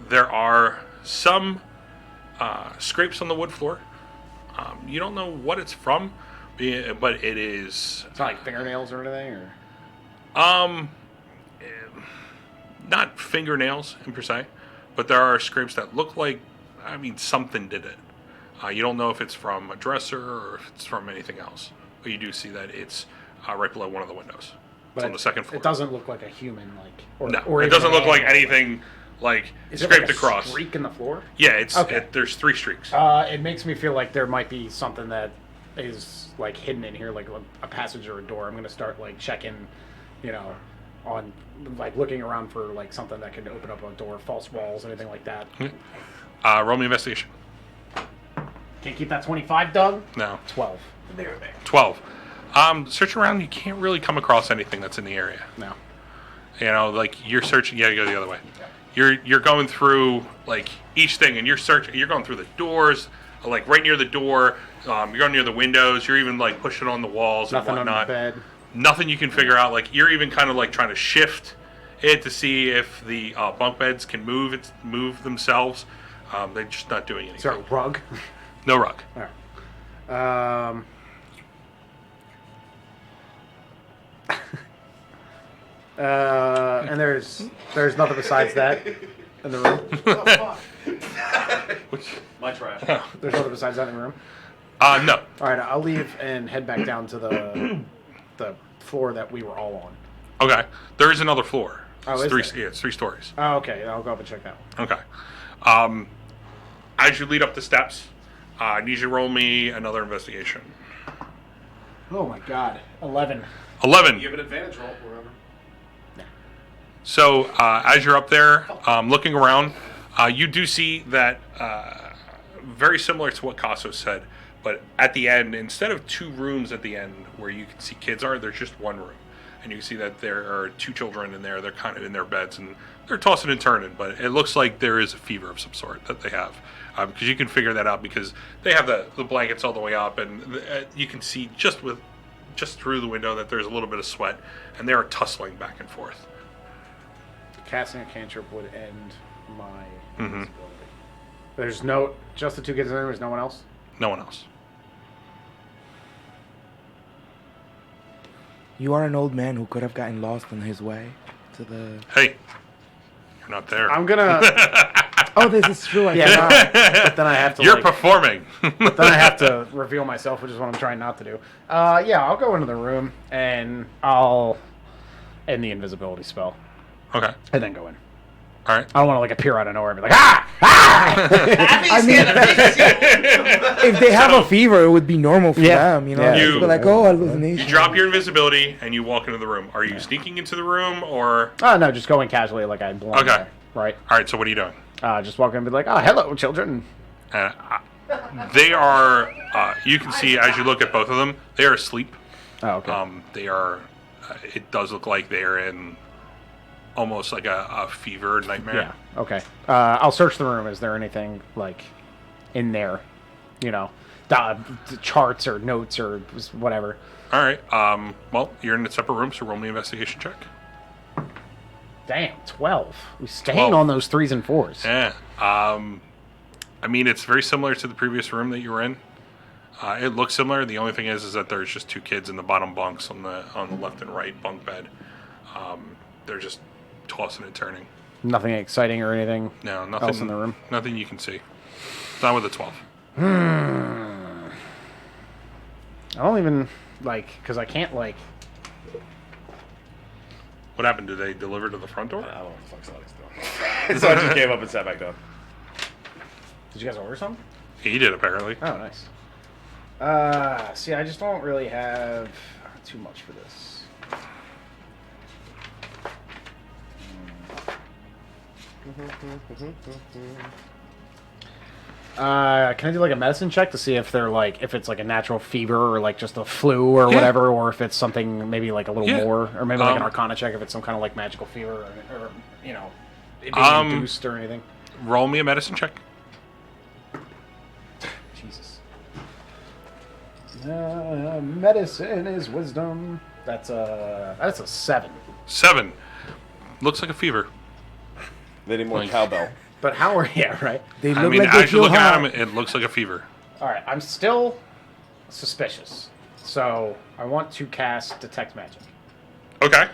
there are some scrapes on the wood floor. You don't know what it's from, but it is... It's not like fingernails or anything, or... Not fingernails in per se, but there are scrapes that look like, something did it. You don't know if it's from a dresser or if it's from anything else, but you do see that it's right below one of the windows. It's on the second floor. It doesn't look like a human, like... No, it doesn't look like anything like Is it scraped like a across. streak in the floor? Yeah, it's Okay. there's 3 streaks. It makes me feel like there might be something that is like hidden in here, like a passage or a door. I'm gonna start like checking, on like looking around for like something that could open up a door, false walls, anything like that. Roll me investigation. Can't keep that 25, Doug. No, 12. 12. Search around, you can't really come across anything that's in the area. No. Like you're searching. Yeah, you go the other way. You're going through like each thing, and you're searching. You're going through the doors, like right near the door. You're going near the windows. You're even like pushing on the walls Nothing and under whatnot. the bed. Nothing you can figure out. Like you're even kind of like trying to shift it to see if the bunk beds can move themselves. They're just not doing anything. Is there a rug? No rug. All right. And there's nothing besides that in the room. My trash. There's nothing besides that in the room. No. All right, I'll leave and head back down to the floor that we were all on. Okay. There is another floor. Oh, It's is 3. there? Yeah, it's 3 stories. Oh, okay. I'll go up and check that one. Okay. As you lead up the steps, I need you to roll me another investigation. Oh my God. 11. 11. Give it advantage roll, remember? So as you're up there, looking around, you do see that very similar to what Casso said, but at the end, instead of 2 rooms at the end where you can see kids are, there's just 1 room. And you can see that there are 2 children in there. They're kind of in their beds, and they're tossing and turning, but it looks like there is a fever of some sort that they have. Because you can figure that out because they have the blankets all the way up, and you can see just through the window that there's a little bit of sweat, and they are tussling back and forth. Casting a cantrip would end my Mm-hmm. invisibility. Just the 2 kids in there. There's no one else. No one else. You are an old man who could have gotten lost on his way to the... Hey, you're not there. I'm gonna. Oh, this is true. I Yeah, forgot. but then I have to. You're like, performing. then I have to reveal myself, which is what I'm trying not to do. Yeah, I'll go into the room and I'll end the invisibility spell Okay. and then go in. All right. I don't want to like appear out of nowhere and be like, ah! I mean, if they have a fever, it would be normal for Yeah. them, Yeah. You- They're like, oh, You hallucination. drop your invisibility and you walk into the room. Are you sneaking into the room or? Oh no, just going casually like I belong Okay. there, right? All right. So what are you doing? Just walk in and be like, oh, hello, children. They are. You can see as you look at both of them, they are asleep. Oh, okay. They are. It does look like they are in almost like a fever nightmare. Yeah. Okay. I'll search the room. Is there anything like in there? The charts or notes or whatever. All right. Well, you're in a separate room, so roll me an investigation check. Damn, 12. We staying 12. on those 3s and 4s. Yeah. I mean, it's very similar to the previous room that you were in. It looks similar. The only thing is that there's just 2 kids in the bottom bunks on the left and right bunk bed. They're just tossing and turning. Nothing exciting or anything. No, nothing else in the room. Nothing you can see. Not with a 12. I don't even because I can't What happened? Did they deliver to the front door? I don't know what the fuck Sonic's doing. So I just came up and sat back down. Did you guys order some? He did apparently. Oh, nice. See, I just don't really have too much for this. Can I do like a medicine check to see if they're if it's like a natural fever or like just a flu or whatever, or if it's something maybe like a little more, or maybe like an Arcana check if it's some kind of like magical fever or it being induced or anything. Roll me a medicine check. Jesus. Medicine is wisdom. That's a 7. 7. Looks like a fever. They need more cowbell. But how are right? They look I mean, like they as you feel look at hot. him, it looks like a fever. All right, I'm still suspicious, so I want to cast Detect Magic. Okay.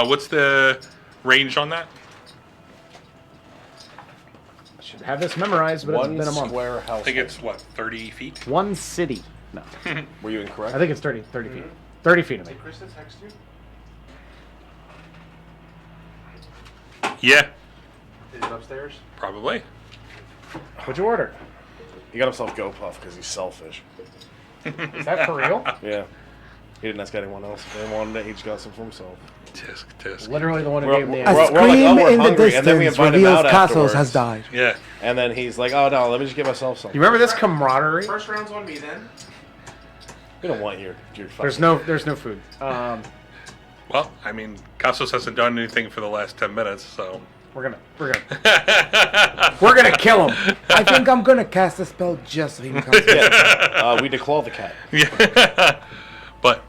What's the range on that? I should have this memorized, but One it's been a month. square I house. think it's, 30 feet? One city. No, Were you incorrect? I think it's 30 feet. 30 feet of me. Chris text you? Yeah, Is it upstairs? probably. What'd you order? He got himself Go Puff because he's selfish. Is that for real? Yeah. He didn't ask anyone else. They wanted it. He just got some for himself. Tisk, tisk. Literally the one who We're- gave me A we're- the we're like, scream oh, we're in the hungry, and then we distance invite him reveals out Cassos afterwards. has died. Yeah. And then he's like, oh no, let me just get myself something. You remember this camaraderie? First round's on me then. We don't want your There's fucking... no food. Well, I mean, Cassos hasn't done anything for the last 10 minutes, so. We're gonna kill him. I think I'm gonna cast a spell just so he becomes. we declaw the cat. Yeah. But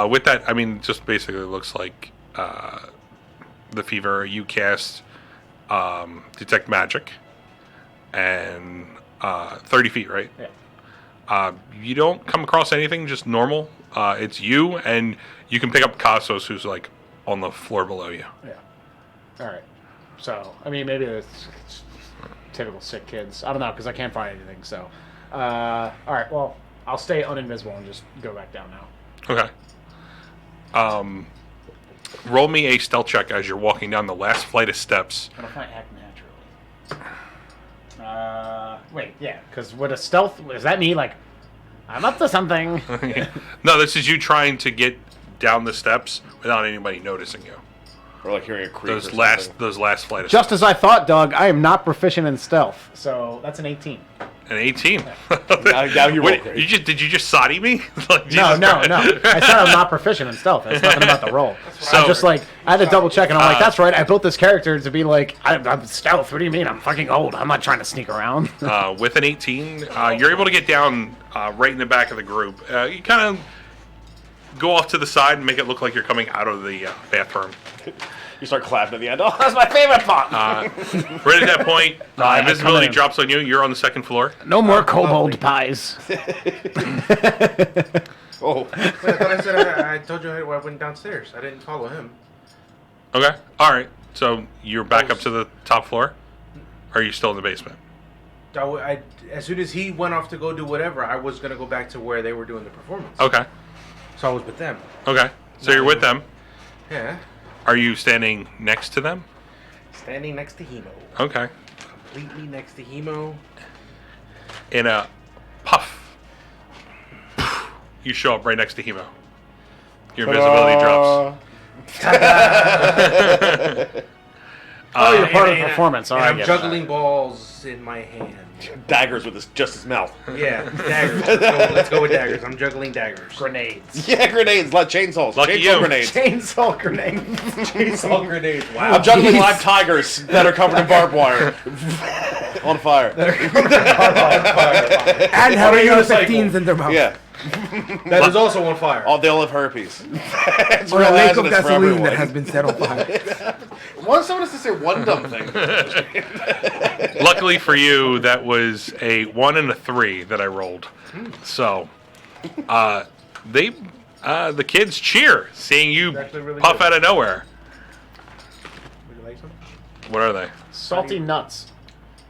with that, I mean, just basically looks like the fever. You cast Detect Magic and 30 feet, right? Yeah. You don't come across anything, just normal. It's you, and you can pick up Cassos, who's like on the floor below you. Yeah. All right. So, I mean, maybe it's typical sick kids. I don't know, because I can't find anything. So, all right. Well, I'll stay uninvisible and just go back down now. Okay. Roll me a stealth check as you're walking down the last flight of steps. But if I act naturally. Wait, yeah, because with a stealth, does that mean like I'm up to something? No, this is you trying to get down the steps without anybody noticing you. Or like hearing a creak Those or last something. flight of Just steps. as I thought, Doug. I am not proficient in stealth, so that's an 18. An 18. Now you roll Wait, great. did you just soddy me? Like, No, Jesus no. Christ. I said I'm not proficient in stealth. It's nothing about the roll. So- I'm just like, I had to double check, and I'm like, that's right. I built this character to be like, I'm stealth. What do you mean? I'm fucking old. I'm not trying to sneak around. With an 18, you're able to get down right in the back of the group. You kind of go off to the side and make it look like you're coming out of the bathroom. You start clapping at the end. Oh, that's my favorite part. Right at that point, I invisibility come in. drops on you. You're on the second floor. No more kobold pies. Oh. Wait, I thought I said I told you I went downstairs. I didn't follow him. Okay. All right. So you're back up to the top floor? Or are you still in the basement? As soon as he went off to go do whatever, I was gonna go back to where they were doing the performance. Okay. So I was with them. Okay. So you're with them. Yeah. Are you standing next to them? Standing next to Hemo. Okay. Completely next to Hemo. In a puff, you show up right next to Hemo. Your invisibility drops. Oh, you're part of the performance. All And right, I'm juggling balls in my hand. Daggers with just his mouth. Yeah, daggers. Let's go with daggers. I'm juggling daggers. Grenades. Yeah, grenades, like chainsaws. Lucky Chainsaw you. grenades. Chainsaw grenade. Chainsaw grenades. Wow. I'm juggling live tigers that are covered in barbed wire. On fire. And having Or your unicycle. 15s in their mouth. Yeah. That is also on fire. Oh, they'll have herpes. It's Or real a lake of hazardous for gasoline everyone. that has been set on fire. Someone has to say one dumb thing. Luckily for you, that was a 1 and a 3 that I rolled. So, the kids cheer seeing you actually really puff good. out of nowhere. Would you like some? What are they? Salty nuts.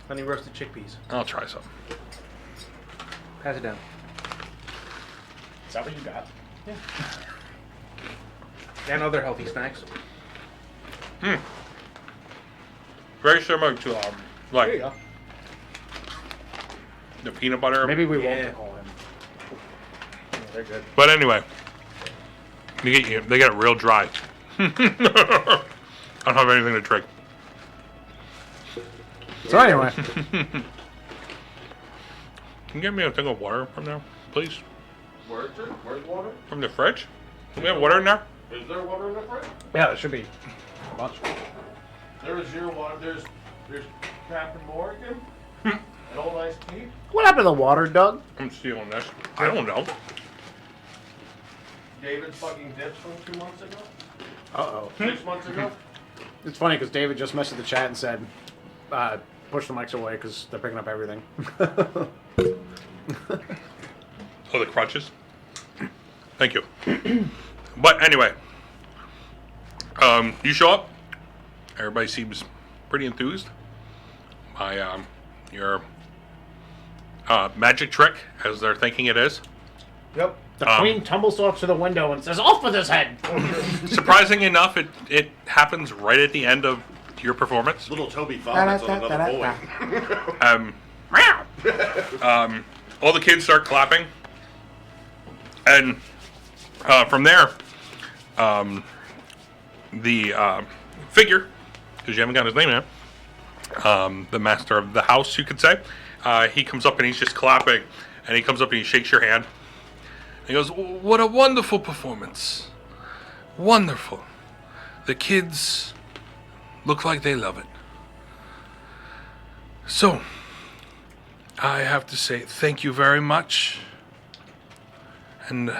Honey roasted chickpeas. I'll try some. Pass it down. Is that what you got? And other healthy snacks. Very similar to There you like go. the peanut butter. Maybe we Yeah. won't call him. Yeah, they're good. But anyway, they get real dry. I don't have anything to drink. So anyway, Can you get me a thing of water from there, please? Where's water? From the fridge? Do we have water in there? Is there water in the fridge? yeah, there should be a bunch. There is your water. There's Captain Morgan. An old iced tea. What happened to the water, Doug? I'm stealing this. I don't know. David's fucking dips from 2 months ago. 6 months ago. It's funny because David just messaged the chat and said, push the mics away because they're picking up everything. Oh, the crutches? Thank you. But anyway, you show up. Everybody seems pretty enthused by your magic trick, as they're thinking it is. Yep. The queen tumbles off to the window and says, "Off with his head!" Surprising enough, it happens right at the end of your performance. Little Toby vomits on another boy. All the kids start clapping, and from there, the figure, because you haven't got his name yet, the master of the house, you could say, he comes up and he's just clapping, and he comes up and he shakes your hand. He goes, "What a wonderful performance. Wonderful. The kids look like they love it. So, I have to say thank you very much. And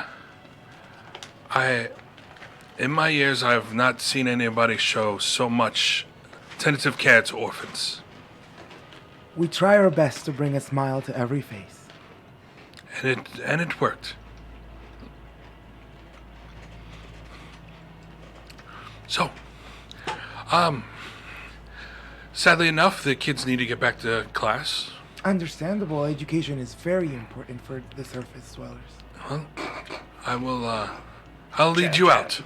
in my years, I have not seen anybody show so much tentative care to orphans. We try our best to bring a smile to every face. And it worked. So, sadly enough, the kids need to get back to class. Understandable, education is very important for the surface dwellers. Well, I'll lead you out.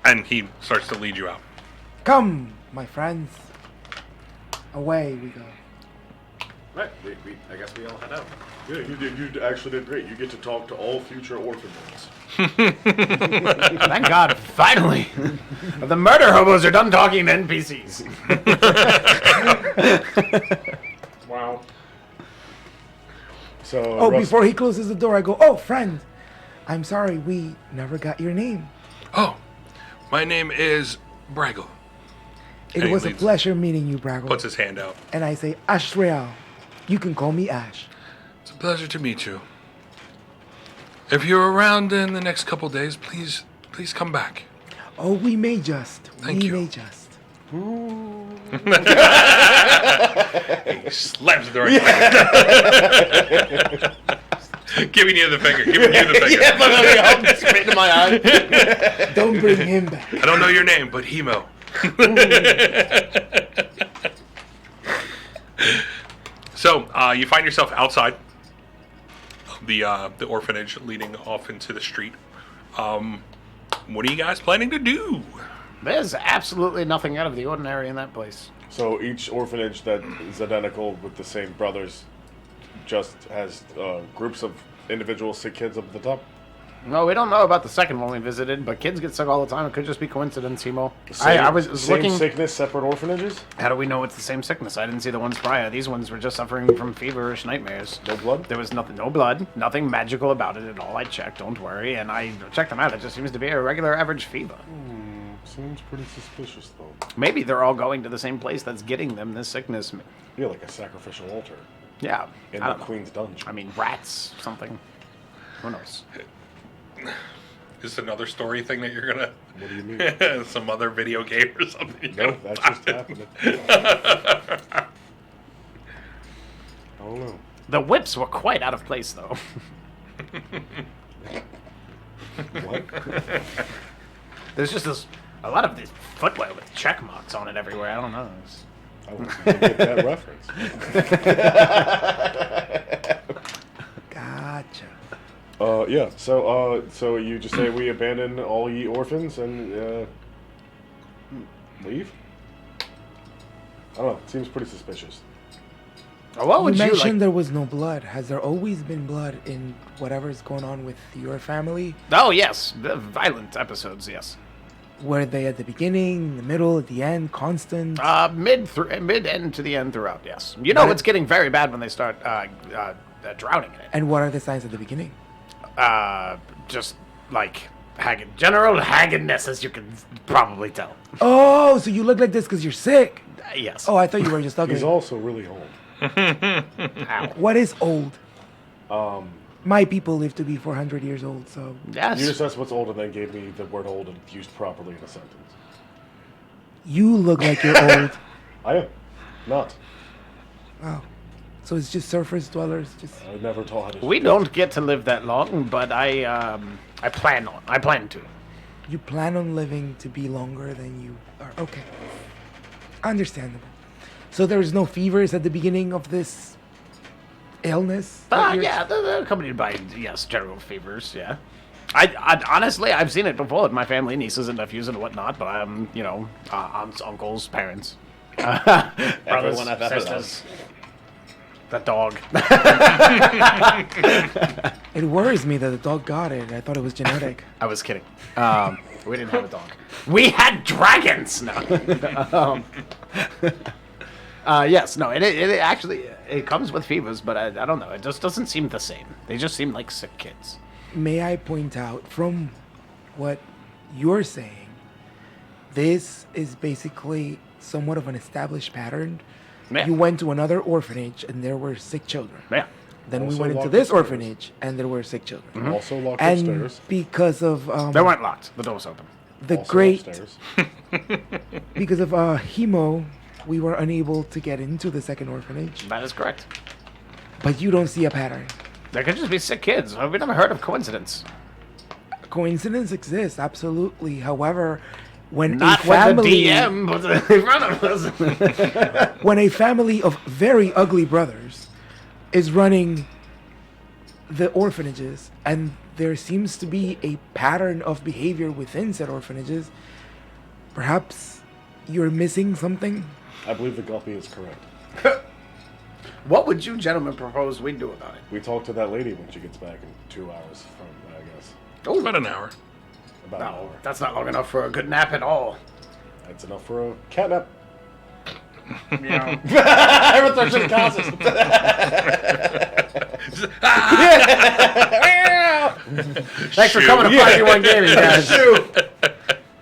And he starts to lead you out. Come, my friends. Away we go. Right. I guess we all head out. Yeah, you actually did great. You get to talk to all future orphans. Thank God, finally! The murder hobos are done talking to NPCs. Wow. So, Oh, Russ- before he closes the door, I go, "Oh, friend, I'm sorry, we never got your name. Oh, my name is Braggle. It Hey, was a leads. pleasure meeting you, Braggle." Puts his hand out. And I say, "Ashrael, you can call me Ash." It's a pleasure to meet you. If you're around in the next couple days, please come back. Oh, we may just. Thank you. We may just. He slams the door. Giving you the finger. Giving you the finger. Yeah, but I'm spitting in my eye. Don't bring him back. I don't know your name, but Hemo. So you find yourself outside of the orphanage, leading off into the street. What are you guys planning to do? There's absolutely nothing out of the ordinary in that place. So each orphanage that is identical with the same brothers just has groups of individual sick kids up at the top. No, we don't know about the second one we visited, but kids get sick all the time. It could just be coincidence, Hemo. Same, I was same looking. sickness, separate orphanages. How do we know it's the same sickness? I didn't see the ones prior. These ones were just suffering from feverish nightmares. No blood. There was nothing, no blood, nothing magical about it at all. I checked, don't worry, and I checked them out. It just seems to be a regular average fever. Seems pretty suspicious though. Maybe they're all going to the same place that's getting them this sickness. Yeah, like a sacrificial altar Yeah, in I the don't know. Queen's dungeon. I mean, rats, something. Who knows? Is this another story thing that you're gonna? What do you mean? Some other video game or something? No, that's just happening. I don't know. The whips were quite out of place, though. What? There's just a lot of this footwear with check marks on it everywhere. I don't know. I want you to get that reference. Gotcha. Yeah. So you just say we abandon all ye orphans and leave? I don't know. It seems pretty suspicious. What would You you mentioned like? there was no blood. Has there always been blood in whatever's going on with your family? Oh yes, the violent episodes. Yes. Were they at the beginning, the middle, at the end, constant? Mid end to the end throughout. Yes. You know But- it's getting very bad when they start drowning in it. And what are the signs at the beginning? Just like general haggardness, as you can probably tell. Oh, so you look like this because you're sick. Yes. Oh, I thought you were just ugly. He's also really old. Ow. What is old? Um, My people live to be 400 years old, so Yes. you just asked what's old and then gave me the word old and used properly in a sentence. you look like you're old. I am not. Oh, so it's just surface dwellers. Just I was never taught how to. We don't get to live that long, but I plan to. you plan on living to be longer than you are. Okay, understandable. So there's no fevers at the beginning of this illness. that you're- Yeah, they're accompanied by general fevers. Yeah. I honestly, I've seen it before with my family, nieces and nephews and whatnot. But aunts, uncles, parents, brothers, Everyone I've ever sisters, the dog. It worries me that the dog got it. I thought it was genetic. I was kidding. We didn't have a dog. We had dragons. No. Yes, no, it actually it comes with fevers, but I don't know. It just doesn't seem the same. They just seem like sick kids. May I point out from what you're saying, this is basically somewhat of an established pattern. Yeah. You went to another orphanage and there were sick children. Yeah. Then we Also went into locked this upstairs. orphanage and there were sick children. Also locked And upstairs. because of They weren't locked. The door was open. the Also great, upstairs. because of Hemo, we were unable to get into the second orphanage. That is correct. But you don't see a pattern. There could just be sick kids. We never heard of coincidence. Coincidence exists, absolutely. However, when Not a family, with the DM, but in front of us. when a family of very ugly brothers is running the orphanages and there seems to be a pattern of behavior within said orphanages, perhaps you're missing something. I believe the Guppy is correct. What would you gentlemen propose we do about it? We talked to that lady when she gets back in 2 hours from, I guess, Oh, About an hour. about an no, hour. that's not long enough for a good nap at all. That's enough for a catnap. Yeah. Everyone should causes. Thanks for coming to 5v1 Gaming, guys.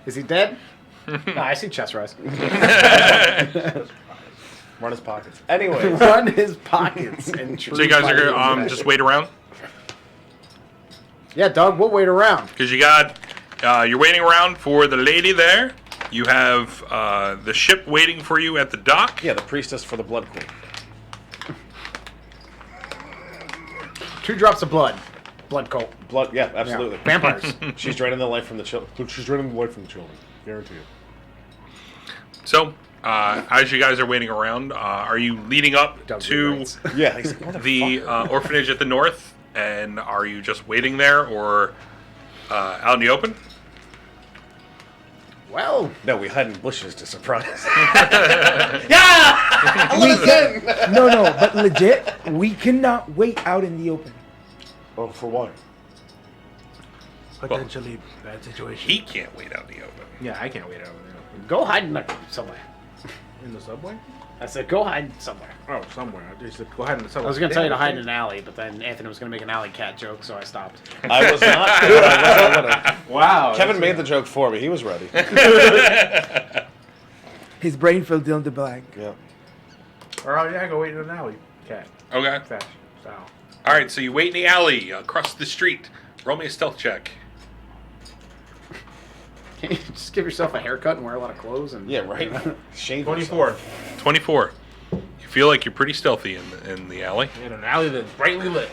Is he dead? No, I see chest rise. Run his pockets. Anyway, Run his pockets and So you guys are gonna just wait around Yeah, Doug, we'll wait around. because you got you're waiting around for the lady there. You have the ship waiting for you at the dock. yeah, the priestess for the Blood Queen. 2 drops of blood. Blood cult. Blood, yeah, absolutely. Vampires. She's draining the life from the children. She's draining the life from the children. Guarantee it. So as you guys are waiting around, are you leading up Doug to rewrites. Yeah, he's like, the orphanage at the north? And are you just waiting there or out in the open? Well, no, we hide in bushes to surprise. No, but legit, we cannot wait out in the open. Oh, for what? Potentially bad situation. He can't wait out in the open. Yeah, I can't wait out there. go hide in somewhere. In the subway? I said go hide somewhere. Oh, somewhere. I just said, go ahead in the subway. I was going to tell you to hide in an alley, but then Anthony was going to make an alley cat joke, so I stopped. I was not. I wish I would've. Wow. Kevin made the joke for me. He was ready. His brain filled in the blank. Yeah. Or yeah, go wait in an alley. Cat. Okay. Fashion style. All right, so you wait in the alley across the street. Roll me a stealth check. Can you just give yourself a haircut and wear a lot of clothes? And Yeah, right. Shame 24. 24. You feel like you're pretty stealthy in the alley. In an alley that's brightly lit.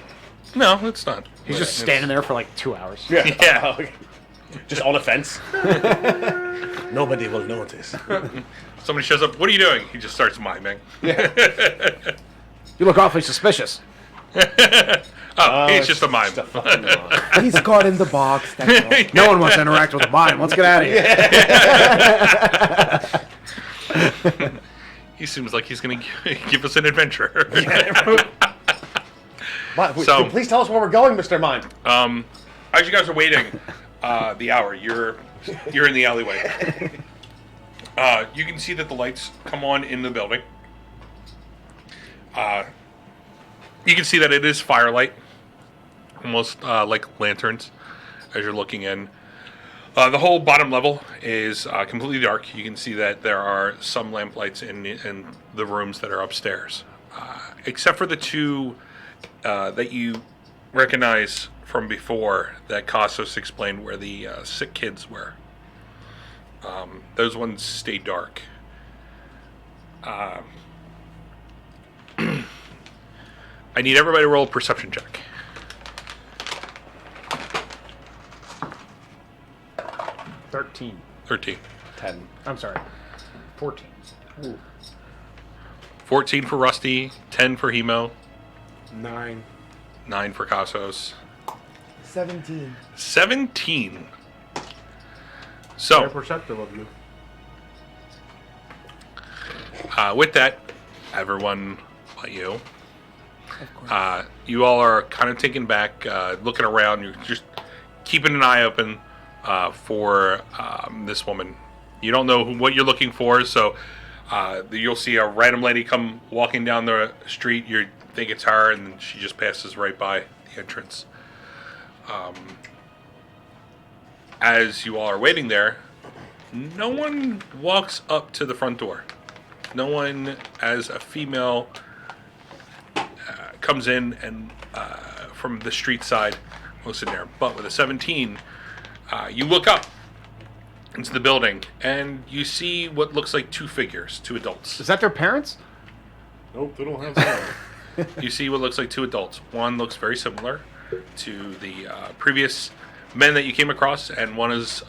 No, it's not. he's just standing there for like 2 hours. Yeah. Yeah. Just on a fence. Nobody will notice. Somebody shows up. What are you doing? He just starts miming. You look awfully suspicious. It's just a mime. Just a fucking mime. He's caught in the box. That's all. No one wants to interact with a mime. Let's get out of here. He seems like he's going to give us an adventure. So, please tell us where we're going, Mr. Mime. As you guys are waiting, the hour, you're in the alleyway. You can see that the lights come on in the building. You can see that it is firelight, almost like lanterns, as you're looking in. The whole bottom level is completely dark. You can see that there are some lamp lights in the rooms that are upstairs, except for the two that you recognize from before that Kostos explained where the sick kids were. Those ones stay dark. I need everybody to roll a perception check. 13. 13. 10. I'm sorry. 14. Ooh. 14 for Rusty, 10 for Hemo, 9. 9 for Kostos, 17. 17. Very So, perceptive of you. with that, everyone but you, Of course. you all are kind of taken back, looking around. You're just keeping an eye open for this woman. You don't know what you're looking for, so you'll see a random lady come walking down the street. You think it's her, and then she just passes right by the entrance. As you all are waiting there, no one walks up to the front door. No one, as a female, comes in and from the street side, goes in there. But with a 17, you look up into the building and you see what looks like two figures, two adults. Is that their parents? Nope, they don't have that. You see what looks like two adults. One looks very similar to the previous men that you came across, and one is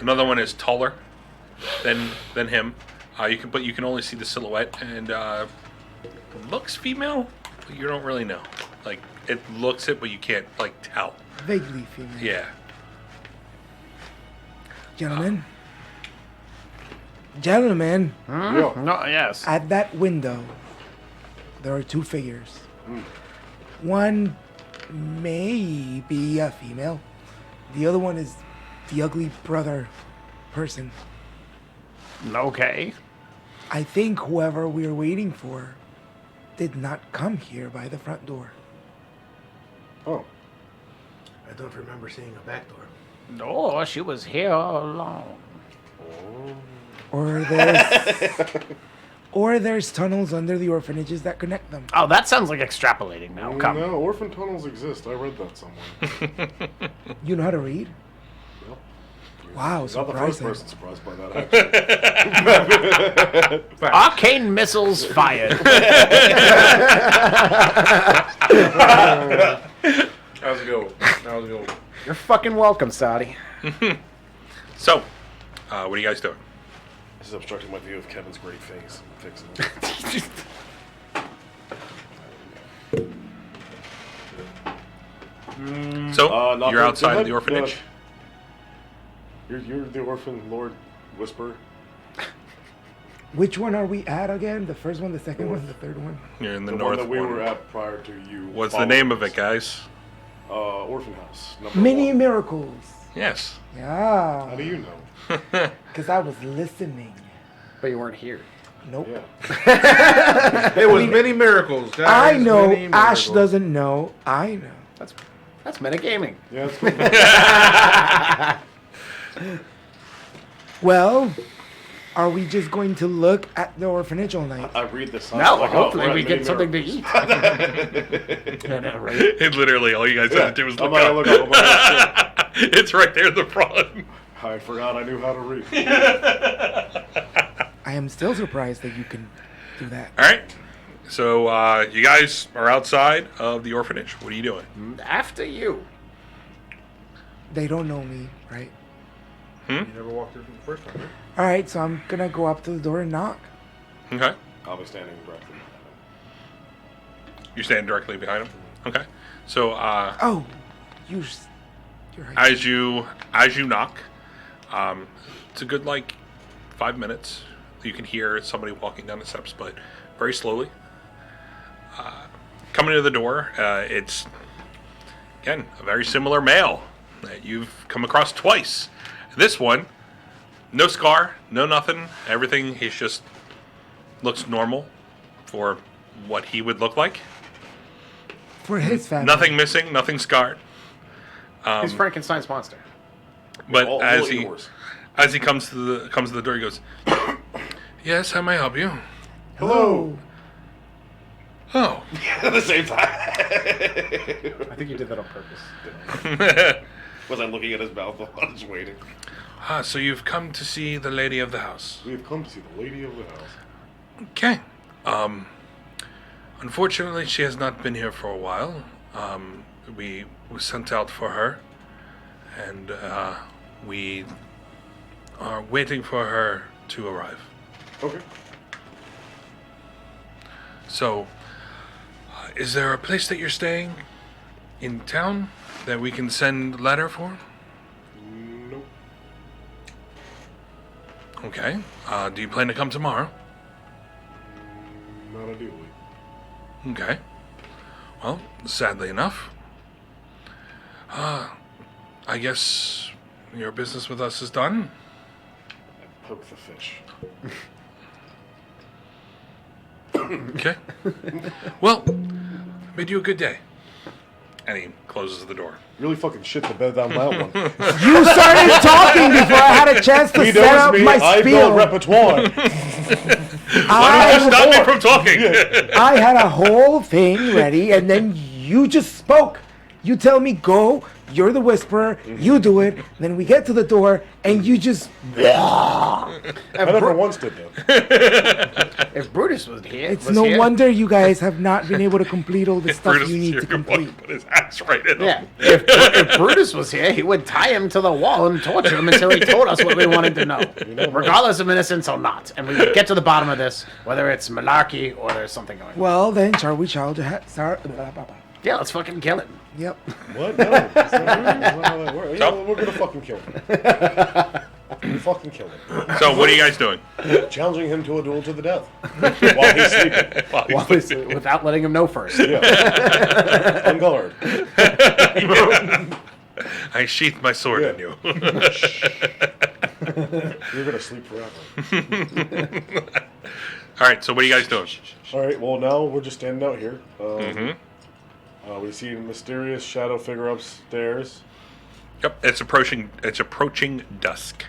another one is taller than him. But you can only see the silhouette, and looks female, but you don't really know. Like, it looks it, but you can't like tell. Vaguely female. Yeah. Gentlemen. Gentlemen, Yeah. No, yes. at that window, there are two figures. One may be a female. The other one is the ugly brother person. Okay. I think whoever we're waiting for did not come here by the front door. Oh. I don't remember seeing a back door. No, she was here all along. Or there's or there's tunnels under the orphanages that connect them. Oh, that sounds like extrapolating now. Come. No, orphan tunnels exist. I read that somewhere. You know how to read? Yep. Wow, Not the first surprising. person surprised by that, actually. Arcane missiles fired. How's it go? How's it go? You're fucking welcome, Saudi. So, what are you guys doing? This is obstructing my view of Kevin's great face. I'm fixing it. So, not you're the- outside the- the orphanage. You're the orphan Lord Whisper. Which one are we at again? The first one, the second one, the third one? You're in the, The north one that we one. were at prior to you. What's the following name of us. it, guys? Orphan House. Number Many 1. miracles. Yes. How do Yeah. you know? Because I was listening. But you weren't here. Nope. Yeah. It was many miracles. Guys. I know. Many Ash miracles. doesn't know. I know. That's metagaming. Yeah, that's cool. Well, Are we just going to look at the orphanage all night? I read this. sign, No, like, oh, hopefully we're we at get Main something to eat. I know, right? It literally, all you guys had to do was I'm look gonna up. look up. I'm gonna look It's right there in the front. up. I forgot I knew how to read. I am still surprised that you can do that. All right. So you guys are outside of the orphanage. What are you doing? After you. They don't know me, right? You never walked through the first time, right? All right, so I'm gonna go up to the door and knock. Okay. I'll be standing directly. You're standing directly behind him. Okay. So Oh, you're right. as you knock, it's a good like 5 minutes. You can hear somebody walking down the steps, but very slowly. Coming to the door, it's again a very similar male that you've come across twice. This one, no scar, no nothing. Everything he's just looks normal for what he would look like. For his family. Nothing missing, nothing scarred. He's Frankenstein's monster. But All as yours. he comes to the door, he goes, "Yes, how may I help you?" Hello. Oh, At the same time. I think you did that on purpose. Was I looking at his mouth while I was waiting? so you've come to see the lady of the house. We have come to see the lady of the house. Okay. Unfortunately, she has not been here for a while. We sent out for her, and we are waiting for her to arrive. Okay. So, is there a place that you're staying in town that we can send a letter for? Nope. Okay. Do you plan to come tomorrow? Not ideally. Okay. Well, sadly enough, I guess your business with us is done. Poke the fish. Okay. Well, bid you a good day. And he closes the door. Really fucking shit the bed on that one. You started talking before I had a chance to He set knows up me. my I spiel. built repertoire. Why don't you stop me from talking? I had a whole thing ready, and then you just spoke. You tell me go. You're the whisperer. You do it. Then we get to the door, and you just. I never once did that. If Brutus was here, It's no wonder you guys have not been able to complete all the stuff Brutus you is need here, to you want complete. put his ass right in Yeah. him. If Brutus was here, he would tie him to the wall and torture him until he told us what we wanted to know, regardless of innocence or not. And we would get to the bottom of this, whether it's malarkey or there's something going on. Well, then, shall we child? Yeah, let's fucking kill him. Yep. What? No. That's not how that works. Yeah, we're gonna fucking kill him. We fucking kill him. So what are you guys doing? Challenging him to a duel to the death. While he's sleeping. While he's sleeping. Without letting him know first. Yeah. Unguard. I sheathed my sword in you. You're gonna sleep forever. All right, so what are you guys doing? Alright, well now we're just standing out here. We see a mysterious shadow figure upstairs. Yep, it's approaching dusk.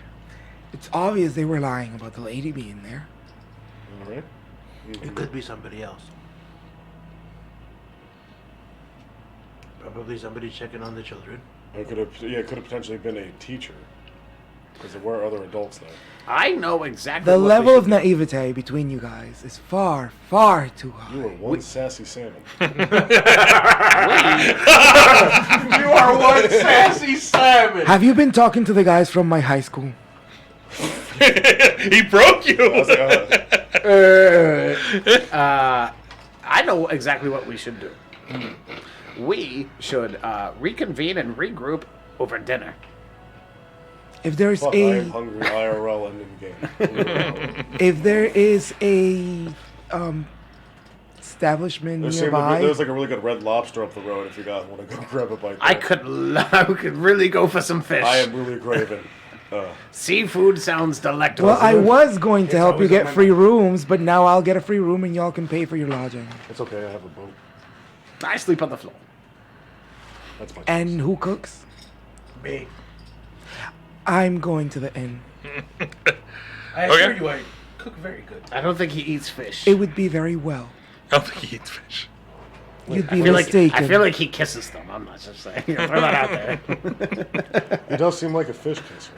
It's obvious they were lying about the lady being there. Alright. It could be somebody else. Probably somebody checking on the children. Or it could have potentially been a teacher. Because there were other adults there. I know exactly The what level we of should do. naivete between you guys is far, far too high. You were one sassy salmon. You are one sassy salmon. Have you been talking to the guys from my high school? He broke you. I was like, I know exactly what we should do. We should reconvene and regroup over dinner. If there's fuck, I a am hungry IRL and in game. if there is a establishment nearby, There's like a really good Red Lobster up the road if you guys want to go grab a bite. I there. could really go for some fish. I am really craving. Seafood sounds delectable. well, I was going to help you always get on my free rooms, but now I'll get a free room and y'all can pay for your lodging. It's okay, I have a boat. I sleep on the floor. That's my And who cooks? Me. I'm going to the inn. I assure you, I cook very good. I don't think he eats fish. It would be very well. I don't think he eats fish. You'd I be feel mistaken. I feel like he kisses them. I'm not just saying. Throw that out there. He does seem like a fish kisser.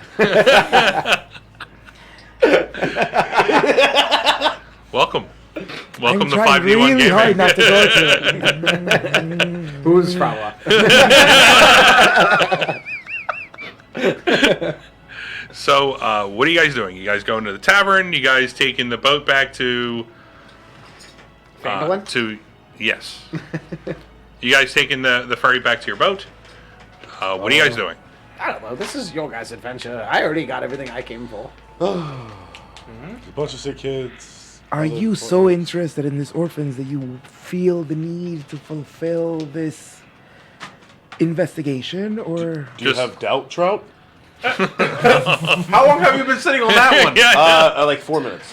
Welcome. Welcome I'm to trying 5v1 really Gaming. hard not to go to it. Who's Frawa? So, what are you guys doing? You guys going to the tavern? You guys taking the boat back to... Pangolin? Yes. You guys taking the ferry back to your boat? What are you guys doing? I don't know. This is your guys' adventure. I already got everything I came for. A bunch of sick kids. Are other you so partners. interested in this orphans that you feel the need to fulfill this investigation, or Do you have doubt, Trout? How long have you been sitting on that one? Yeah. Like 4 minutes.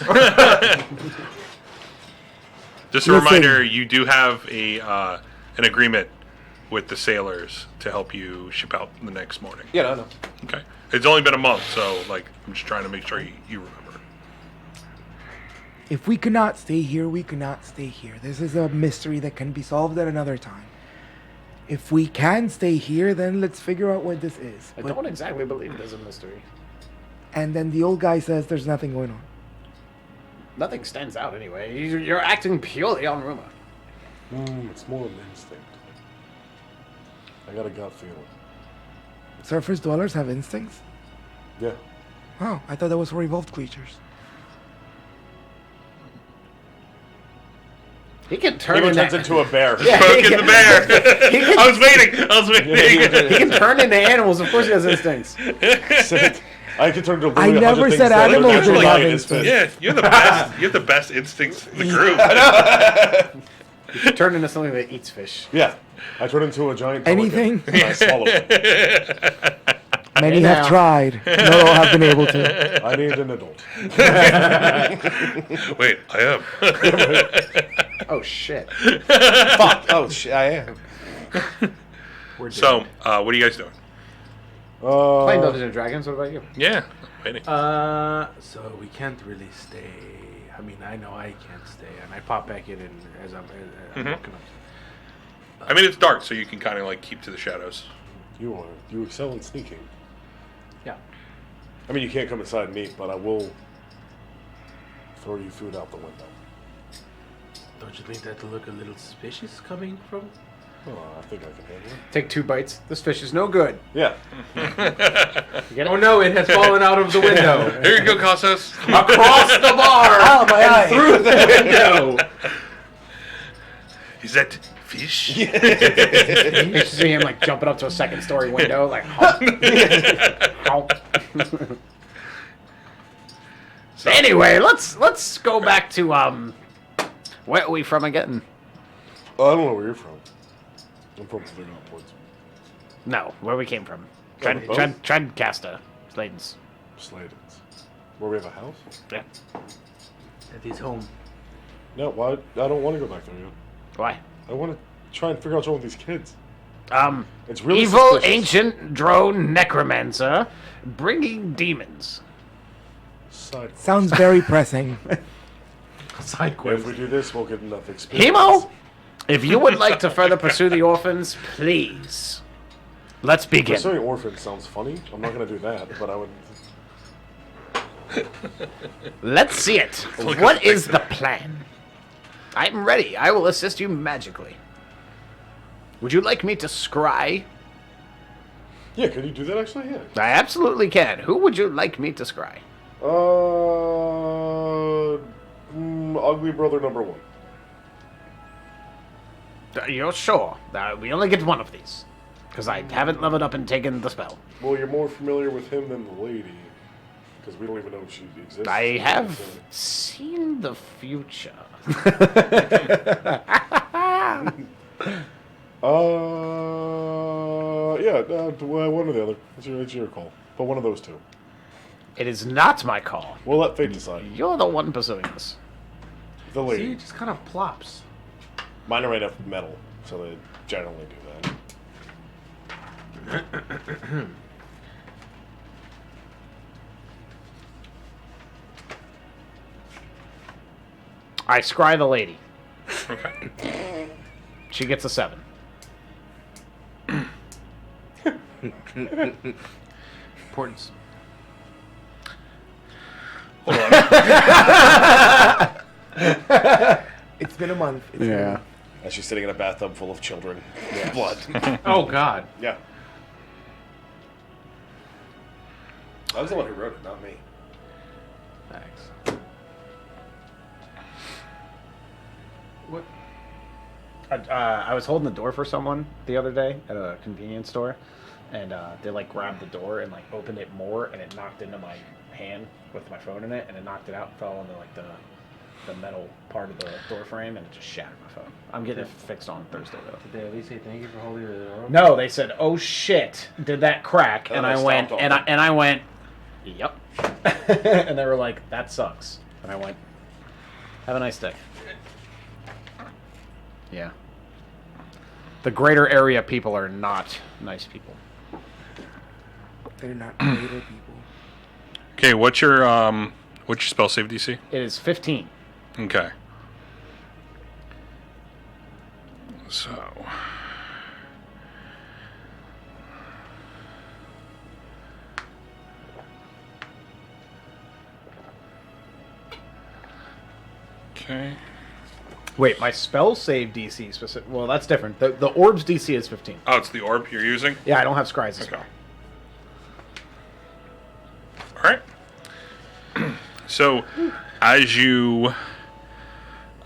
Just a Listen. reminder, you do have an agreement with the sailors to help you ship out the next morning. Yeah, no, no. Okay. It's only been a month, so like I'm just trying to make sure you remember. if we cannot stay here, we cannot stay here. This is a mystery that can be solved at another time. If we can stay here, then let's figure out what this is. I But- don't exactly believe there's a mystery. and then the old guy says there's nothing going on. Nothing stands out anyway. You're acting purely on rumor. It's more of an instinct. I got a gut feeling. Surface dwellers have instincts? Yeah. Oh, I thought that was for evolved creatures. He can turn He into, turns into a bear. Yeah, Poking he the can- bear. he can- I was waiting. he can turn into animals. Of course, he has instincts. I could turn to I never said animals That's didn't what have I instincts. Yeah, you're the best. You have the best instincts in the group. He can turn into something that eats fish. Yeah. I turn into a giant Anything? pelican, and I swallow it. Many Hey, have now. tried. Not all have been able to. I need an adult. Wait, I am. Oh shit! Fuck. Oh, shit, I am. So, what are you guys doing? Playing Dungeons and Dragons. What about you? Yeah, waiting. So we can't really stay. I mean, I know I can't stay, and I pop back in as I'm looking up. I mean, it's dark, so you can kind of like keep to the shadows. You excel in sneaking. Yeah. I mean, you can't come inside me, but I will throw you food out the window. Don't you think that'll look a little suspicious coming from? Oh, I think I can handle it. Take 2 bites. This fish is no good. Yeah. You get it? Oh no! It has fallen out of the window. Here you go, Casas. Across the bar Oh, my eye. through the window. Is that fish? You should see him like jumping up to a 2nd-story window, like. Hump. Hump. So, Anyway, let's go back to where are we from again? Oh, I don't know where you're from. I'm from the upwards. No, where we came from. the boat? Treadcaster, Sladen's. Sladen's. Where we have a house? Yeah. At his home. No, why? I don't want to go back there yet. Why? I want to try and figure out what's wrong with these kids. It's really Evil suspicious. ancient drone necromancer bringing demons. Side quest. Sounds very pressing. Side If quest. we do this, we'll get enough experience. Hemo, if you would like to further pursue the orphans, please. Let's begin. Pursuing orphans sounds funny. I'm not going to do that, but I would. Let's see it. What is the plan? I'm ready. I will assist you magically. Would you like me to scry? Yeah, can you do that actually? Yeah. I absolutely can. Who would you like me to scry? Ugly brother number 1. You're sure? We only get one of these. Because I haven't leveled up and taken the spell. Well, you're more familiar with him than the lady, because we don't even know if she exists. I have seen the future. Yeah, one or the other. It's your call. But one of those two. It is not my call. We'll let fate decide. You're the one pursuing this. The See, lady. it just kind of plops. Mine are made of metal, so they generally do that. I scry the lady. Okay. She gets a 7. Importance. Hold on. It's been a month. It's been a Yeah. month. As she's sitting in a bathtub full of children. Blood. Oh God. Yeah. I was the one who wrote it, not me. Thanks. What? I was holding the door for someone the other day at a convenience store, and they like grabbed the door and like opened it more, and it knocked into my hand with my phone in it, and it knocked it out and fell into like the metal part of the door frame, and it just shattered my phone. I'm getting it fixed on Thursday though. Did they at least say thank you for holding the door? No, they said, "Oh shit, did that crack?" Oh, And they I went, stomped on and it. I went, "Yep." And they were like, "That sucks." And I went, "Have a nice day." Yeah. The greater area people are not nice people. They're not creative people. Okay, what's your spell save DC? It is 15. Okay. So. Okay. Wait, my spell save DC specific. Well, that's different. The orb's DC is 15. Oh, it's the orb you're using? Yeah, I don't have scries as Okay. well. Alright. So, as you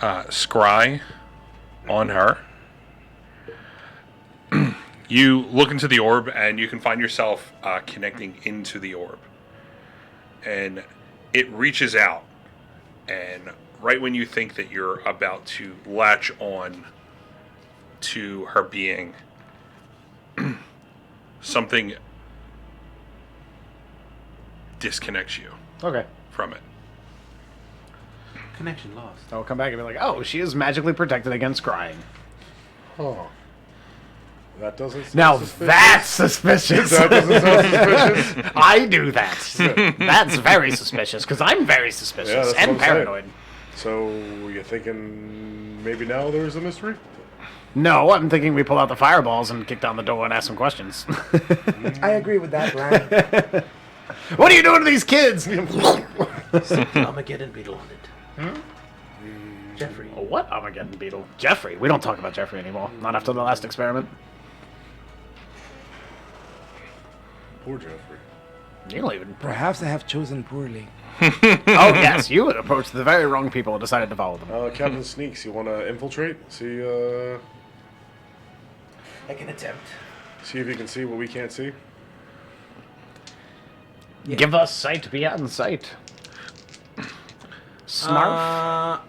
scry on her, you look into the orb and you can find yourself connecting into the orb. And it reaches out, and right when you think that you're about to latch on to her being, something disconnects you Okay. from it. Connection lost. I'll come back and be like, "Oh, she is magically protected against scrying." Oh. That doesn't sound Now suspicious. that's suspicious. That doesn't sound suspicious. I do that. That's very suspicious because I'm very Yeah, suspicious that's and what I'm saying. paranoid. So, you're thinking maybe now there's a mystery? No, I'm thinking we pull out the fireballs and kick down the door and ask some questions. I agree with that plan. What are you doing to these kids? Armageddon beetle on it. Jeffrey. Oh, what Armageddon beetle? Jeffrey. We don't talk about Jeffrey anymore. Not after the last experiment. Poor Jeffrey. You don't even. Perhaps I have chosen poorly. Oh yes, you would approach the very wrong people and decided to follow them. Captain Sneaks, you want to infiltrate? See, I can attempt. see if you can see what we can't see. Yeah. Give us sight beyond sight. Snarf.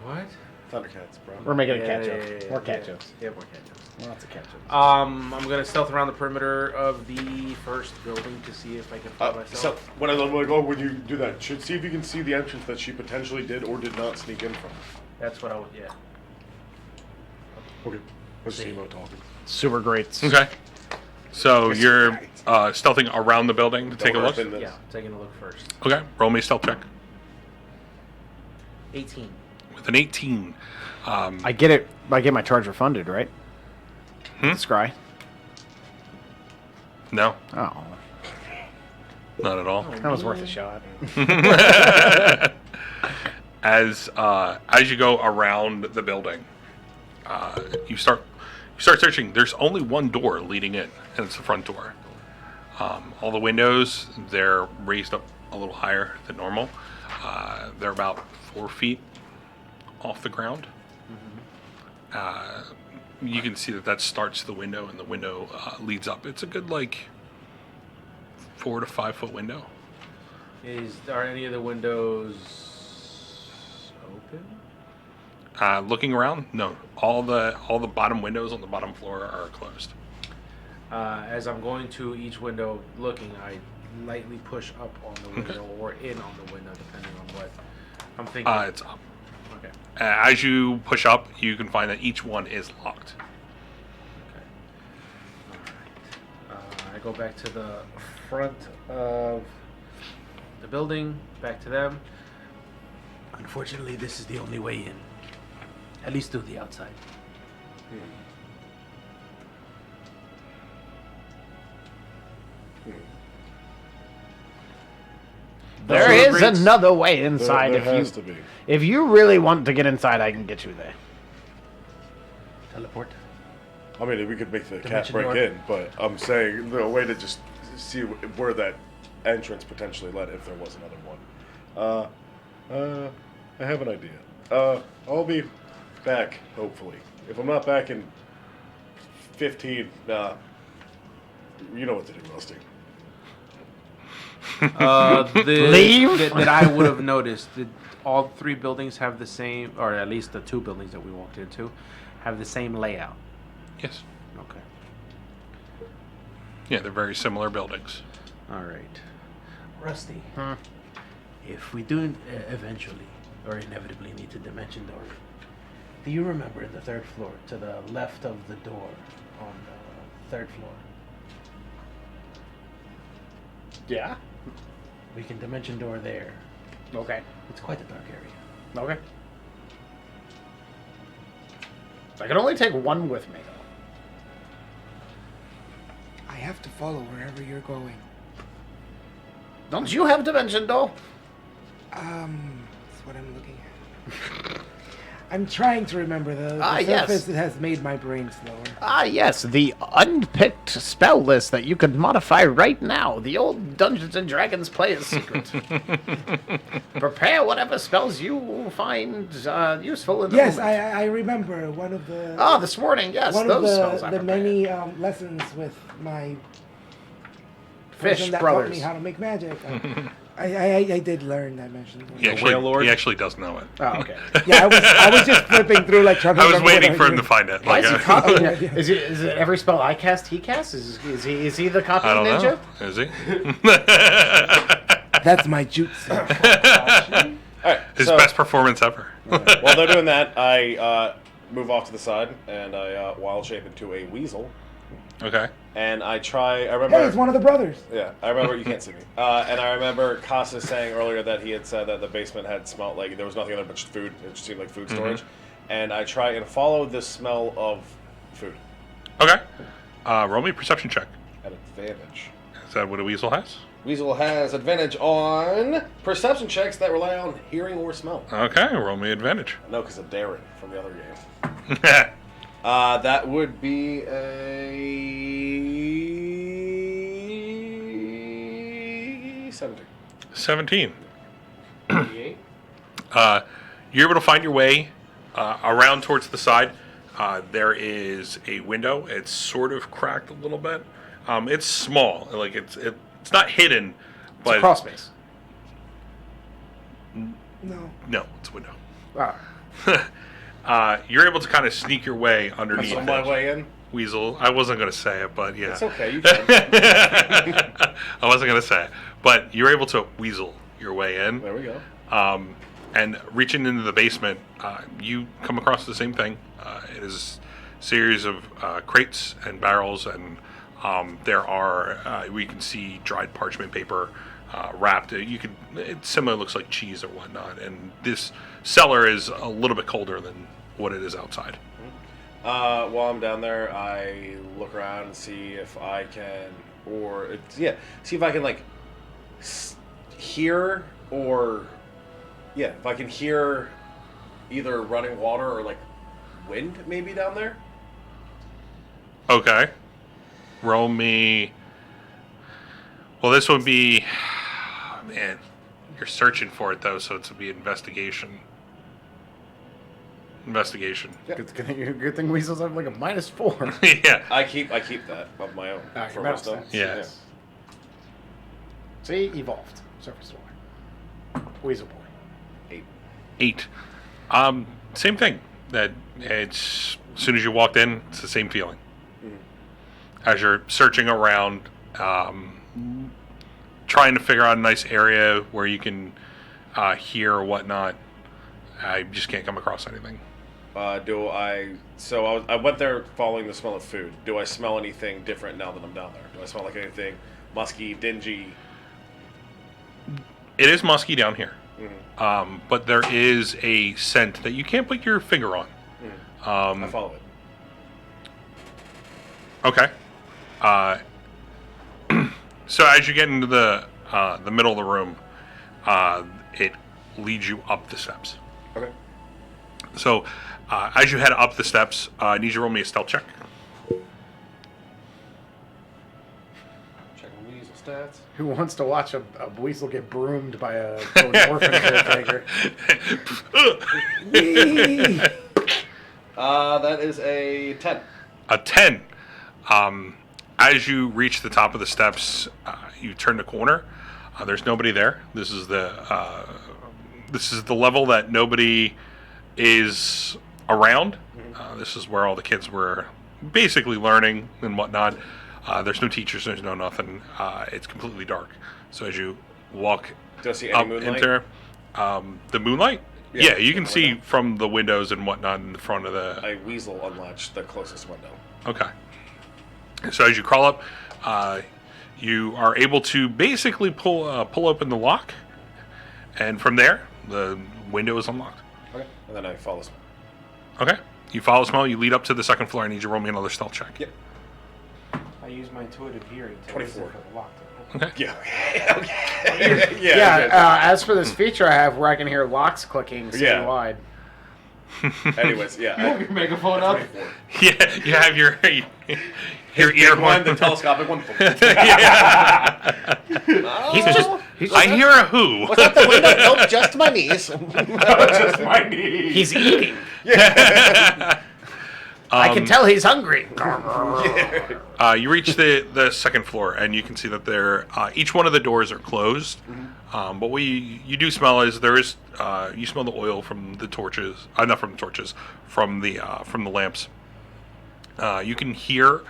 What? Thundercats, bro. We're making a Yeah, cat yeah, joke. yeah, yeah, More cat yeah. jokes. Yeah, more cat jokes. Lots of cat jokes. I'm gonna stealth around the perimeter of the first building to see if I can find So, myself. when I like, oh, when you do that, see if you can see the entrance that she potentially did or did not sneak in from. That's what I would. Yeah. Okay, let's see about talking. Super great. Okay. So you're stealthing around the building to take a Don't look? open this. Yeah. Taking a look first. Okay. Roll me a stealth check. 18. With an 18. I get it. I get my charge refunded, right? Scry. No, Oh, not at all. that was worth a shot. As you go around the building, you start searching. There's only one door leading in, and it's the front door. All the windows, they're raised up a little higher than normal. They're about 4 feet off the ground. You can see that starts the window, and the window leads up. It's a good 4 to 5 foot window. Are any of the windows open? Looking around, no. All the bottom windows on the bottom floor are closed. As I'm going to each window looking, I lightly push up on the window or in on the window, depending on what I'm thinking. It's up. Okay. As you push up, you can find that each one is locked. Okay. All right. I go back to the front of the building, back to them. Unfortunately, this is the only way in. At least through the outside. There is another way inside. There has to be. If you really want to get inside, I can get you there. Teleport. I mean, we could make the cat Dimension break door. in, but I'm saying the way to just see where that entrance potentially led if there was another one. I have an idea. I'll be back, hopefully. If I'm not back in 15, you know what to do, Rusty. Leave? That I would have noticed. Did all three buildings have the same, or at least the two buildings that we walked into, have the same layout? Yes. Okay. Yeah, they're very similar buildings. All right. Rusty, if we do eventually or inevitably need to dimension door, do you remember the third floor to the left of the door on the third floor? Yeah. We can dimension door there. Okay. It's quite a dark area. Okay. I can only take one with me, though. I have to follow wherever you're going. Don't you have dimension door? That's what I'm looking at. I'm trying to remember the yes. surface that has made my brain slower. Ah, yes, the unpicked spell list that you could modify right now. The old Dungeons and Dragons player's secret. Prepare whatever spells you find useful in the Yes, moment. I remember one of the Ah, this morning, yes, one those of spells I the prepared. many lessons with my Fish person that brothers. taught me how to make magic. I did learn that mention. He actually does know it. Oh, okay. Yeah, I was just flipping through like trying to I was remember what waiting for him did. to find it. Why is he Like, copying Oh, it? yeah. Is it every spell I cast, he casts? Is he the copy I don't ninja? know. Is he? That's my jutsu. All right. His so, best performance ever. while they're doing that, I move off to the side and I wild shape into a weasel. Okay. And I try. I remember. Hey, it's one of the brothers. Yeah, I remember. You can't see me. And I remember Casas saying earlier that he had said that the basement had smelled like there was nothing other but just food. It just seemed like food storage. And I try and follow the smell of food Okay. Roll me a perception check. at advantage. Is that what a weasel has? Weasel has advantage on perception checks that rely on hearing or smell. Okay. Roll me advantage. No, because of Darren from the other game. That would be a 17. 17. You're able to find your way around towards the side. There is a window. It's sort of cracked a little bit. It's small, like it's not hidden, but Crawl space. No. no, it's a window. Ah. You're able to kind of sneak your way underneath That's on my it. way in. Weasel. I wasn't going to say it, but yeah. It's okay, you can. I wasn't going to say it, but you're able to weasel your way in. There we go. And reaching into the basement, you come across the same thing. It is a series of crates and barrels, and there are we can see dried parchment paper wrapped. It similar looks like cheese or whatnot. And this cellar is a little bit colder than what it is outside. While I'm down there, I look around and see if I can, see if I can like hear or if I can hear either running water or like wind maybe down there. Okay. Roll me. Well, this would be. Man, you're searching for it though, so it's to be investigation. Investigation. Good thing weasels have like a -4. Yeah. I keep that of my own Ah, for your mouse wisdom. stats. Yes. See, evolved. Surface boy. Weasel boy. 8. Same thing. That it's as soon as you walked in, it's the same feeling. As you're searching around, trying to figure out a nice area where you can hear or whatnot, I just can't come across anything. I went there following the smell of food. Do I smell anything different now that I'm down there? Do I smell like anything musky, dingy? It is musky down here. but there is a scent that you can't put your finger on. I follow it. Okay. So as you get into the middle of the room, it leads you up the steps. Okay. So as you head up the steps, I need you to roll me a stealth check. Checking weasel stats. Who wants to watch a weasel get broomed by a total orphan caretaker? That is a 10. A 10. As you reach the top of the steps, you turn the corner. There's nobody there. This is the level that nobody is around. This is where all the kids were basically learning and whatnot. There's no teachers. There's no nothing. It's completely dark. So as you walk Do I see any up moonlight? into the moonlight, Yeah, you can the see window. from the windows and whatnot in the front of the. I weasel unlatch the closest window. Okay. So as you crawl up, you are able to basically pull open the lock, and from there, the window is unlocked. Okay. And then I follow smell. Okay. You follow smell. You lead up to the second floor. I need you to roll me another stealth check. Yep. I use my intuitive hearing to 24. listen for the lock. Okay. Yeah. Okay. Yeah, as for this feature I have where I can hear locks clicking Yeah. citywide. Anyways, yeah. Your megaphone up. 24. Yeah. You have your Big ear one, horn. the telescopic one. He's just. I hear a who. What's out the window? Nope, just my knees. He's eating. I can tell he's hungry. You reach the second floor, and you can see that there each one of the doors are closed. But what you do smell is there is you smell the oil from the torches, not from the torches, from the lamps. You can hear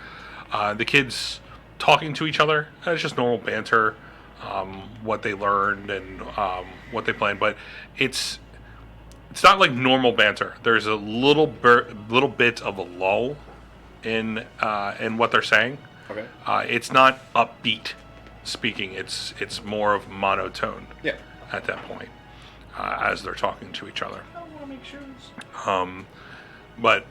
the kids talking to each other. It's just normal banter, what they learned and what they planned. But it's not like normal banter. There's a little bit of a lull in what they're saying. Okay. It's not upbeat speaking. It's more of monotone Yeah. at that point as they're talking to each other. I want to make sure. But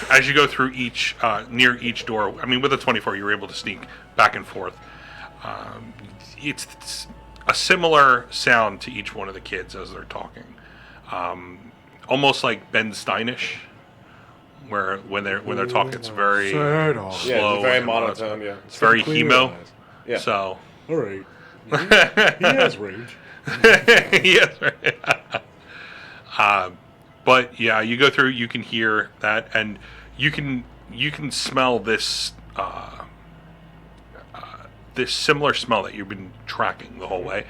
as you go through each near each door, I mean, with a 24, you're able to sneak back and forth. It's a similar sound to each one of the kids as they're talking, almost like Ben Steinish, where when they're talking, it's very Sad on. slow. Yeah, it's very and monotone, yeah. It's very Clear emo. eyes. Yeah. So All right. He has range. yes, right. But yeah, you go through, you can hear that, and you can smell this this similar smell that you've been tracking the whole way.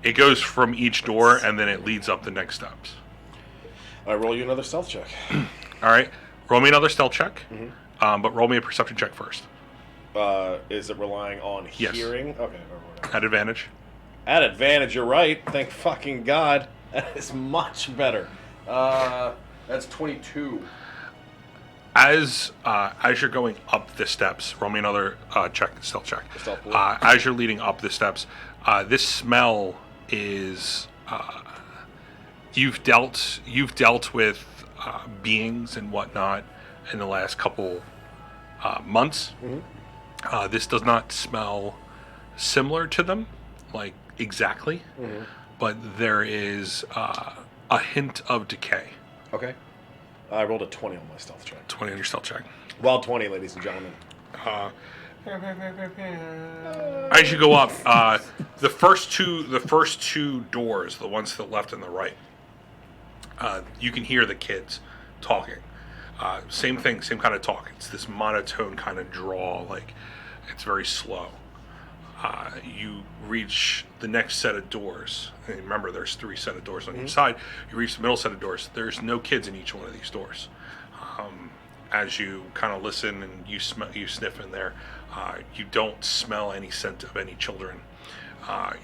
It goes from each door, and then it leads up the next steps. I roll you another stealth check. All right, roll me another stealth check, but roll me a perception check first Is it relying on Yes. hearing? Okay. Or whatever. at advantage. At advantage, you're right. Thank fucking God. That is much better. That's 22. As you're going up the steps, roll me another stealth check. Stealth roll. As you're leading up the steps, this smell is you've dealt with beings and whatnot in the last couple months. This does not smell similar to them, like exactly, but there is a hint of decay. Okay. I rolled a 20 on my stealth check. 20 on your stealth check. Wild 20, ladies and gentlemen. As you go up, the first two doors, the ones to the left and the right, you can hear the kids talking. Same thing, same kind of talk. It's this monotone kind of drawl, like it's very slow. You reach the next set of doors. And remember, there's 3 set of doors on each side. You reach the middle set of doors. There's no kids in each one of these doors. As you kind of listen and you sniff in there, you don't smell any scent of any children.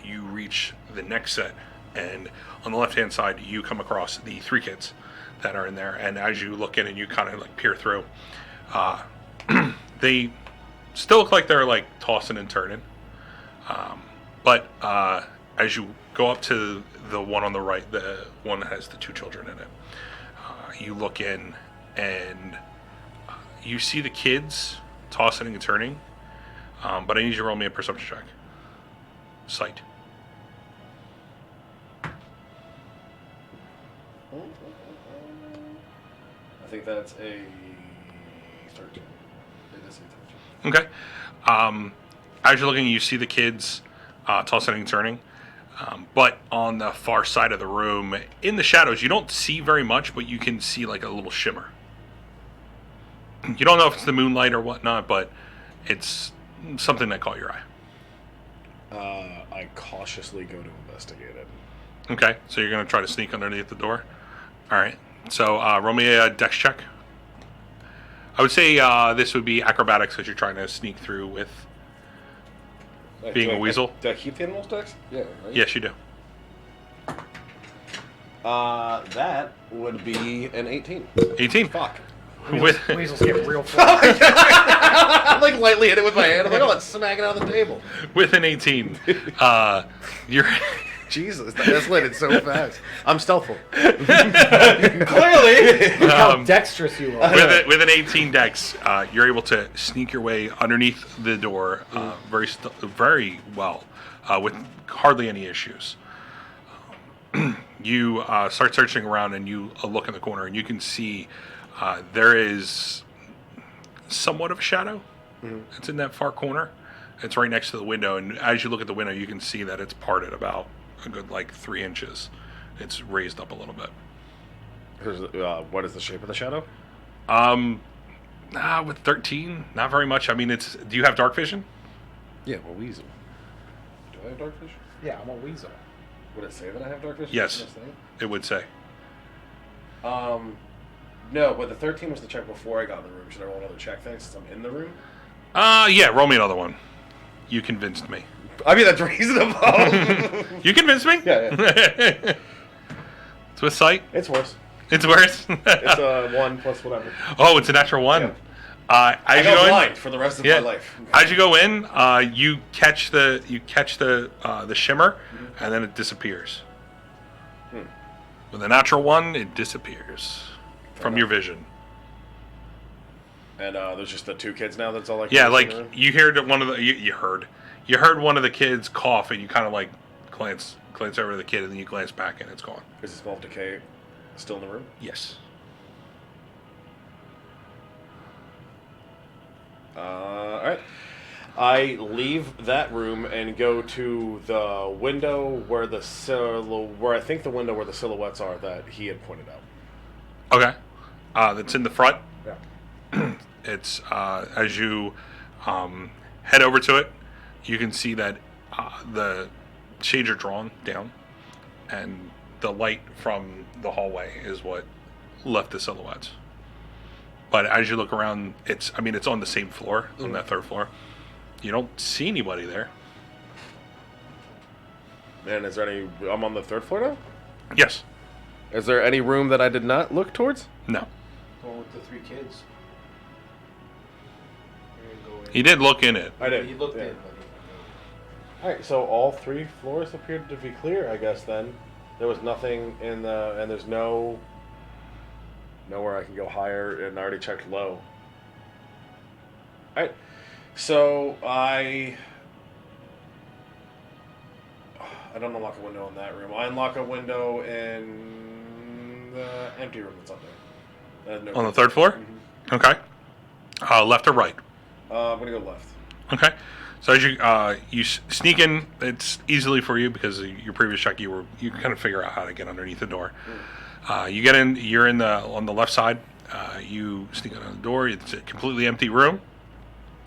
You reach the next set, and on the left-hand side, you come across the 3 kids that are in there. And as you look in and you kind of like peer through, they still look like they're like tossing and turning. But as you go up to the one on the right, the one that has the 2 children in it, you look in and you see the kids tossing and turning. But I need you to roll me a perception check. Sight. I think that's a 13. It is a 13. Okay. As you're looking, you see the kids tossing and turning. But on the far side of the room, in the shadows, you don't see very much, but you can see like a little shimmer. You don't know if it's the moonlight or whatnot, but it's something that caught your eye. I cautiously go to investigate it. Okay, so you're going to try to sneak underneath the door? All right. So roll me a dex check. I would say this would be acrobatics because you're trying to sneak through with being a weasel. Do I keep the animal's dex? Yeah, right? Yes, you do. That would be an 18. 18. Fuck. With, Weasels get real fun. I like lightly hit it with my hand. I'm like, oh, let's smack it on the table. with an 18, you're... Jesus, that escalated so fast. I'm stealthful. Clearly. Look how dexterous you are. with an 18 dex, you're able to sneak your way underneath the door very well, with hardly any issues. You start searching around and you look in the corner and you can see there is somewhat of a shadow. It's in that far corner. It's right next to the window, and as you look at the window, you can see that it's parted about a good 3 inches. It's raised up a little bit. What is the shape of the shadow? With 13, not very much. I mean, it's. Do you have dark vision? Yeah, well, weasel. Do I have dark vision? Yeah, I'm a weasel. Would it say that I have dark vision? Yes. in this thing? It would say. No, but the 13 was the check before I got in the room. Should I roll another check then since I'm in the room? Yeah. Roll me another one. You convinced me. I mean, that's reasonable. You convinced me. Yeah. It's with sight. It's worse. It's worse. It's a 1 plus whatever. Oh, it's a natural 1. Yeah. As I you go go in, blind for the rest of my life. As you go in, you catch the shimmer, and then it disappears. With a natural 1, it disappears from your vision. And there's just the 2 kids now. That's all I can Yeah, see like in the room? you heard one of the you heard one of the kids cough, and you kind of glance over to the kid, and then you glance back, and it's gone. Is the smell of decay still in the room? Yes. All right. I leave that room and go to the window where I think the window where the silhouettes are that he had pointed out. Okay. That's in the front. Yeah. It's as you head over to it, you can see that the shades are drawn down, and the light from the hallway is what left the silhouettes. But as you look around, it's on the same floor, on that 3rd floor. You don't see anybody there. And is there any? I'm on the 3rd floor now. Yes. Is there any room that I did not look towards? No. Going with the 3 kids. He did look in it. I did. He looked Yeah. in, but All right, so all 3 floors appeared to be clear. I guess then there was nothing and there's nowhere I can go higher, and I already checked low. All right, so I don't unlock a window in that room. I unlock a window in the empty room that's up there. No On the kids. 3rd floor? Mhm. Okay. Left or right? I'm gonna go left. Okay. So as you sneak in, it's easily for you because of your previous check. You kind of figure out how to get underneath the door. You get in. You're on the left side. You sneak in on the door. It's a completely empty room.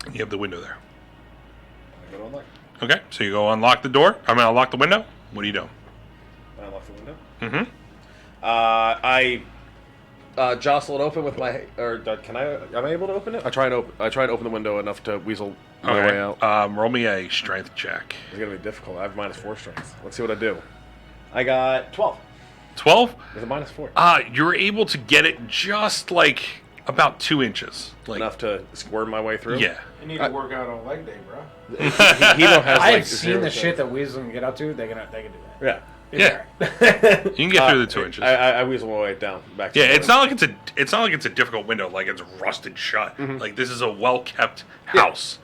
And you have the window there. I go to unlock. Okay. So you go unlock the door. Unlock the window. What are you doing? I unlock the window. Mm-hmm. I jostle it open with my. Am I able to open it? I try and open the window enough to weasel my way out. Roll me a strength check. It's gonna be difficult. I have -4 strength. Let's see what I do. I got 12. 12. With a -4. You're able to get it just About 2 inches. Like, enough to squirm my way through. yeah. You need to work out on leg day, bro. Hilo has I've like seen the shit that weasels can get up to. They can do that. Yeah. Yeah. You can get through the 2 inches. I weasel my way down back. To Yeah, the it's not like it's not like it's a difficult window. Like it's rusted shut. Like this is a well kept house.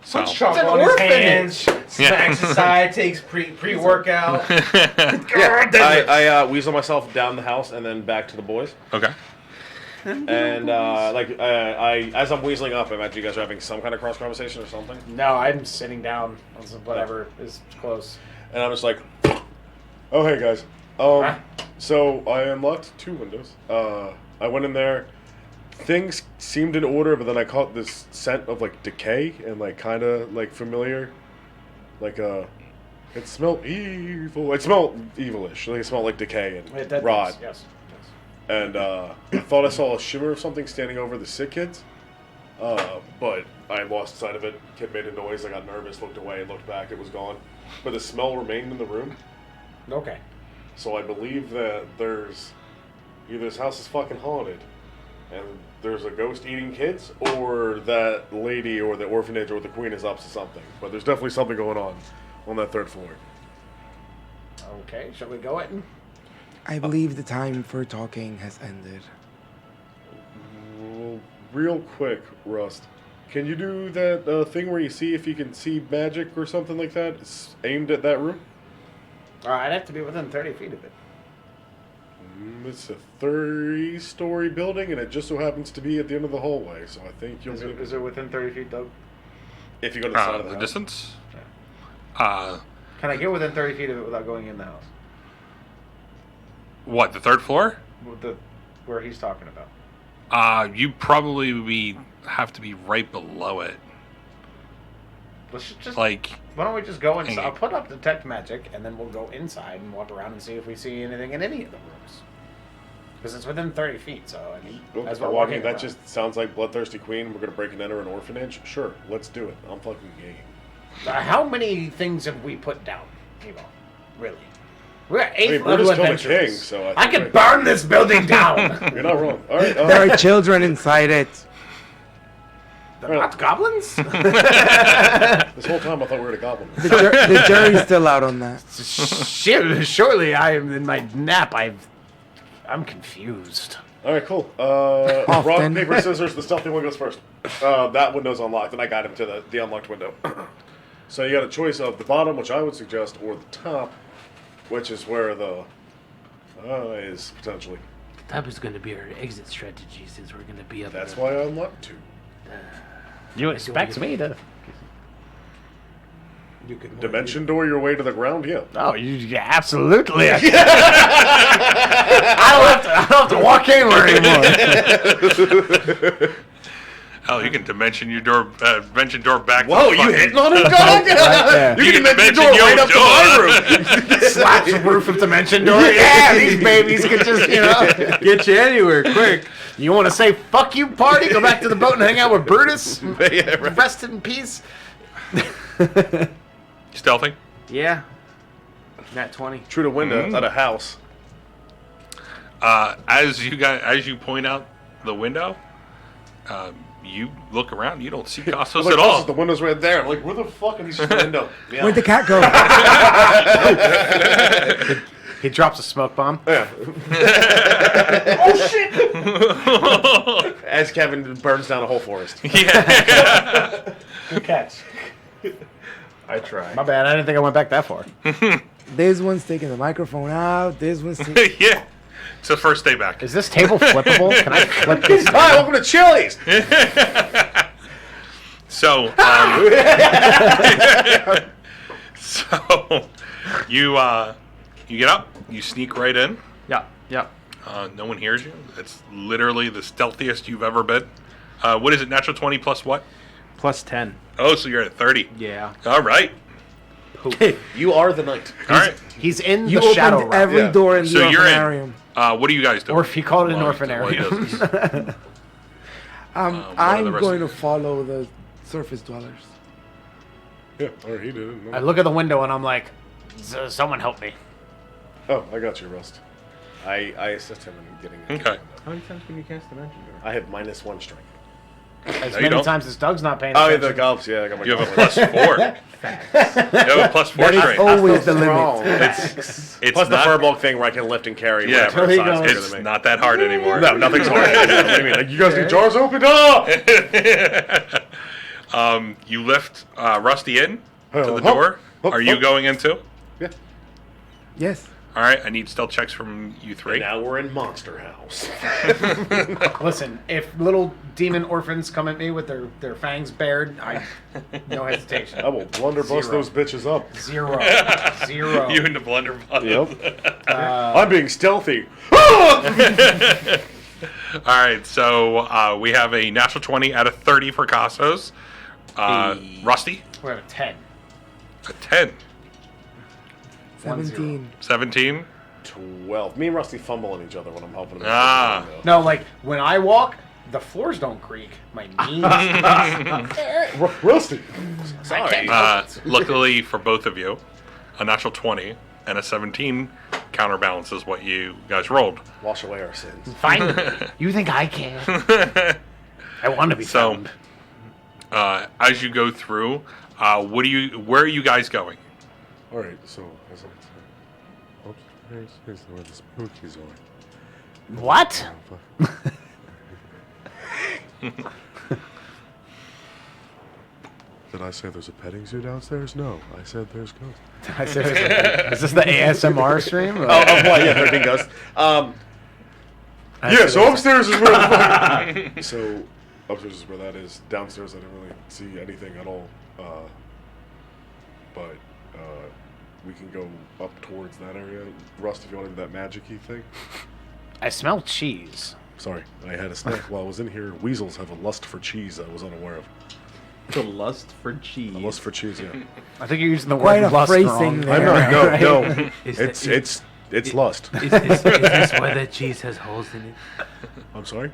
So Chocolate on his hands, smacks aside, takes pre-workout. I weasel myself down the house and then back to the boys. okay. And I as I'm weaseling up, I imagine you guys are having some kind of cross conversation or something. No, I'm sitting down on some whatever is close. And I'm just like, Oh, hey guys. So I unlocked 2 windows. I went in there. Things seemed in order, but then I caught this scent of like decay and like kind of like familiar. Like it smelled evil. It smelled evilish. Like it smelled like decay and rot. Yes. And I thought I saw a shimmer of something standing over the sick kids. But I lost sight of it. Kid made a noise. I got nervous, looked away, looked back. It was gone. But the smell remained in the room. Okay. So I believe that there's either this house is fucking haunted and there's a ghost eating kids, or that lady or the orphanage or the queen is up to something. But there's definitely something going on that 3rd floor. Okay, shall we go in? I believe the time for talking has ended. Well, real quick, Rust. Can you do that thing where you see if you can see magic or something like that? It's aimed at that room? I'd have to be within 30 feet of it. It's a 30-story building, and it just so happens to be at the end of the hallway, so I think you'll be... Is it within 30 feet, Doug? if you go to the side of the The house. distance. Can I get within 30 feet of it without going in the house? What, the 3rd floor? Where he's talking about. You probably have to be right below it. Let's just. Like, Why don't we just go inside? I'll put up detect magic, and then we'll go inside and walk around and see if we see anything in any of the rooms. Because it's within 30 feet, so I mean, Well, as we're walking, walking that around. just sounds like Bloodthirsty Queen. We're gonna break and enter an orphanage. Sure, let's do it. I'm fucking game. How many things have we put down, Evo? Really? We're at 8th I mean, level Brutus killed the adventurers. king, so I think could burn this building down. You're not wrong. All right. There are children inside it. They're not goblins? This whole time I thought we were at a goblin. The jury's still out on that. Shit, surely I am in my nap. I'm confused. All right, cool. Rock, Often. paper, scissors. The stealthy one goes first. That window's unlocked, and I got him to the unlocked window. So you got a choice of the bottom, which I would suggest, or the top, which is where the is potentially. That was going to be our exit strategy since we're going to be up. That's there. why I unlocked 2. You expect me to... You could Dimension door your way to the ground. Yeah. Oh, yeah, absolutely. I don't have to walk anywhere anymore. hell, you can dimension your door, dimension door back. Whoa, to you fucking- hitting on him, dog? Yeah. You can dimension dimension door your right up to door. my room. Slaps the roof of dimension door. Yeah, these babies could just, get you anywhere quick. You want to say fuck you party? Go back to the boat and hang out with Brutus? Yeah, right. Rest in peace? Stealthing. Yeah. Nat 20. True to window at a house. As you point out the window, you look around. You don't see Costos Like, at all. The window's right there. I'm like, where the fuck? And he's just the window. Yeah. Where'd the cat go? He drops a smoke bomb. As Kevin burns down a whole forest. Yeah. Good catch. I try. My bad. I didn't think I went back that far. This one's taking the microphone out. This one's taking... Yeah. It's the first day back. Is this table flippable? Can I flip this? Hi, welcome to Chili's. So, so you get up, you sneak right in. Yeah. No one hears you. It's literally the stealthiest you've ever been. What is it? Natural 20 plus what? Plus 10. Oh, so you're at 30. Yeah. All right. You are the knight. All right. He's in You the shadow opened realm. every Yeah. door in the So you're orphanarium. in. What do you guys do? Or if you call it an Well, orphanarium. what does- are the I'm rest going of to you? follow the surface dwellers. Yeah, or he did. I look at the window and I'm like, someone help me. Oh, I got you, Rust. I assist him in getting into Okay. the window. How many times can you cast Dimension Door? I have -1 strength. As you many don't. times as Doug's not paying Oh, yeah, attention. the gobs. Yeah, I got my You have a goblet. +4. You have a +4 That is strength. always the Strong. limit. It's Plus the not, furbolg thing where I can lift and carry Yeah. whatever There you size go. bigger It's than me. not that hard anymore. No, nothing's hard. I mean, like, you guys need jars opened up. You lift Rusty in to the Hup, door. hup, Are you hup. going in too? Yeah. Yes. All right. I need stealth checks from you And three. now we're in Monster House. Listen, if little demon orphans come at me with their fangs bared, no hesitation. I will blunderbuss Zero. those bitches up. Zero. Zero. You in the blunderbuss. Yep. I'm being stealthy. All right. So we have a natural 20 out of 30 for Cassos. Rusty, We have a 10. a 10. 17. 17. 12. Me and Rusty fumble on each other when I'm helping him. Ah. No, like, when I walk, the floors don't creak. My knees. Rusty. Sorry. Luckily for both of you, a natural 20 and a 17 counterbalances what you guys rolled. Wash away our sins. Find me. You think I can? I want to be So, found. as you go through, where are you guys going? All right, so as I'm saying, upstairs is where the spookies are. What? Did I say there's a petting zoo downstairs? No, I said there's ghosts. I said, is this the ASMR stream? Oh, what? Yeah, 13 ghosts. Yeah, so upstairs is where the fuck. So upstairs is where that is. Downstairs, I didn't really see anything at all. But we can go up towards that area. Rust, if you want to do that magic-y thing. I smell cheese. Sorry, I had a snack while I was in here. Weasels have a lust for cheese I was unaware of. The lust for cheese. A lust for cheese, yeah. I think you're using the Quite word a lust phrasing wrong. there. I'm not. No, Right? no. Is It's lust. Is this why that cheese has holes in it? I'm sorry.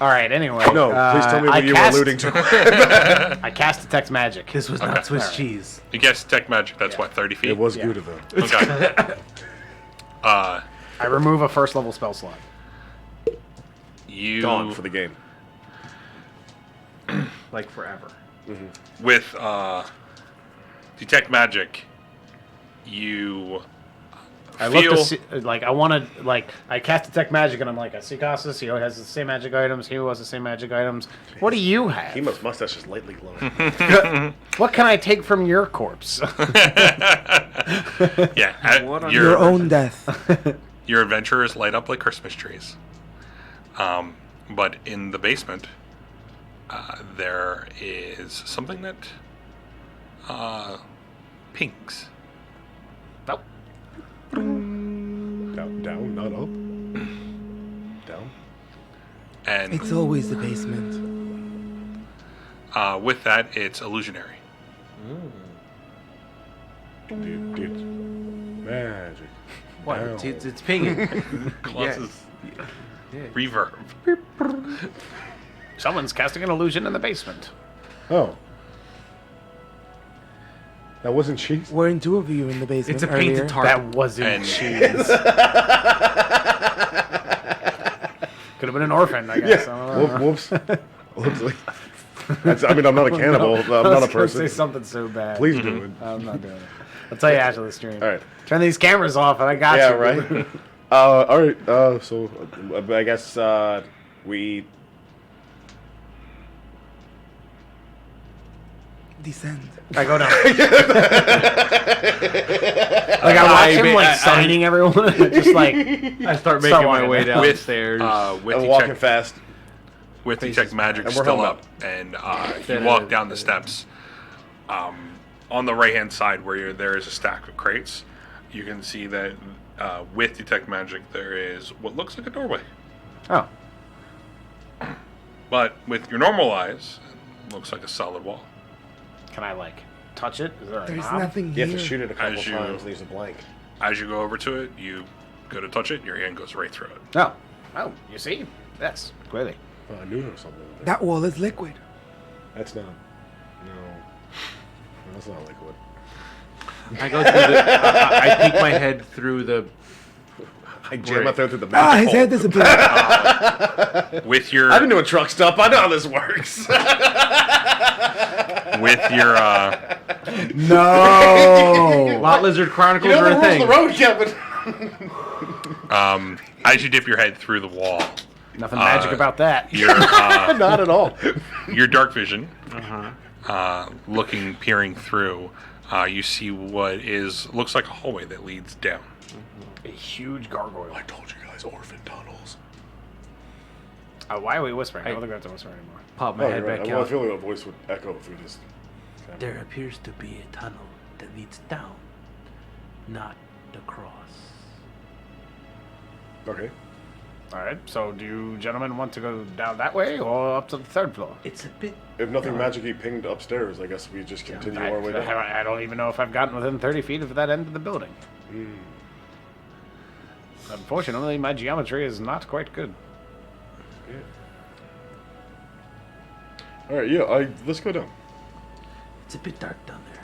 All right. Anyway. No, please tell me I what you were cast- alluding to. I cast detect magic. This was not Swiss Alright. cheese. You cast detect magic. That's what, 30 feet? It was Yeah. Gouda though. Okay. I remove a first level spell slot. You Gone for the game. Like forever. with detect magic. You I look to feel see, like I want to like I cast detect magic and I'm like I see Casas. He has the same magic items. He has the same magic items. What do you have? Hemo's mustache is lightly glowing. What can I take from your corpse? yeah. What on Your own death. Your adventurers light up like Christmas trees. But in the basement, there is something that pings. Nope. Down, not up. Down. And It's always the basement. with that, it's illusionary. Dude. Magic. What? Down. It's pinging. Causes Yeah. reverb. Someone's casting an illusion in the basement. Oh. That wasn't cheese? Weren't two of you in the basement It's a earlier? painted target. That wasn't And- cheese. Could have been an orphan, I guess. I don't know. Whoops. Looks like. I mean, I'm not a cannibal. I'm I not was a gonna say person. something so bad. Please do it. I'm not doing it. I'll tell you after the stream. All right. Turn these cameras off, and I got Yeah, you. right. All right. So I guess we. Descend. I go down. Like I watch him like signing everyone, just like I start making Start my walking way down. downstairs. With I'm walking detect, fast. with detect magic And we're still home up, and you walk down the steps. On the right hand side, where there is a stack of crates, you can see that with detect magic there is what looks like a doorway, oh, but with your normal eyes, it looks like a solid wall. can I like touch it? Is there a There's knob? nothing You here. have to shoot it a couple As you- times, leaves a blank. As you go over to it, you go to touch it, your hand goes right through it. No. Oh, you see? Yes, clearly. I knew there was something. There. That wall is liquid. That's not. No. That's not liquid. I go through the. I peek my head through the I jam my throat through the Ah, back. his head disappeared. With your I've been doing truck stuff. I know how this works. with your No. Lot Lizard Chronicles you know are the a rules thing. of the road, Kevin. as you dip your head through the wall, Nothing magic about that. your Not at all. your dark vision, peering through, you see what looks like a hallway that leads down. A huge gargoyle. I told you guys, orphan tunnels. Why are we whispering? I don't think we have to whisper anymore. Pop my Oh, head you're right. back Well, I out. feel like a voice would echo through this. There appears to be a tunnel that leads down, not across. Okay. All right. So, do you gentlemen want to go down that way or up to the third floor? It's a bit. If nothing magically pinged upstairs, I guess we just continue our way down. I don't even know if I've gotten within 30 feet of that end of the building. Unfortunately, my geometry is not quite good. All right, yeah, let's go down. It's a bit dark down there.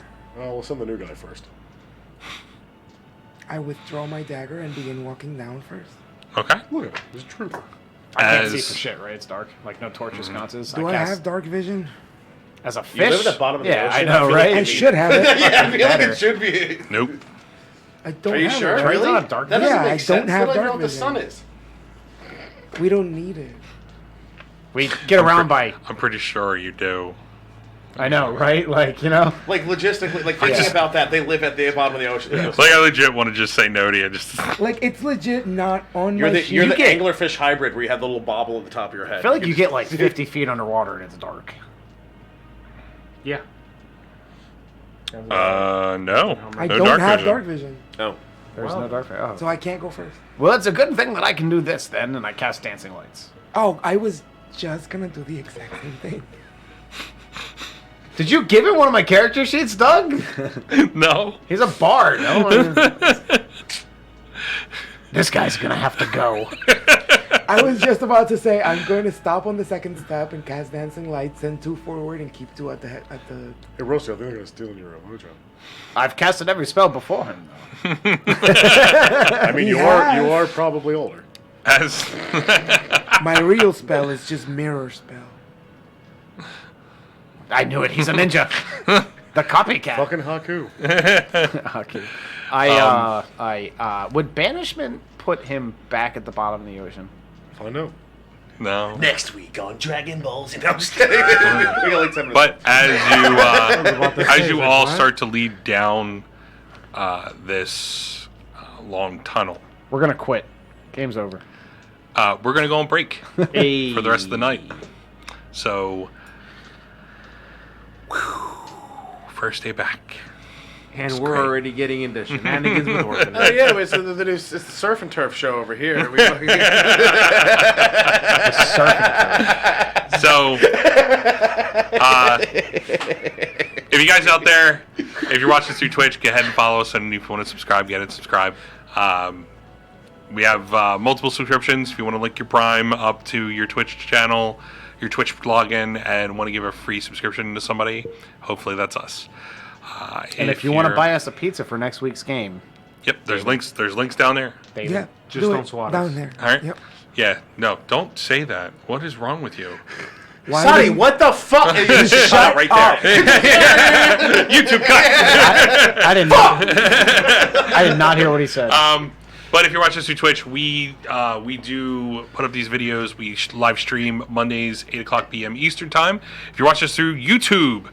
We'll send the new guy first. I withdraw my dagger and begin walking down first. Okay. Look at him. He's a trooper. I can't see As- for shit, right? It's dark. Like, no torches, sconces. Do I have dark vision? As a You fish? live at the bottom of the yeah, ocean. I know, right? I should have it. Yeah, I feel like better. it should be. Nope. I don't Are you have sure? it. Right? It's Really? not dark That doesn't Yeah, make I sense. don't have What do I know dark what the vision. sun is? We don't need it. We get around by... I'm pretty sure you do. I know, right? Like, you know? Like logistically, like thinking about that, they live at the bottom of the ocean. Like I legit want to just say no to you. Just Like, it's legit not on You're my the sheet. you're the get- anglerfish hybrid where you have the little bobble at the top of your head. I feel like you get like 50 feet underwater and it's dark. Yeah. no. I No don't dark have vision. dark vision, Oh. There's no dark. Oh. so I can't go first. Well, it's a good thing that I can do this then, and I cast dancing lights. Oh, I was just gonna do the exact same thing. Did you give him one of my character sheets, Doug? No. He's a bard. No? This guy's gonna have to go. I was just about to say I'm going to stop on the second step and cast dancing lights, send 2 forward, and keep 2 at the head. Hey, Rosie, I think they're going to steal your mojo. I've casted every spell before him, though. I mean, He you has. are probably older. As My real spell is just mirror spell. I knew it. He's a ninja. The copycat. Fucking Haku. Okay. I would banishment put him back at the bottom of the ocean? I know. no. Next week on Dragon Balls. And I'm just kidding. We got like 7 minutes. But as you say, all what? start to lead down this long tunnel, We're gonna quit. Game's over. we're gonna go on break Hey. for the rest of the night. So, first day back. And It's we're great. already getting into shenanigans with orphans. Oh yeah, it's the surf and turf show over here. We fucking- So, if you guys out there, if you're watching through Twitch, go ahead and follow us. And if you want to subscribe, get it, subscribe. We have multiple subscriptions. If you want to link your Prime up to your Twitch channel, your Twitch login, and want to give a free subscription to somebody, hopefully that's us. And if you want to buy us a pizza for next week's game, yep, there's links. There's links down there. David. Yeah, Just do don't it swat down us. there. All right. Yep. Yeah. No, don't say that. What is wrong with you? Why Sonny, did- what the fuck? You just shut right there. YouTube cut. I didn't. I did not hear what he said. But if you're watching us through Twitch, we do put up these videos. We live stream Mondays, 8 o'clock p.m. Eastern Time. If you're watching us through YouTube,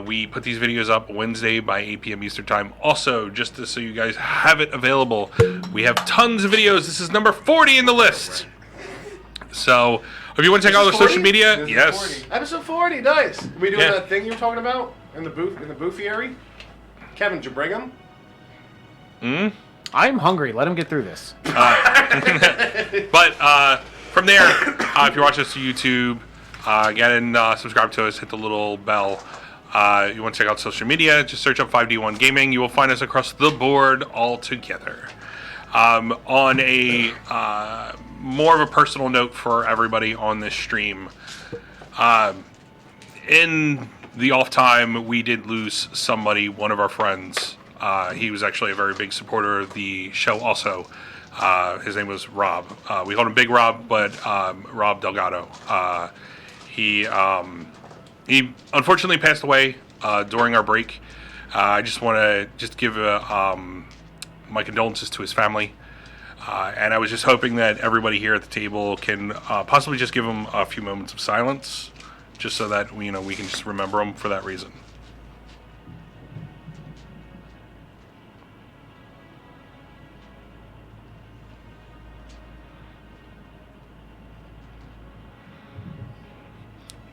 we put these videos up Wednesday by 8 p.m. Eastern Time. Also, just so you guys have it available, we have tons of videos. This is number 40 in the list. So, if you want to check out our social media, yes. Episode 40, nice. We doing Yeah. that thing you were talking about in the boofiary? Kevin, did you bring him? I'm hungry. Let him get through this. But from there, if you're watching us on YouTube, get in, subscribe to us, hit the little bell. You want to check out social media, just search up 5D1 Gaming. You will find us across the board all together. On a more of a personal note for everybody on this stream, in the off time, we did lose somebody, one of our friends, He was actually a very big supporter of the show also. His name was Rob. We called him Big Rob, but Rob Delgado. He unfortunately passed away during our break. I just want to give my condolences to his family. And I was just hoping that everybody here at the table can possibly just give him a few moments of silence, just so that we can just remember him for that reason.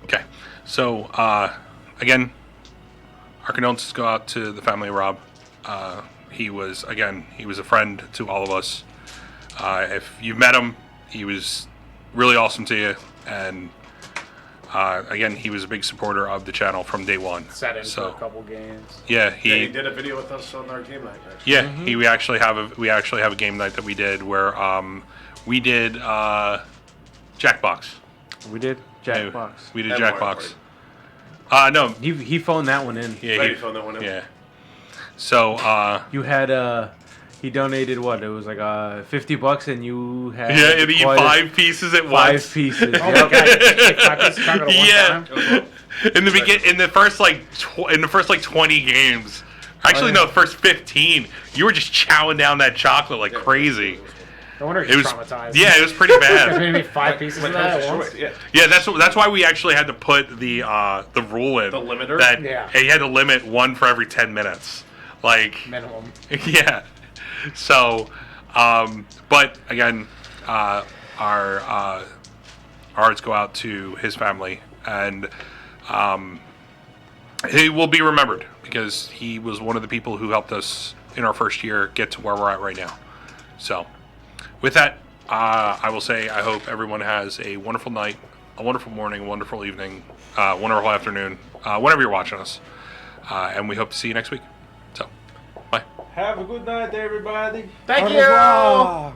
Okay, so again, our condolences go out to the family of Rob. He was a friend to all of us. If you've met him, he was really awesome to you, and again, he was a big supporter of the channel from day one. Sat in for a couple games. Yeah, he did a video with us on our game night. Actually. Yeah, we actually have a game night that we did where we did Jackbox. We did Jackbox. We did And Jackbox. Mario No, He phoned that one in. yeah, Ready phone that one in. yeah. So You had he donated what? It was like $50, and you had yeah, and eat quite 5 pieces at five once. pieces. Oh Yep. my god, you 5 pieces of chocolate at one Yeah. time? In the first like 20 games, actually no, the first 15, you were just chowing down that chocolate like crazy. No wonder It he's was traumatized. yeah, it was pretty There's bad. maybe 5 pieces of that at once. Yeah. Yeah, that's why we actually had to put the rule in The limiter? that Yeah. you had to limit one for every 10 minutes. Like Minimum. yeah. So, but again, our hearts go out to his family, and he will be remembered because he was one of the people who helped us in our first year get to where we're at right now. So, with that, I will say I hope everyone has a wonderful night, a wonderful morning, a wonderful evening, wonderful afternoon, whenever you're watching us, and we hope to see you next week. So, bye. Have a good night, everybody. Thank Au you! revoir.